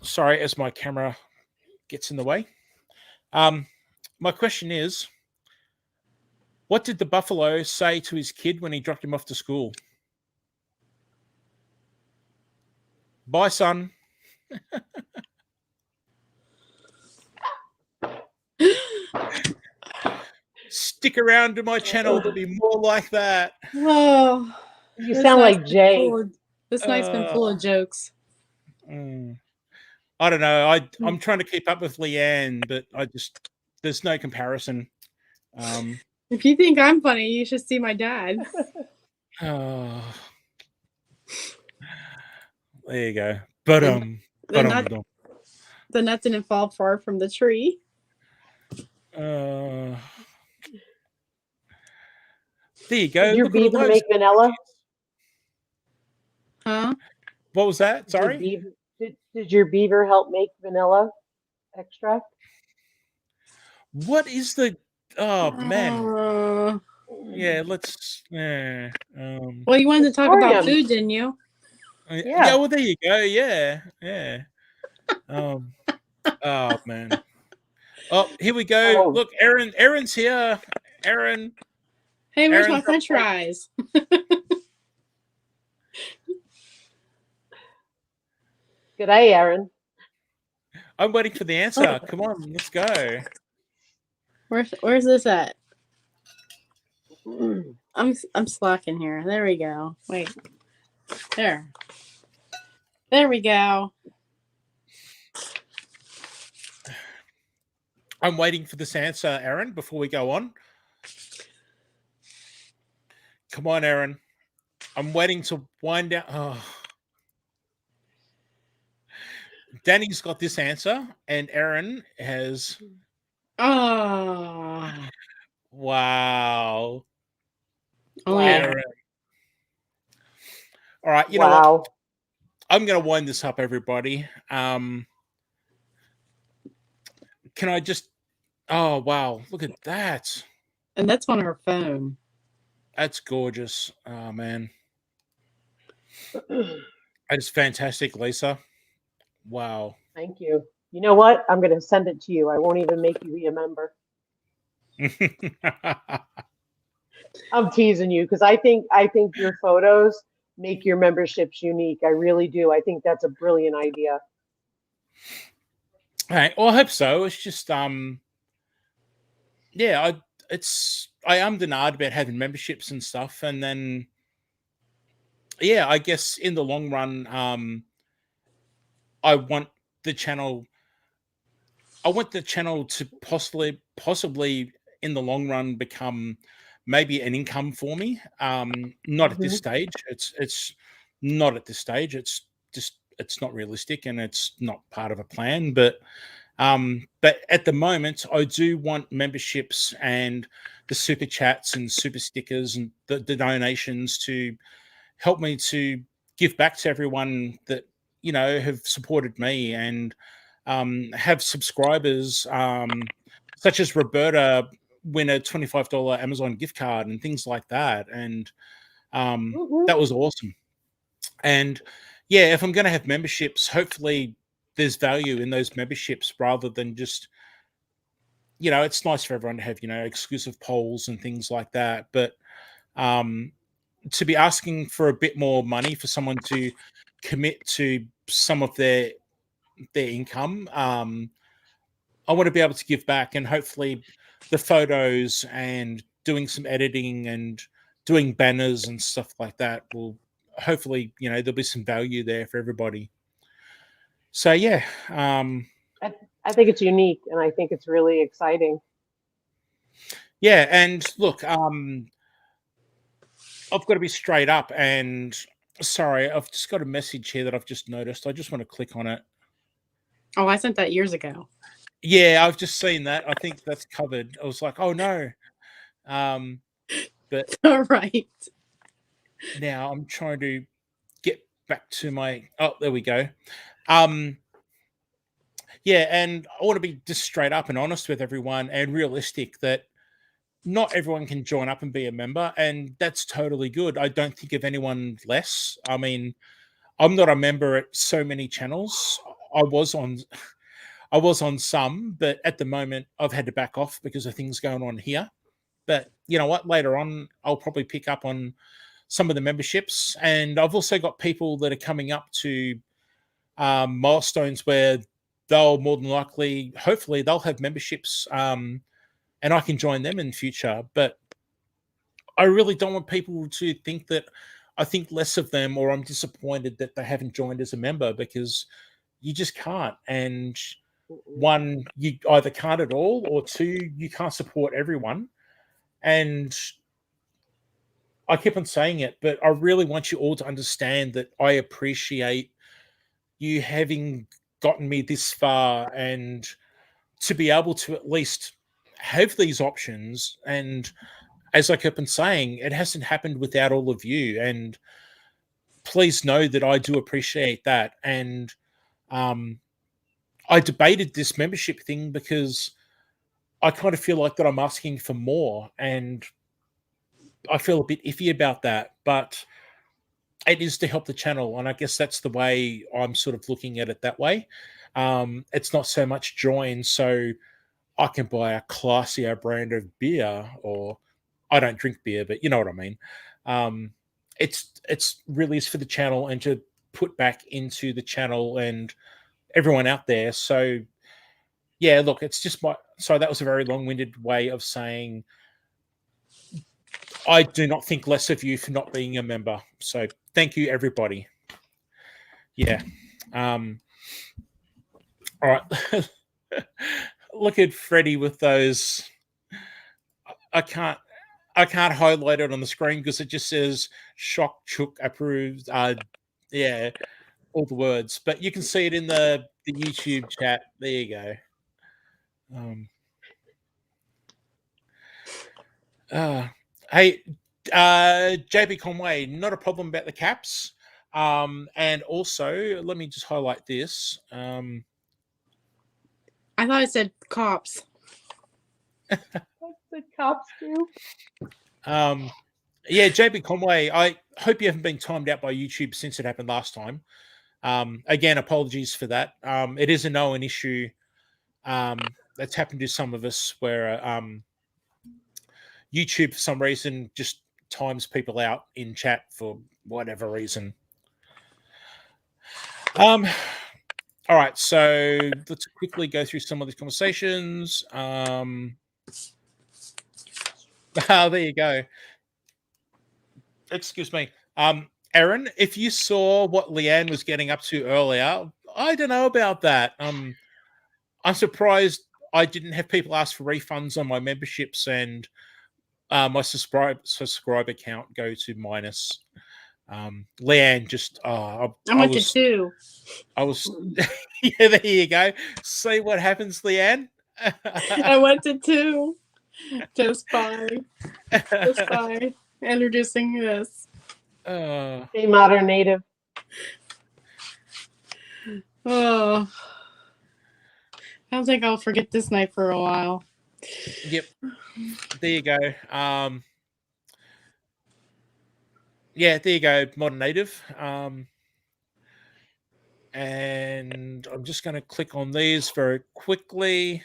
Sorry, as my camera gets in the way. My question is, what did the buffalo say to his kid when he dropped him off to school? Bye, son. Stick around to my channel. There'll be more like that. Oh, you sound like Jay. This night's been full of jokes. I don't know. I'm trying to keep up with Leanne, but there's no comparison. If you think I'm funny, you should see my dad. There you go. But the nut didn't fall far from the tree. There you go. Did your Look at all beaver those. make vanilla? Huh? What was that? Sorry. Did your beaver help make vanilla extract? What is the? Oh man. Yeah. Let's. Well, you wanted to talk about food, didn't you? Yeah. Well, there you go. Yeah. Oh man. Oh, here we go. Oh. Look, Aaron's here. Aaron. Hey, where's my French fries? Good day, Aaron. I'm waiting for the answer. Come on, let's go. Where's this at? I'm slacking here. There we go. Wait. There we go. I'm waiting for this answer, Aaron, before we go on. Come on, Aaron. I'm waiting to wind down. Oh. Danny's got this answer, and Aaron has. Oh. Wow. Oh, Aaron. All right, you know what? I'm going to wind this up, everybody. Can I just... Oh, wow. Look at that. And that's on her phone. That's gorgeous. Oh, man. That is fantastic, Lisa. Wow. Thank you. You know what? I'm going to send it to you. I won't even make you be a member. I'm teasing you because I think your photos make your memberships unique. I really do. I think that's a brilliant idea. All right. Well, I hope so. It's just yeah, I am denied about having memberships and stuff, and then yeah, I guess in the long run, I want the channel to possibly in the long run become maybe an income for me. Not at this stage. It's not at this stage. It's not realistic, and it's not part of a plan. But at the moment, I do want memberships and the super chats and super stickers and the donations to help me to give back to everyone that have supported me and have subscribers such as Roberta win a $25 Amazon gift card and things like that. And that was awesome. And yeah, if I'm going to have memberships, hopefully there's value in those memberships rather than just, it's nice for everyone to have, exclusive polls and things like that. But to be asking for a bit more money for someone to commit to some of their income, I want to be able to give back, and hopefully the photos and doing some editing and doing banners and stuff like that will hopefully, there'll be some value there for everybody. So yeah, I think it's unique, and I think it's really exciting. Yeah, and look, I've got to be straight up, and sorry, I've just got a message here that I've just noticed. I just want to click on it. Oh, I sent that years ago. Yeah, I've just seen that. I think that's covered. I was like, oh no. But all right. Now I'm trying to get back to my. Oh, there we go. Yeah, and I want to be just straight up and honest with everyone and realistic that not everyone can join up and be a member, and that's totally good. I don't think of anyone less. I mean, I'm not a member at so many channels. I was on some, but at the moment I've had to back off because of things going on here. But you know what? Later on, I'll probably pick up on some of the memberships, and I've also got people that are coming up to milestones where they'll more than likely, hopefully, they'll have memberships, and I can join them in future. But I really don't want people to think that I think less of them, or I'm disappointed that they haven't joined as a member, because you just can't. And one, you either can't at all, or two, you can't support everyone. And I keep on saying it, but I really want you all to understand that I appreciate you having gotten me this far, and to be able to at least have these options. And as I kept on saying, it hasn't happened without all of you. And please know that I do appreciate that. And I debated this membership thing because I kind of feel like that I'm asking for more, and I feel a bit iffy about that, but it is to help the channel. And I guess that's the way I'm sort of looking at it that way. It's not so much join so I can buy a classier brand of beer, or I don't drink beer, but you know what I mean. It's really is for the channel and to put back into the channel and everyone out there. So yeah, look, it's just so that was a very long-winded way of saying I do not think less of you for not being a member. So thank you, everybody. Yeah. All right. Look at Freddie with those. I can't highlight it on the screen because it just says shock chook approved. Yeah, all the words, but you can see it in the YouTube chat. There you go. Hey, JB Conway, not a problem about the caps. And also, let me just highlight this. I thought it said cops. The cops do. Yeah, JB Conway, I hope you haven't been timed out by YouTube since it happened last time. Again, apologies for that. It is a known issue that's happened to some of us where YouTube, for some reason, just times people out in chat for whatever reason. All right, so let's quickly go through some of these conversations. There you go. Excuse me. Aaron, if you saw what Leanne was getting up to earlier, I don't know about that. I'm surprised I didn't have people ask for refunds on my memberships and my subscriber count go to minus. Leanne just I went to 2. I was yeah, there you go. See what happens, Leanne. I went to 2 just by introducing this. A modern native. Oh, I don't think I'll forget this night for a while. Yep. There you go. Yeah, there you go, modern native. And I'm just going to click on these very quickly.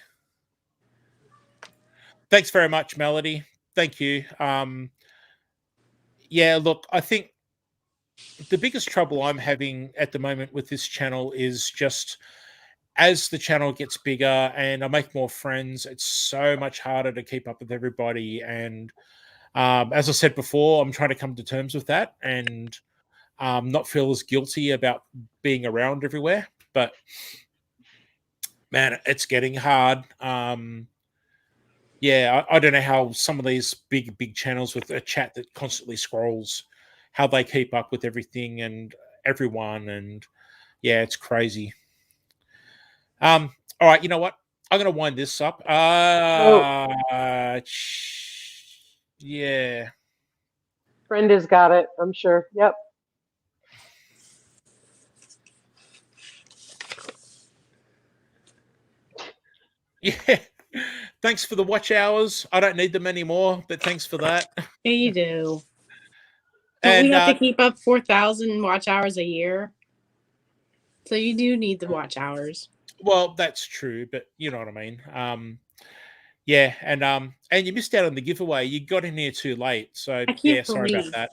Thanks very much, Melody. Thank you. Yeah, look, I think the biggest trouble I'm having at the moment with this channel is just as the channel gets bigger and I make more friends, it's so much harder to keep up with everybody. And as I said before, I'm trying to come to terms with that and not feel as guilty about being around everywhere. But man, it's getting hard. Yeah, I don't know how some of these big channels with a chat that constantly scrolls, how they keep up with everything and everyone. And yeah, it's crazy. All right, you know what? I'm going to wind this up. Yeah. Brenda's got it, I'm sure. Yep. Yeah. Thanks for the watch hours. I don't need them anymore, but thanks for that. Yeah, you do. And we have to keep up 4,000 watch hours a year. So you do need the watch hours. Well, that's true, but you know what I mean. Yeah, and you missed out on the giveaway. You got in here too late, so yeah, sorry about that.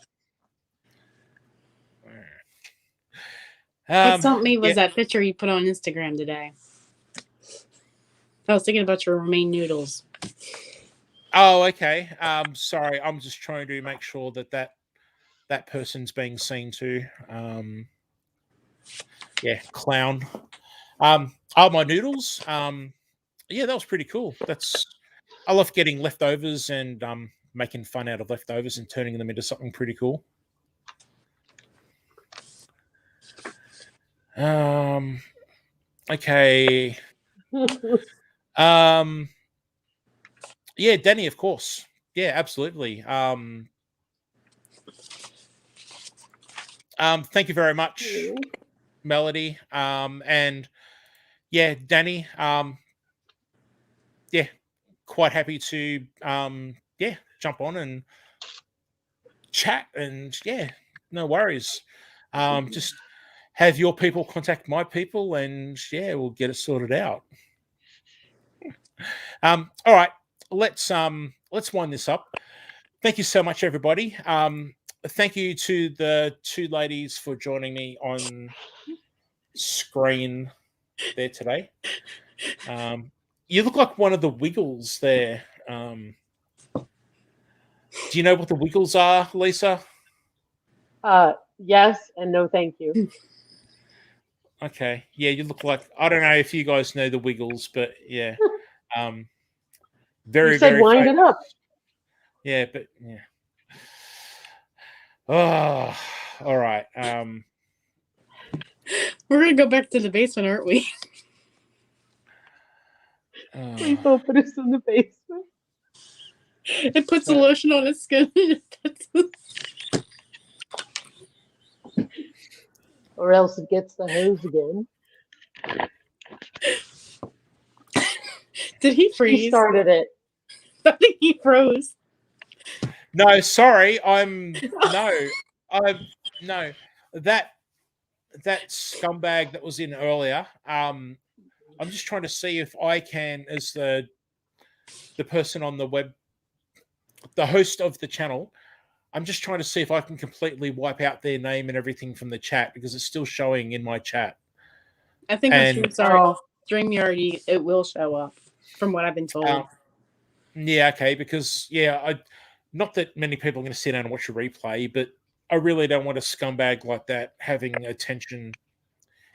What stumped me was that picture you put on Instagram today. I was thinking about your romaine noodles. Oh, okay. Sorry, I'm just trying to make sure that that person's being seen too. Yeah, clown. My noodles. Yeah, that was pretty cool. I love getting leftovers and making fun out of leftovers and turning them into something pretty cool. Okay. Yeah, Danny, of course. Yeah, absolutely. Thank you very much, Melody. And yeah, Danny. Yeah, quite happy to jump on and chat, and yeah, no worries. Just have your people contact my people, and yeah, we'll get it sorted out. All right, let's wind this up. Thank you so much, everybody. Thank you to the two ladies for joining me on screen there today. You look like one of the Wiggles there. Do you know what the Wiggles are, Lisa? Yes and no, thank you. Okay. Yeah, you look like, I don't know if you guys know the Wiggles, but yeah. Very, You said very wind it up. Yeah, but yeah. Oh, all right. We're gonna go back to the basement, aren't we? Please don't put us in the basement. It puts the lotion on his skin. Or else it gets the hose again. Did he freeze? He started it. I think he froze. No, sorry. That scumbag that was in earlier. I'm just trying to see if I can, as the person on the web, the host of the channel, I'm just trying to see if I can completely wipe out their name and everything from the chat, because it's still showing in my chat. I think on StreamYard, it will show up, from what I've been told. Yeah, okay, because not that many people are going to sit down and watch a replay, but I really don't want a scumbag like that having attention.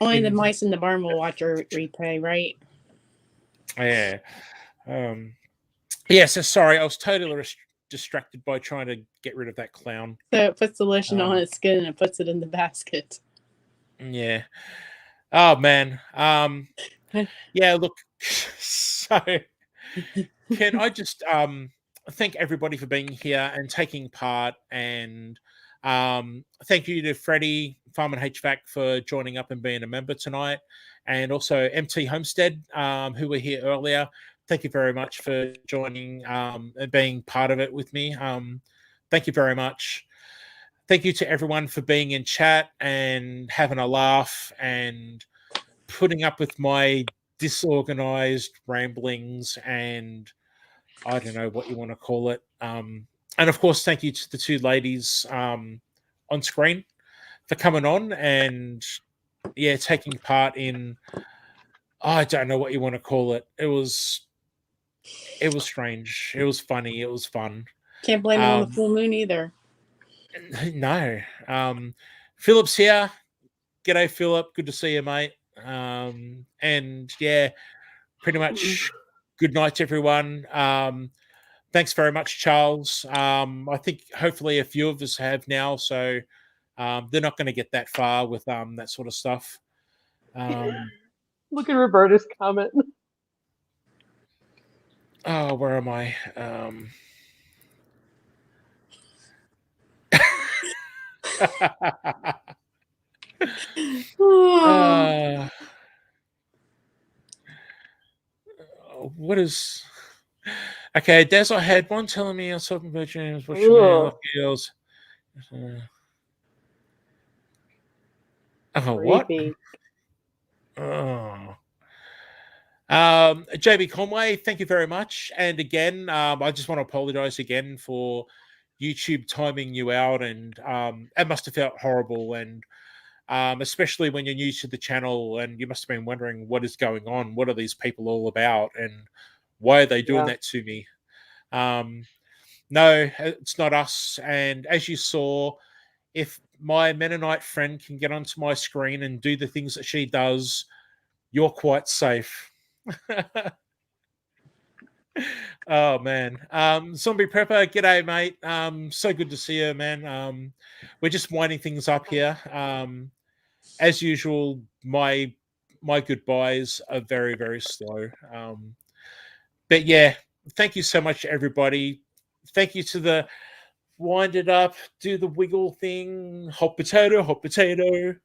Only the mice in the barn will watch our replay, right? Yeah. So sorry, I was totally distracted by trying to get rid of that clown. So it puts the lotion on its skin and it puts it in the basket. Yeah. Oh man. Yeah, look. So can I just thank everybody for being here and taking part, and thank you to Freddie, Farm and HVAC, for joining up and being a member tonight, and also MT Homestead, who were here earlier. Thank you very much for joining and being part of it with me. Thank you very much. Thank you to everyone for being in chat and having a laugh and putting up with my disorganized ramblings and I don't know what you want to call it. And of course, thank you to the two ladies on screen for coming on and taking part in, I don't know what you want to call it. It was strange. It was funny. It was fun. Can't blame it on the full moon either. No. Philip's here. G'day, Philip. Good to see you, mate. And yeah, pretty much good night to everyone. Thanks very much, Charles. I think hopefully a few of us have now, so they're not going to get that far with that sort of stuff. Look at Roberta's comment. Oh, where am I? What is... Okay, Des, I had one telling me I was talking about James. What you mean, girls? What? Oh. JB Conway, thank you very much. And again, I just want to apologize again for YouTube timing you out, and it must have felt horrible, and especially when you're new to the channel and you must have been wondering what is going on, what are these people all about, and why are they doing that to me? No, it's not us. And as you saw if my Mennonite friend can get onto my screen and do the things that she does, you're quite safe. Oh man. Zombie Prepper, g'day, mate. So good to see you, man. We're just winding things up here. As usual, my goodbyes are very, very slow. But yeah, thank you so much, everybody. Thank you to the wind it up, do the wiggle thing, hot potato, hot potato.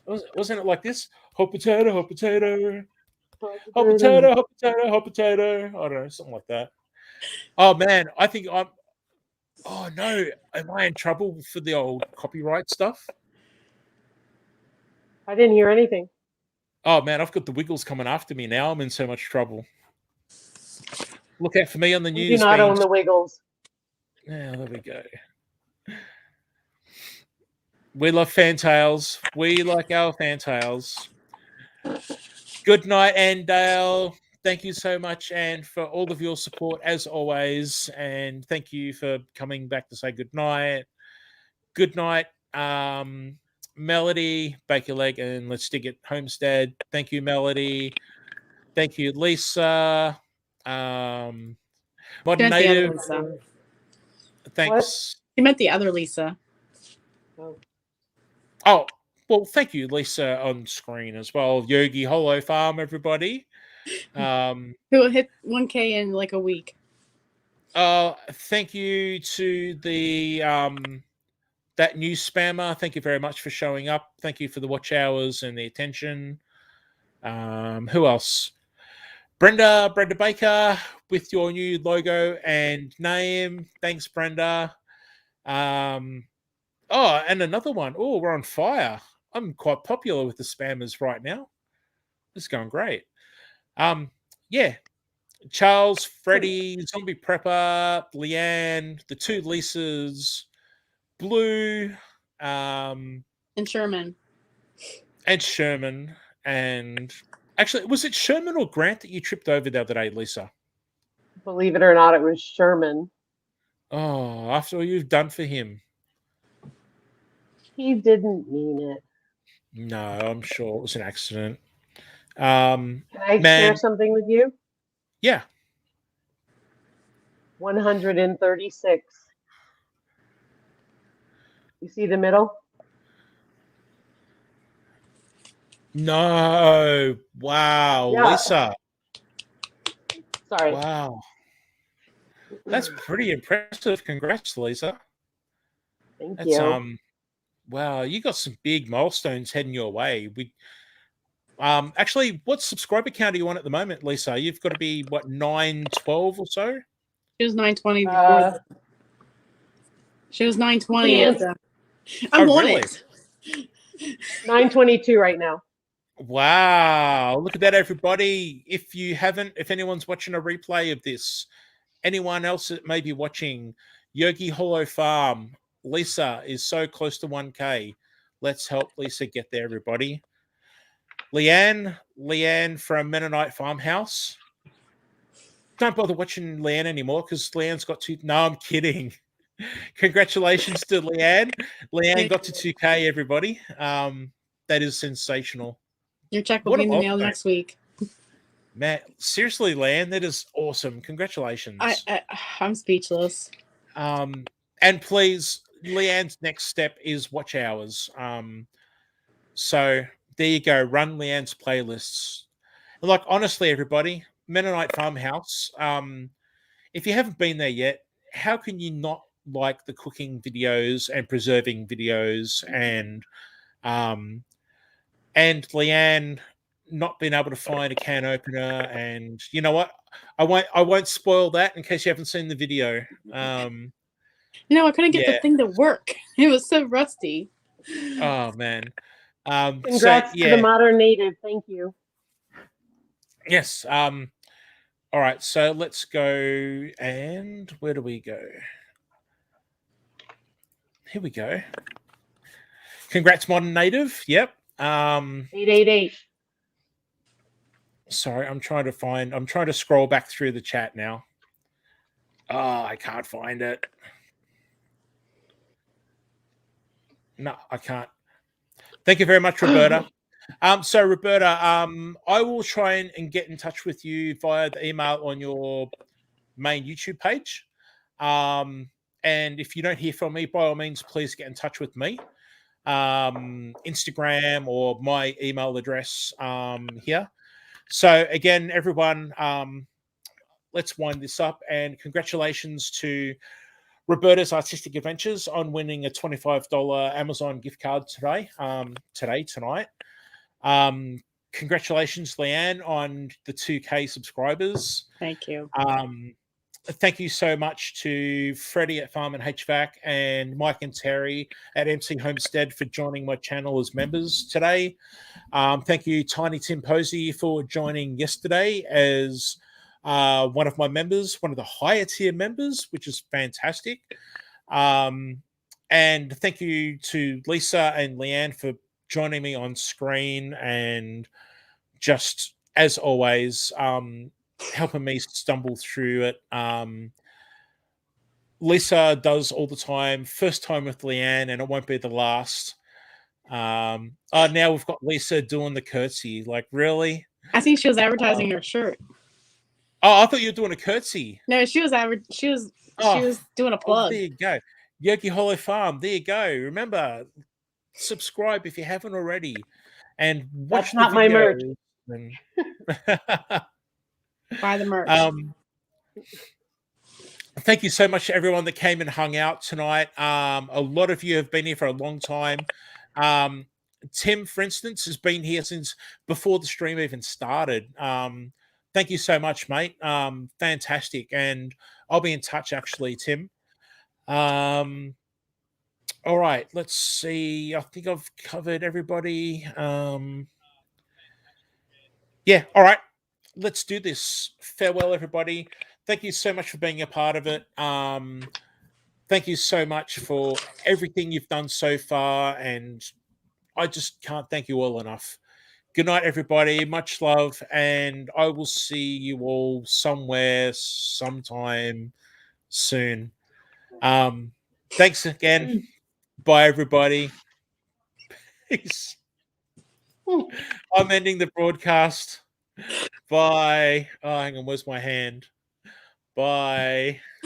Wasn't it like this? Hot potato, hot potato. Hot potato, hot potato, hot potato. I don't know, something like that. Oh man, I think I'm. Oh no, am I in trouble for the old copyright stuff? I didn't hear anything. Oh man, I've got the Wiggles coming after me now. I'm in so much trouble. Look out for me on the We news. do not own the Wiggles. Yeah, there we go. We love fantails. We like our fantails. Good night, Andale. Thank you so much, and for all of your support as always. And thank you for coming back to say good night. Good night, Melody, Bake Your Leg, and Let's Stick It Homestead. Thank you, Melody. Thank you, Lisa. Modern Meant the other Native. Lisa. Thanks. You meant the other Lisa. Oh, well, thank you, Lisa, on screen as well. Yogi Holo Farm, everybody. Who will hit 1K in like a week. Thank you to the that new spammer. Thank you very much for showing up. Thank you for the watch hours and the attention. Who else? Brenda Baker with your new logo and name. Thanks, Brenda. Oh, and another one. Oh, we're on fire. I'm quite popular with the spammers right now. This is going great. Yeah. Charles, Freddie, Zombie Prepper, Leanne, the two Lisas, Blue, And Sherman. And actually, was it Sherman or Grant that you tripped over the other day, Lisa? Believe it or not, it was Sherman. Oh, after all you've done for him. He didn't mean it. No, I'm sure it was an accident. Can I share something with you? Yeah. 136. You see the middle? No. Wow, Yeah. Lisa. Sorry. Wow. That's pretty impressive. Congrats, Lisa. Thank you. Wow, you got some big milestones heading your way. Actually, what subscriber count are you on at the moment, Lisa? You've got to be what, 912 or so? She was 920 before. She was 920. I want really? it. 922 right now. Wow, look at that, everybody. If anyone's watching a replay of this, anyone else that may be watching, Yogi Hollow Farm, Lisa is so close to 1K. Let's help Lisa get there, everybody. Leanne from Mennonite Farmhouse. Don't bother watching Leanne anymore because Leanne's got two. No, I'm kidding. Congratulations to Leanne. Leanne got to 2K, everybody. That is sensational. Your check will be in the mail next week. Man, seriously, Leanne, that is awesome. Congratulations. I'm speechless. And please, Leanne's next step is watch hours. So there you go. Run Leanne's playlists. And like, honestly, everybody, Mennonite Farmhouse, if you haven't been there yet, how can you not like the cooking videos and preserving videos and Leanne not being able to find a can opener? And you know what? I won't spoil that in case you haven't seen the video. No, I couldn't get the thing to work. It was so rusty. Oh man. Congrats to the modern native. Thank you. Yes. All right. So let's go. And where do we go? Here we go. Congrats, modern native. Yep. 888. Sorry, I'm trying to scroll back through the chat now. Oh, I can't find it. No, I can't. Thank you very much, Roberta. So Roberta, I will try and get in touch with you via the email on your main YouTube page. And if you don't hear from me, by all means, please get in touch with me. Instagram or my email address here. So again, everyone, let's wind this up, and congratulations to Roberta's Artistic Adventures on winning a $25 Amazon gift card tonight. Congratulations, Leanne, on the 2K subscribers. Thank you. Thank you so much to Freddie at Farm and HVAC and Mike and Terry at MC Homestead for joining my channel as members today. Thank you, Tiny Tim Posey, for joining yesterday as one of my members, one of the higher tier members, which is fantastic. And thank you to Lisa and Leanne for joining me on screen and just, as always, helping me stumble through it. Lisa does all the time. First time with Leanne, and it won't be the last. Now we've got Lisa doing the curtsy. Like, really? I think she was advertising her shirt. Oh, I thought you were doing a curtsy. No, she was doing a plug. There you go. Yogi Hollow Farm. There you go. Remember, subscribe if you haven't already. And watch That's not my merch. And... Buy the merch. Thank you so much to everyone that came and hung out tonight. A lot of you have been here for a long time. Tim, for instance, has been here since before the stream even started. Thank you so much, mate. Fantastic. And I'll be in touch, actually, Tim. All right, let's see. I think I've covered everybody. Yeah, all right. Let's do this. Farewell, everybody. Thank you so much for being a part of it. Thank you so much for everything you've done so far, and I just can't thank you all enough. Good night, everybody. Much love, and I will see you all somewhere, sometime soon. Thanks again. Bye, everybody. Peace. I'm ending the broadcast. Bye. Oh, hang on. Where's my hand? Bye.